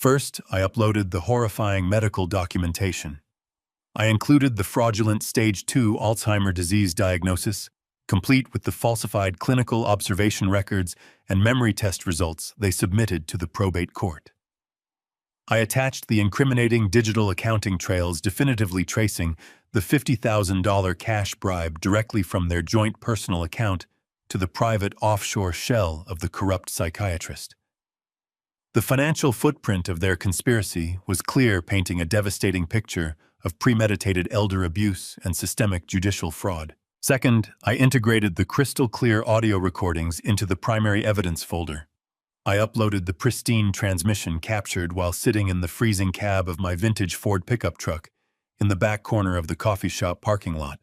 First, I uploaded the horrifying medical documentation. I included the fraudulent Stage 2 Alzheimer's disease diagnosis, complete with the falsified clinical observation records and memory test results they submitted to the probate court. I attached the incriminating digital accounting trails definitively tracing the $50,000 cash bribe directly from their joint personal account to the private offshore shell of the corrupt psychiatrist. The financial footprint of their conspiracy was clear, painting a devastating picture of premeditated elder abuse and systemic judicial fraud. Second, I integrated the crystal-clear audio recordings into the primary evidence folder. I uploaded the pristine transmission captured while sitting in the freezing cab of my vintage Ford pickup truck in the back corner of the coffee shop parking lot.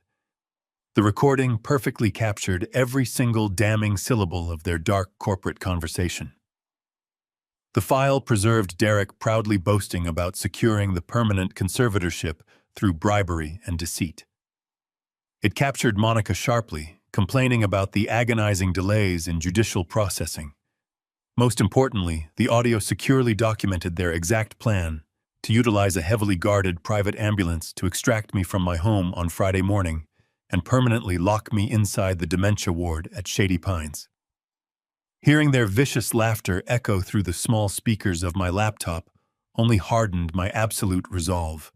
The recording perfectly captured every single damning syllable of their dark corporate conversation. The file preserved Derek proudly boasting about securing the permanent conservatorship through bribery and deceit. It captured Monica sharply, complaining about the agonizing delays in judicial processing. Most importantly, the audio securely documented their exact plan to utilize a heavily guarded private ambulance to extract me from my home on Friday morning and permanently lock me inside the dementia ward at Shady Pines. Hearing their vicious laughter echo through the small speakers of my laptop only hardened my absolute resolve.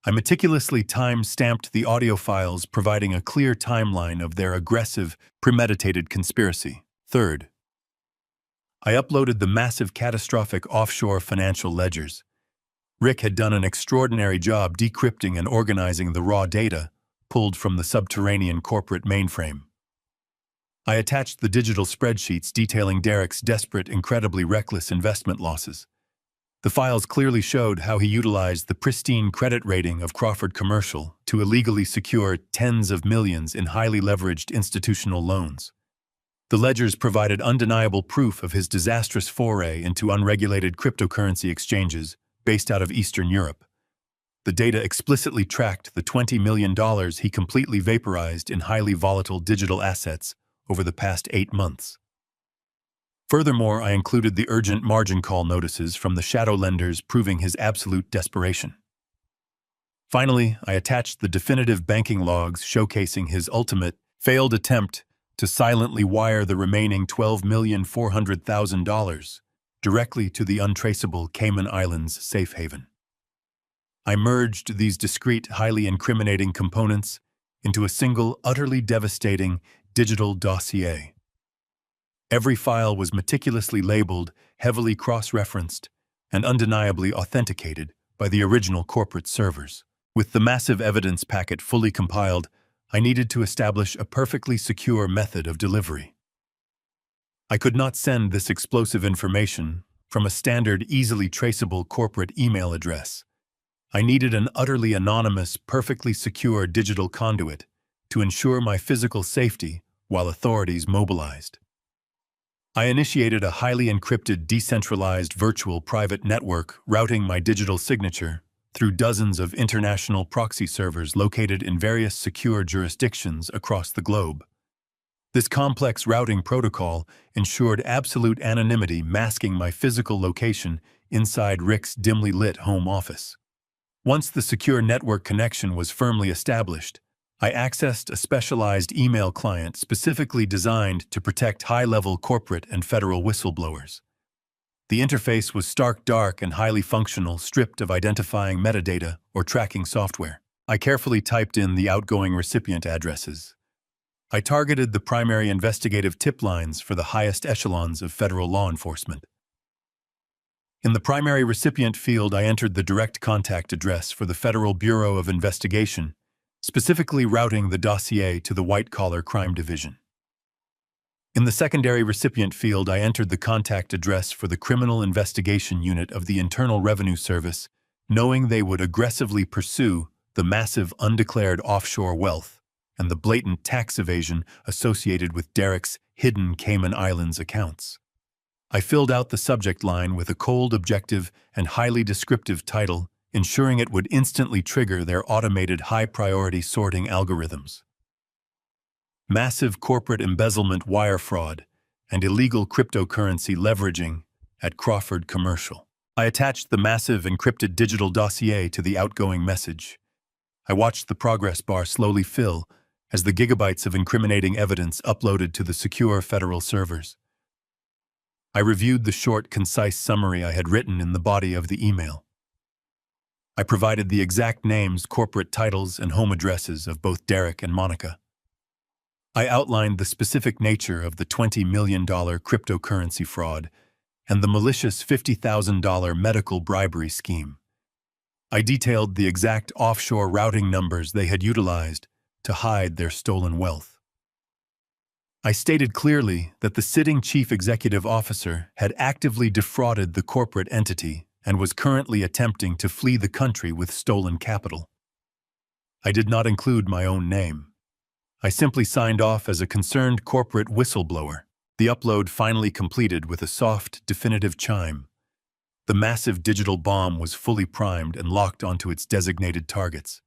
I meticulously time-stamped the audio files, providing a clear timeline of their aggressive, premeditated conspiracy. Third, I uploaded the massive, catastrophic offshore financial ledgers. Rick had done an extraordinary job decrypting and organizing the raw data pulled from the subterranean corporate mainframe. I attached the digital spreadsheets detailing Derek's desperate, incredibly reckless investment losses. The files clearly showed how he utilized the pristine credit rating of Crawford Commercial to illegally secure tens of millions in highly leveraged institutional loans. The ledgers provided undeniable proof of his disastrous foray into unregulated cryptocurrency exchanges based out of Eastern Europe. The data explicitly tracked the $20 million he completely vaporized in highly volatile digital assets over the past 8 months. Furthermore, I included the urgent margin call notices from the shadow lenders proving his absolute desperation. Finally, I attached the definitive banking logs showcasing his ultimate, failed attempt to silently wire the remaining $12,400,000 directly to the untraceable Cayman Islands safe haven. I merged these discrete, highly incriminating components into a single, utterly devastating digital dossier. Every file was meticulously labeled, heavily cross-referenced, and undeniably authenticated by the original corporate servers. With the massive evidence packet fully compiled, I needed to establish a perfectly secure method of delivery. I could not send this explosive information from a standard, easily traceable corporate email address. I needed an utterly anonymous, perfectly secure digital conduit to ensure my physical safety while authorities mobilized. I initiated a highly encrypted, decentralized virtual private network routing my digital signature through dozens of international proxy servers located in various secure jurisdictions across the globe. This complex routing protocol ensured absolute anonymity, masking my physical location inside Rick's dimly lit home office. Once the secure network connection was firmly established, I accessed a specialized email client specifically designed to protect high-level corporate and federal whistleblowers. The interface was stark dark and highly functional, stripped of identifying metadata or tracking software. I carefully typed in the outgoing recipient addresses. I targeted the primary investigative tip lines for the highest echelons of federal law enforcement. In the primary recipient field, I entered the direct contact address for the Federal Bureau of Investigation, specifically routing the dossier to the white-collar crime division. In the secondary recipient field, I entered the contact address for the Criminal Investigation Unit of the Internal Revenue Service, knowing they would aggressively pursue the massive undeclared offshore wealth and the blatant tax evasion associated with Derek's hidden Cayman Islands accounts. I filled out the subject line with a cold, objective, and highly descriptive title, ensuring it would instantly trigger their automated high-priority sorting algorithms. Massive corporate embezzlement, wire fraud, and illegal cryptocurrency leveraging at Crawford Commercial. I attached the massive encrypted digital dossier to the outgoing message. I watched the progress bar slowly fill as the gigabytes of incriminating evidence uploaded to the secure federal servers. I reviewed the short, concise summary I had written in the body of the email. I provided the exact names, corporate titles, and home addresses of both Derek and Monica. I outlined the specific nature of the $20 million cryptocurrency fraud and the malicious $50,000 medical bribery scheme. I detailed the exact offshore routing numbers they had utilized to hide their stolen wealth. I stated clearly that the sitting chief executive officer had actively defrauded the corporate entity and was currently attempting to flee the country with stolen capital. I did not include my own name. I simply signed off as a concerned corporate whistleblower. The upload finally completed with a soft, definitive chime. The massive digital bomb was fully primed and locked onto its designated targets.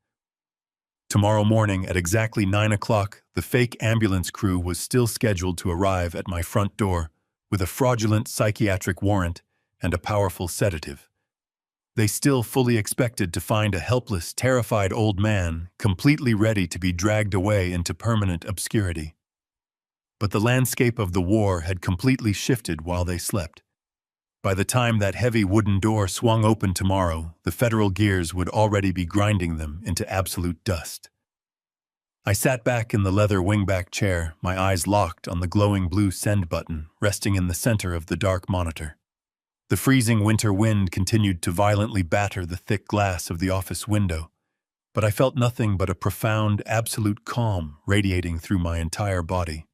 Tomorrow morning at exactly 9 o'clock, the fake ambulance crew was still scheduled to arrive at my front door with a fraudulent psychiatric warrant and a powerful sedative. They still fully expected to find a helpless, terrified old man completely ready to be dragged away into permanent obscurity. But the landscape of the war had completely shifted while they slept. By the time that heavy wooden door swung open tomorrow, the federal gears would already be grinding them into absolute dust. I sat back in the leather wingback chair, my eyes locked on the glowing blue send button resting in the center of the dark monitor. The freezing winter wind continued to violently batter the thick glass of the office window, but I felt nothing but a profound, absolute calm radiating through my entire body.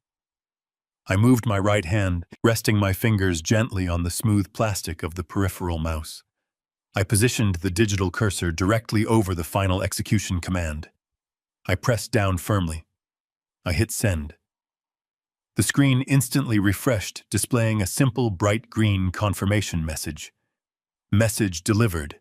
I moved my right hand, resting my fingers gently on the smooth plastic of the peripheral mouse. I positioned the digital cursor directly over the final execution command. I pressed down firmly. I hit send. The screen instantly refreshed, displaying a simple bright green confirmation message. Message delivered.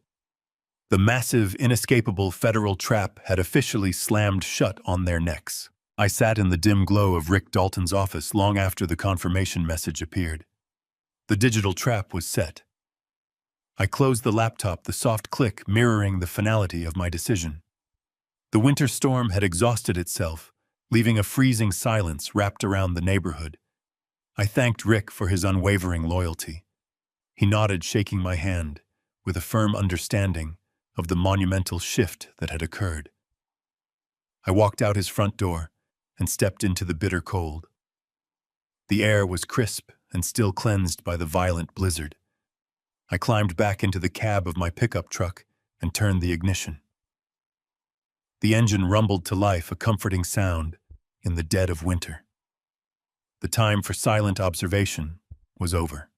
The massive, inescapable federal trap had officially slammed shut on their necks. I sat in the dim glow of Rick Dalton's office long after the confirmation message appeared. The digital trap was set. I closed the laptop, the soft click mirroring the finality of my decision. The winter storm had exhausted itself, leaving a freezing silence wrapped around the neighborhood. I thanked Rick for his unwavering loyalty. He nodded, shaking my hand, with a firm understanding of the monumental shift that had occurred. I walked out his front door and stepped into the bitter cold. The air was crisp and still cleansed by the violent blizzard. I climbed back into the cab of my pickup truck and turned the ignition. The engine rumbled to life, a comforting sound in the dead of winter. The time for silent observation was over.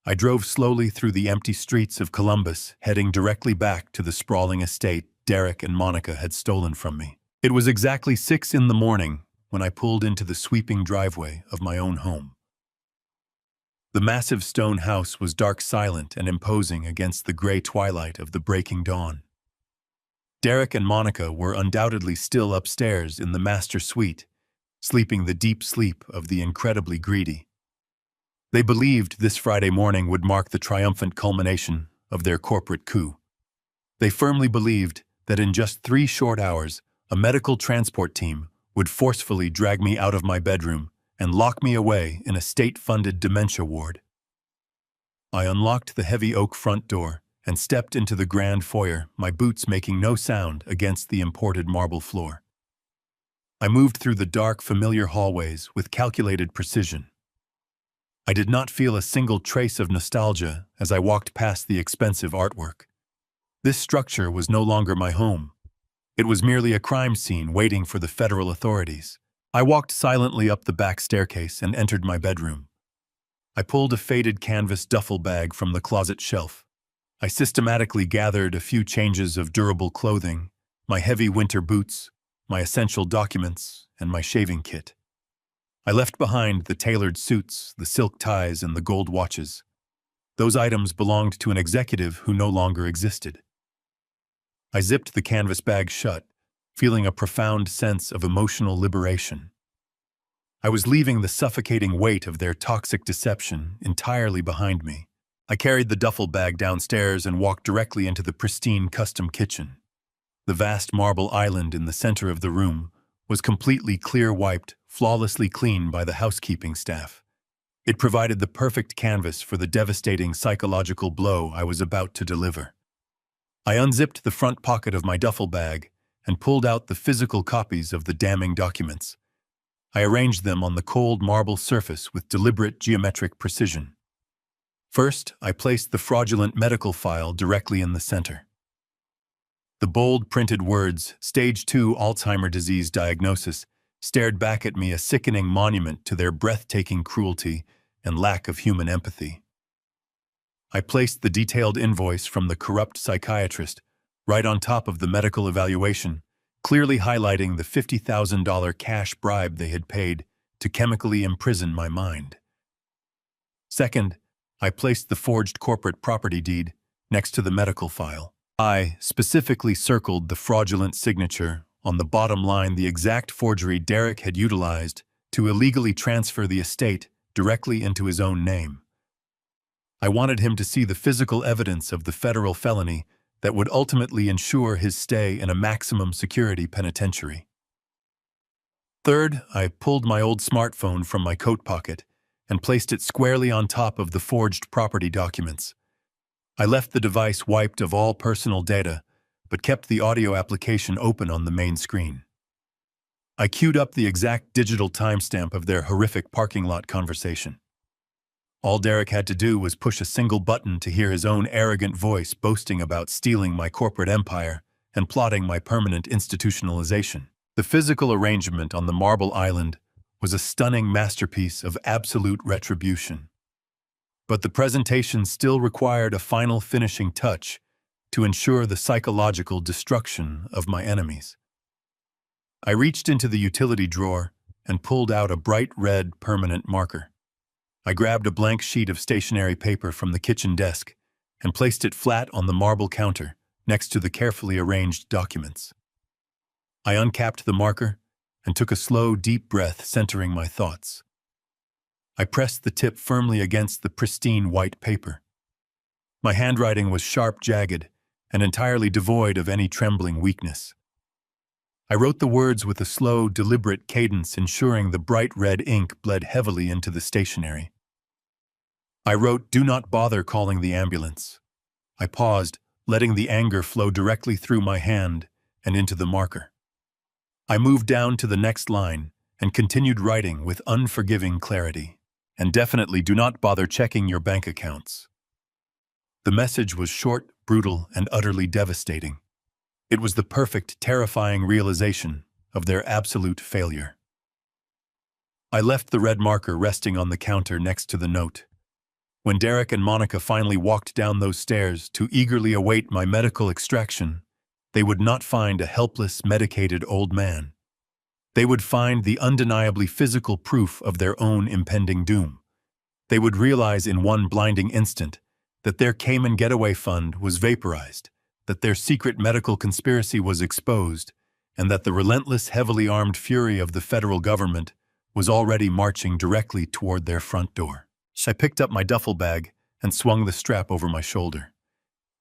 I drove slowly through the empty streets of Columbus, heading directly back to the sprawling estate Derek and Monica had stolen from me. It was exactly 6 in the morning when I pulled into the sweeping driveway of my own home. The massive stone house was dark, silent, and imposing against the gray twilight of the breaking dawn. Derek and Monica were undoubtedly still upstairs in the master suite, sleeping the deep sleep of the incredibly greedy. They believed this Friday morning would mark the triumphant culmination of their corporate coup. They firmly believed that in just 3 short hours, a medical transport team would forcefully drag me out of my bedroom and lock me away in a state-funded dementia ward. I unlocked the heavy oak front door and stepped into the grand foyer, my boots making no sound against the imported marble floor. I moved through the dark, familiar hallways with calculated precision. I did not feel a single trace of nostalgia as I walked past the expensive artwork. This structure was no longer my home. It was merely a crime scene waiting for the federal authorities. I walked silently up the back staircase and entered my bedroom. I pulled a faded canvas duffel bag from the closet shelf. I systematically gathered a few changes of durable clothing, my heavy winter boots, my essential documents, and my shaving kit. I left behind the tailored suits, the silk ties, and the gold watches. Those items belonged to an executive who no longer existed. I zipped the canvas bag shut, feeling a profound sense of emotional liberation. I was leaving the suffocating weight of their toxic deception entirely behind me. I carried the duffel bag downstairs and walked directly into the pristine custom kitchen. The vast marble island in the center of the room was completely clear-wiped, flawlessly clean by the housekeeping staff. It provided the perfect canvas for the devastating psychological blow I was about to deliver. I unzipped the front pocket of my duffel bag and pulled out the physical copies of the damning documents. I arranged them on the cold marble surface with deliberate geometric precision. First, I placed the fraudulent medical file directly in the center. The bold printed words, Stage 2 Alzheimer's disease diagnosis, stared back at me, a sickening monument to their breathtaking cruelty and lack of human empathy. I placed the detailed invoice from the corrupt psychiatrist right on top of the medical evaluation, clearly highlighting the $50,000 cash bribe they had paid to chemically imprison my mind. Second, I placed the forged corporate property deed next to the medical file. I specifically circled the fraudulent signature on the bottom line, the exact forgery Derek had utilized to illegally transfer the estate directly into his own name. I wanted him to see the physical evidence of the federal felony that would ultimately ensure his stay in a maximum security penitentiary. Third, I pulled my old smartphone from my coat pocket and placed it squarely on top of the forged property documents. I left the device wiped of all personal data, but kept the audio application open on the main screen. I queued up the exact digital timestamp of their horrific parking lot conversation. All Derek had to do was push a single button to hear his own arrogant voice boasting about stealing my corporate empire and plotting my permanent institutionalization. The physical arrangement on the marble island was a stunning masterpiece of absolute retribution. But the presentation still required a final finishing touch to ensure the psychological destruction of my enemies. I reached into the utility drawer and pulled out a bright red permanent marker. I grabbed a blank sheet of stationery paper from the kitchen desk and placed it flat on the marble counter next to the carefully arranged documents. I uncapped the marker and took a slow, deep breath, centering my thoughts. I pressed the tip firmly against the pristine white paper. My handwriting was sharp, jagged, and entirely devoid of any trembling weakness. I wrote the words with a slow, deliberate cadence, ensuring the bright red ink bled heavily into the stationery. I wrote, "Do not bother calling the ambulance." I paused, letting the anger flow directly through my hand and into the marker. I moved down to the next line and continued writing with unforgiving clarity. "And definitely do not bother checking your bank accounts." The message was short, brutal, and utterly devastating. It was the perfect, terrifying realization of their absolute failure. I left the red marker resting on the counter next to the note. When Derek and Monica finally walked down those stairs to eagerly await my medical extraction, they would not find a helpless, medicated old man. They would find the undeniably physical proof of their own impending doom. They would realize in one blinding instant that their Cayman getaway fund was vaporized, that their secret medical conspiracy was exposed, and that the relentless, heavily armed fury of the federal government was already marching directly toward their front door. I picked up my duffel bag and swung the strap over my shoulder.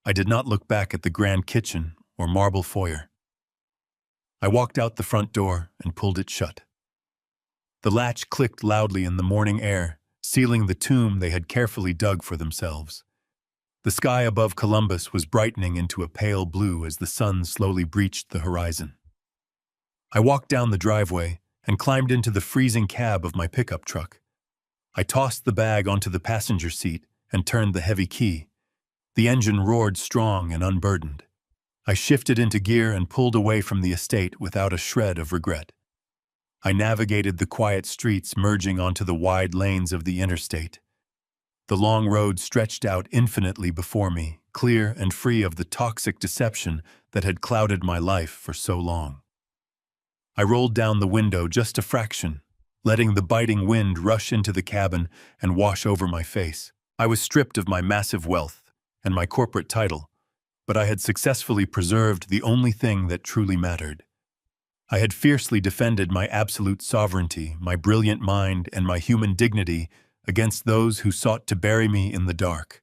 I did not look back at the grand kitchen or marble foyer. I walked out the front door and pulled it shut. The latch clicked loudly in the morning air, sealing the tomb they had carefully dug for themselves. The sky above Columbus was brightening into a pale blue as the sun slowly breached the horizon. I walked down the driveway and climbed into the freezing cab of my pickup truck. I tossed the bag onto the passenger seat and turned the heavy key. The engine roared strong and unburdened. I shifted into gear and pulled away from the estate without a shred of regret. I navigated the quiet streets, merging onto the wide lanes of the interstate. The long road stretched out infinitely before me, clear and free of the toxic deception that had clouded my life for so long. I rolled down the window just a fraction, letting the biting wind rush into the cabin and wash over my face. I was stripped of my massive wealth and my corporate title, but I had successfully preserved the only thing that truly mattered. I had fiercely defended my absolute sovereignty, my brilliant mind, and my human dignity against those who sought to bury me in the dark.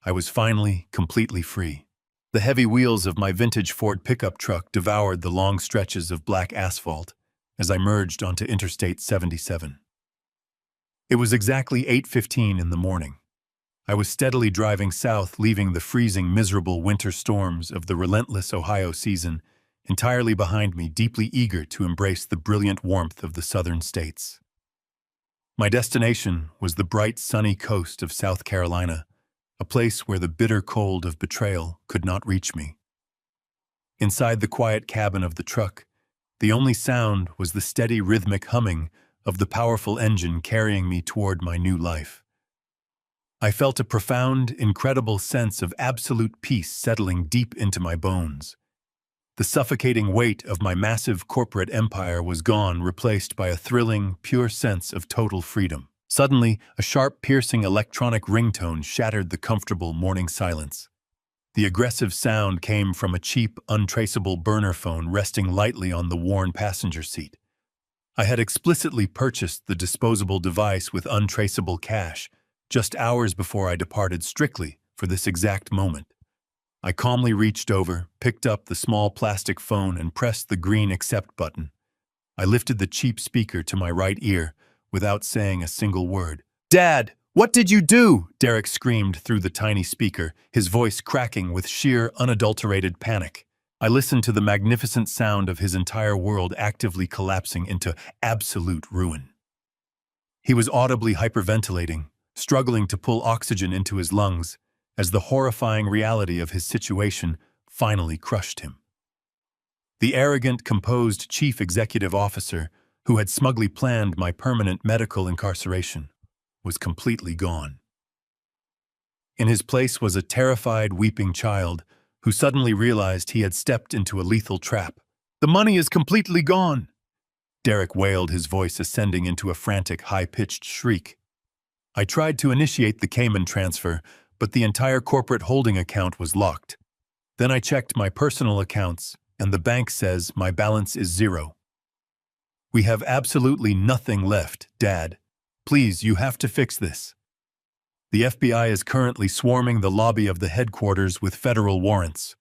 I was finally completely free. The heavy wheels of my vintage Ford pickup truck devoured the long stretches of black asphalt as I merged onto Interstate 77. It was exactly 8:15 in the morning. I was steadily driving south, leaving the freezing, miserable winter storms of the relentless Ohio season entirely behind me, deeply eager to embrace the brilliant warmth of the southern states. My destination was the bright, sunny coast of South Carolina, a place where the bitter cold of betrayal could not reach me. Inside the quiet cabin of the truck, the only sound was the steady, rhythmic humming of the powerful engine carrying me toward my new life. I felt a profound, incredible sense of absolute peace settling deep into my bones. The suffocating weight of my massive corporate empire was gone, replaced by a thrilling, pure sense of total freedom. Suddenly, a sharp, piercing electronic ringtone shattered the comfortable morning silence. The aggressive sound came from a cheap, untraceable burner phone resting lightly on the worn passenger seat. I had explicitly purchased the disposable device with untraceable cash just hours before I departed strictly for this exact moment. I calmly reached over, picked up the small plastic phone, and pressed the green accept button. I lifted the cheap speaker to my right ear without saying a single word. "Dad, what did you do?" Derek screamed through the tiny speaker, his voice cracking with sheer, unadulterated panic. I listened to the magnificent sound of his entire world actively collapsing into absolute ruin. He was audibly hyperventilating, struggling to pull oxygen into his lungs, as the horrifying reality of his situation finally crushed him. The arrogant, composed chief executive officer who had smugly planned my permanent medical incarceration was completely gone. In his place was a terrified, weeping child who suddenly realized he had stepped into a lethal trap. "The money is completely gone!" Derek wailed, his voice ascending into a frantic, high-pitched shriek. I tried to initiate the Cayman transfer, but the entire corporate holding account was locked. Then I checked my personal accounts, and the bank says my balance is zero. "We have absolutely nothing left, Dad. Please, you have to fix this." The FBI is currently swarming the lobby of the headquarters with federal warrants.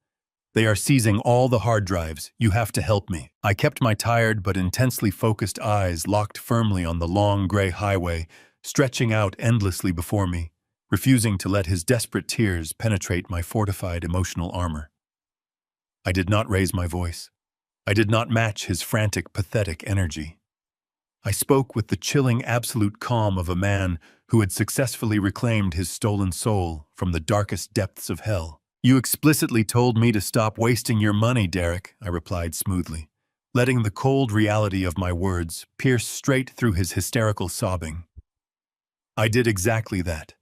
They are seizing all the hard drives. You have to help me. I kept my tired but intensely focused eyes locked firmly on the long gray highway, stretching out endlessly before me, refusing to let his desperate tears penetrate my fortified emotional armor. I did not raise my voice. I did not match his frantic, pathetic energy. I spoke with the chilling, absolute calm of a man who had successfully reclaimed his stolen soul from the darkest depths of hell. "You explicitly told me to stop wasting your money, Derek," I replied smoothly, letting the cold reality of my words pierce straight through his hysterical sobbing. "I did exactly that.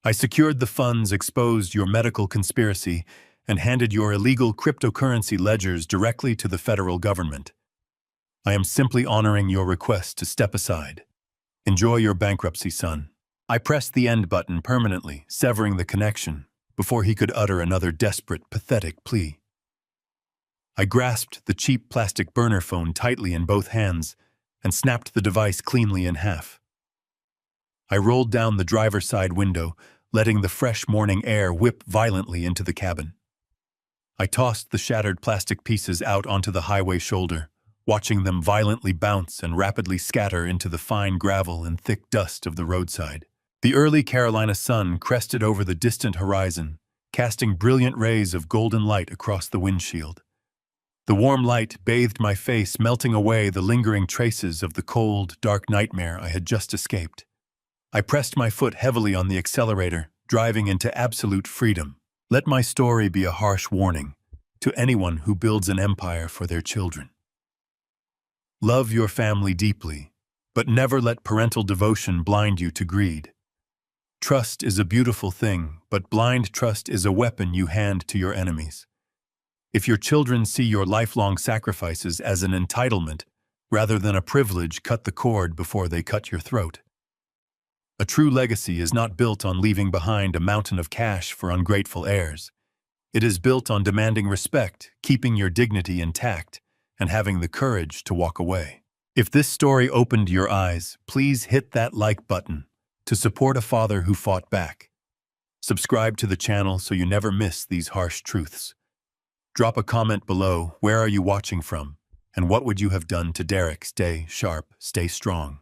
I secured the funds, exposed your medical conspiracy, and handed your illegal cryptocurrency ledgers directly to the federal government. I am simply honoring your request to step aside. Enjoy your bankruptcy, son." I pressed the end button permanently, severing the connection, before he could utter another desperate, pathetic plea. I grasped the cheap plastic burner phone tightly in both hands and snapped the device cleanly in half. I rolled down the driver's side window, letting the fresh morning air whip violently into the cabin. I tossed the shattered plastic pieces out onto the highway shoulder, watching them violently bounce and rapidly scatter into the fine gravel and thick dust of the roadside. The early Carolina sun crested over the distant horizon, casting brilliant rays of golden light across the windshield. The warm light bathed my face, melting away the lingering traces of the cold, dark nightmare I had just escaped. I pressed my foot heavily on the accelerator, driving into absolute freedom. Let my story be a harsh warning to anyone who builds an empire for their children. Love your family deeply, but never let parental devotion blind you to greed. Trust is a beautiful thing, but blind trust is a weapon you hand to your enemies. If your children see your lifelong sacrifices as an entitlement rather than a privilege, cut the cord before they cut your throat. A true legacy is not built on leaving behind a mountain of cash for ungrateful heirs. It is built on demanding respect, keeping your dignity intact, and having the courage to walk away. If this story opened your eyes, please hit that like button to support a father who fought back. Subscribe to the channel so you never miss these harsh truths. Drop a comment below. Where are you watching from? And what would you have done to Derek? Stay sharp, stay strong.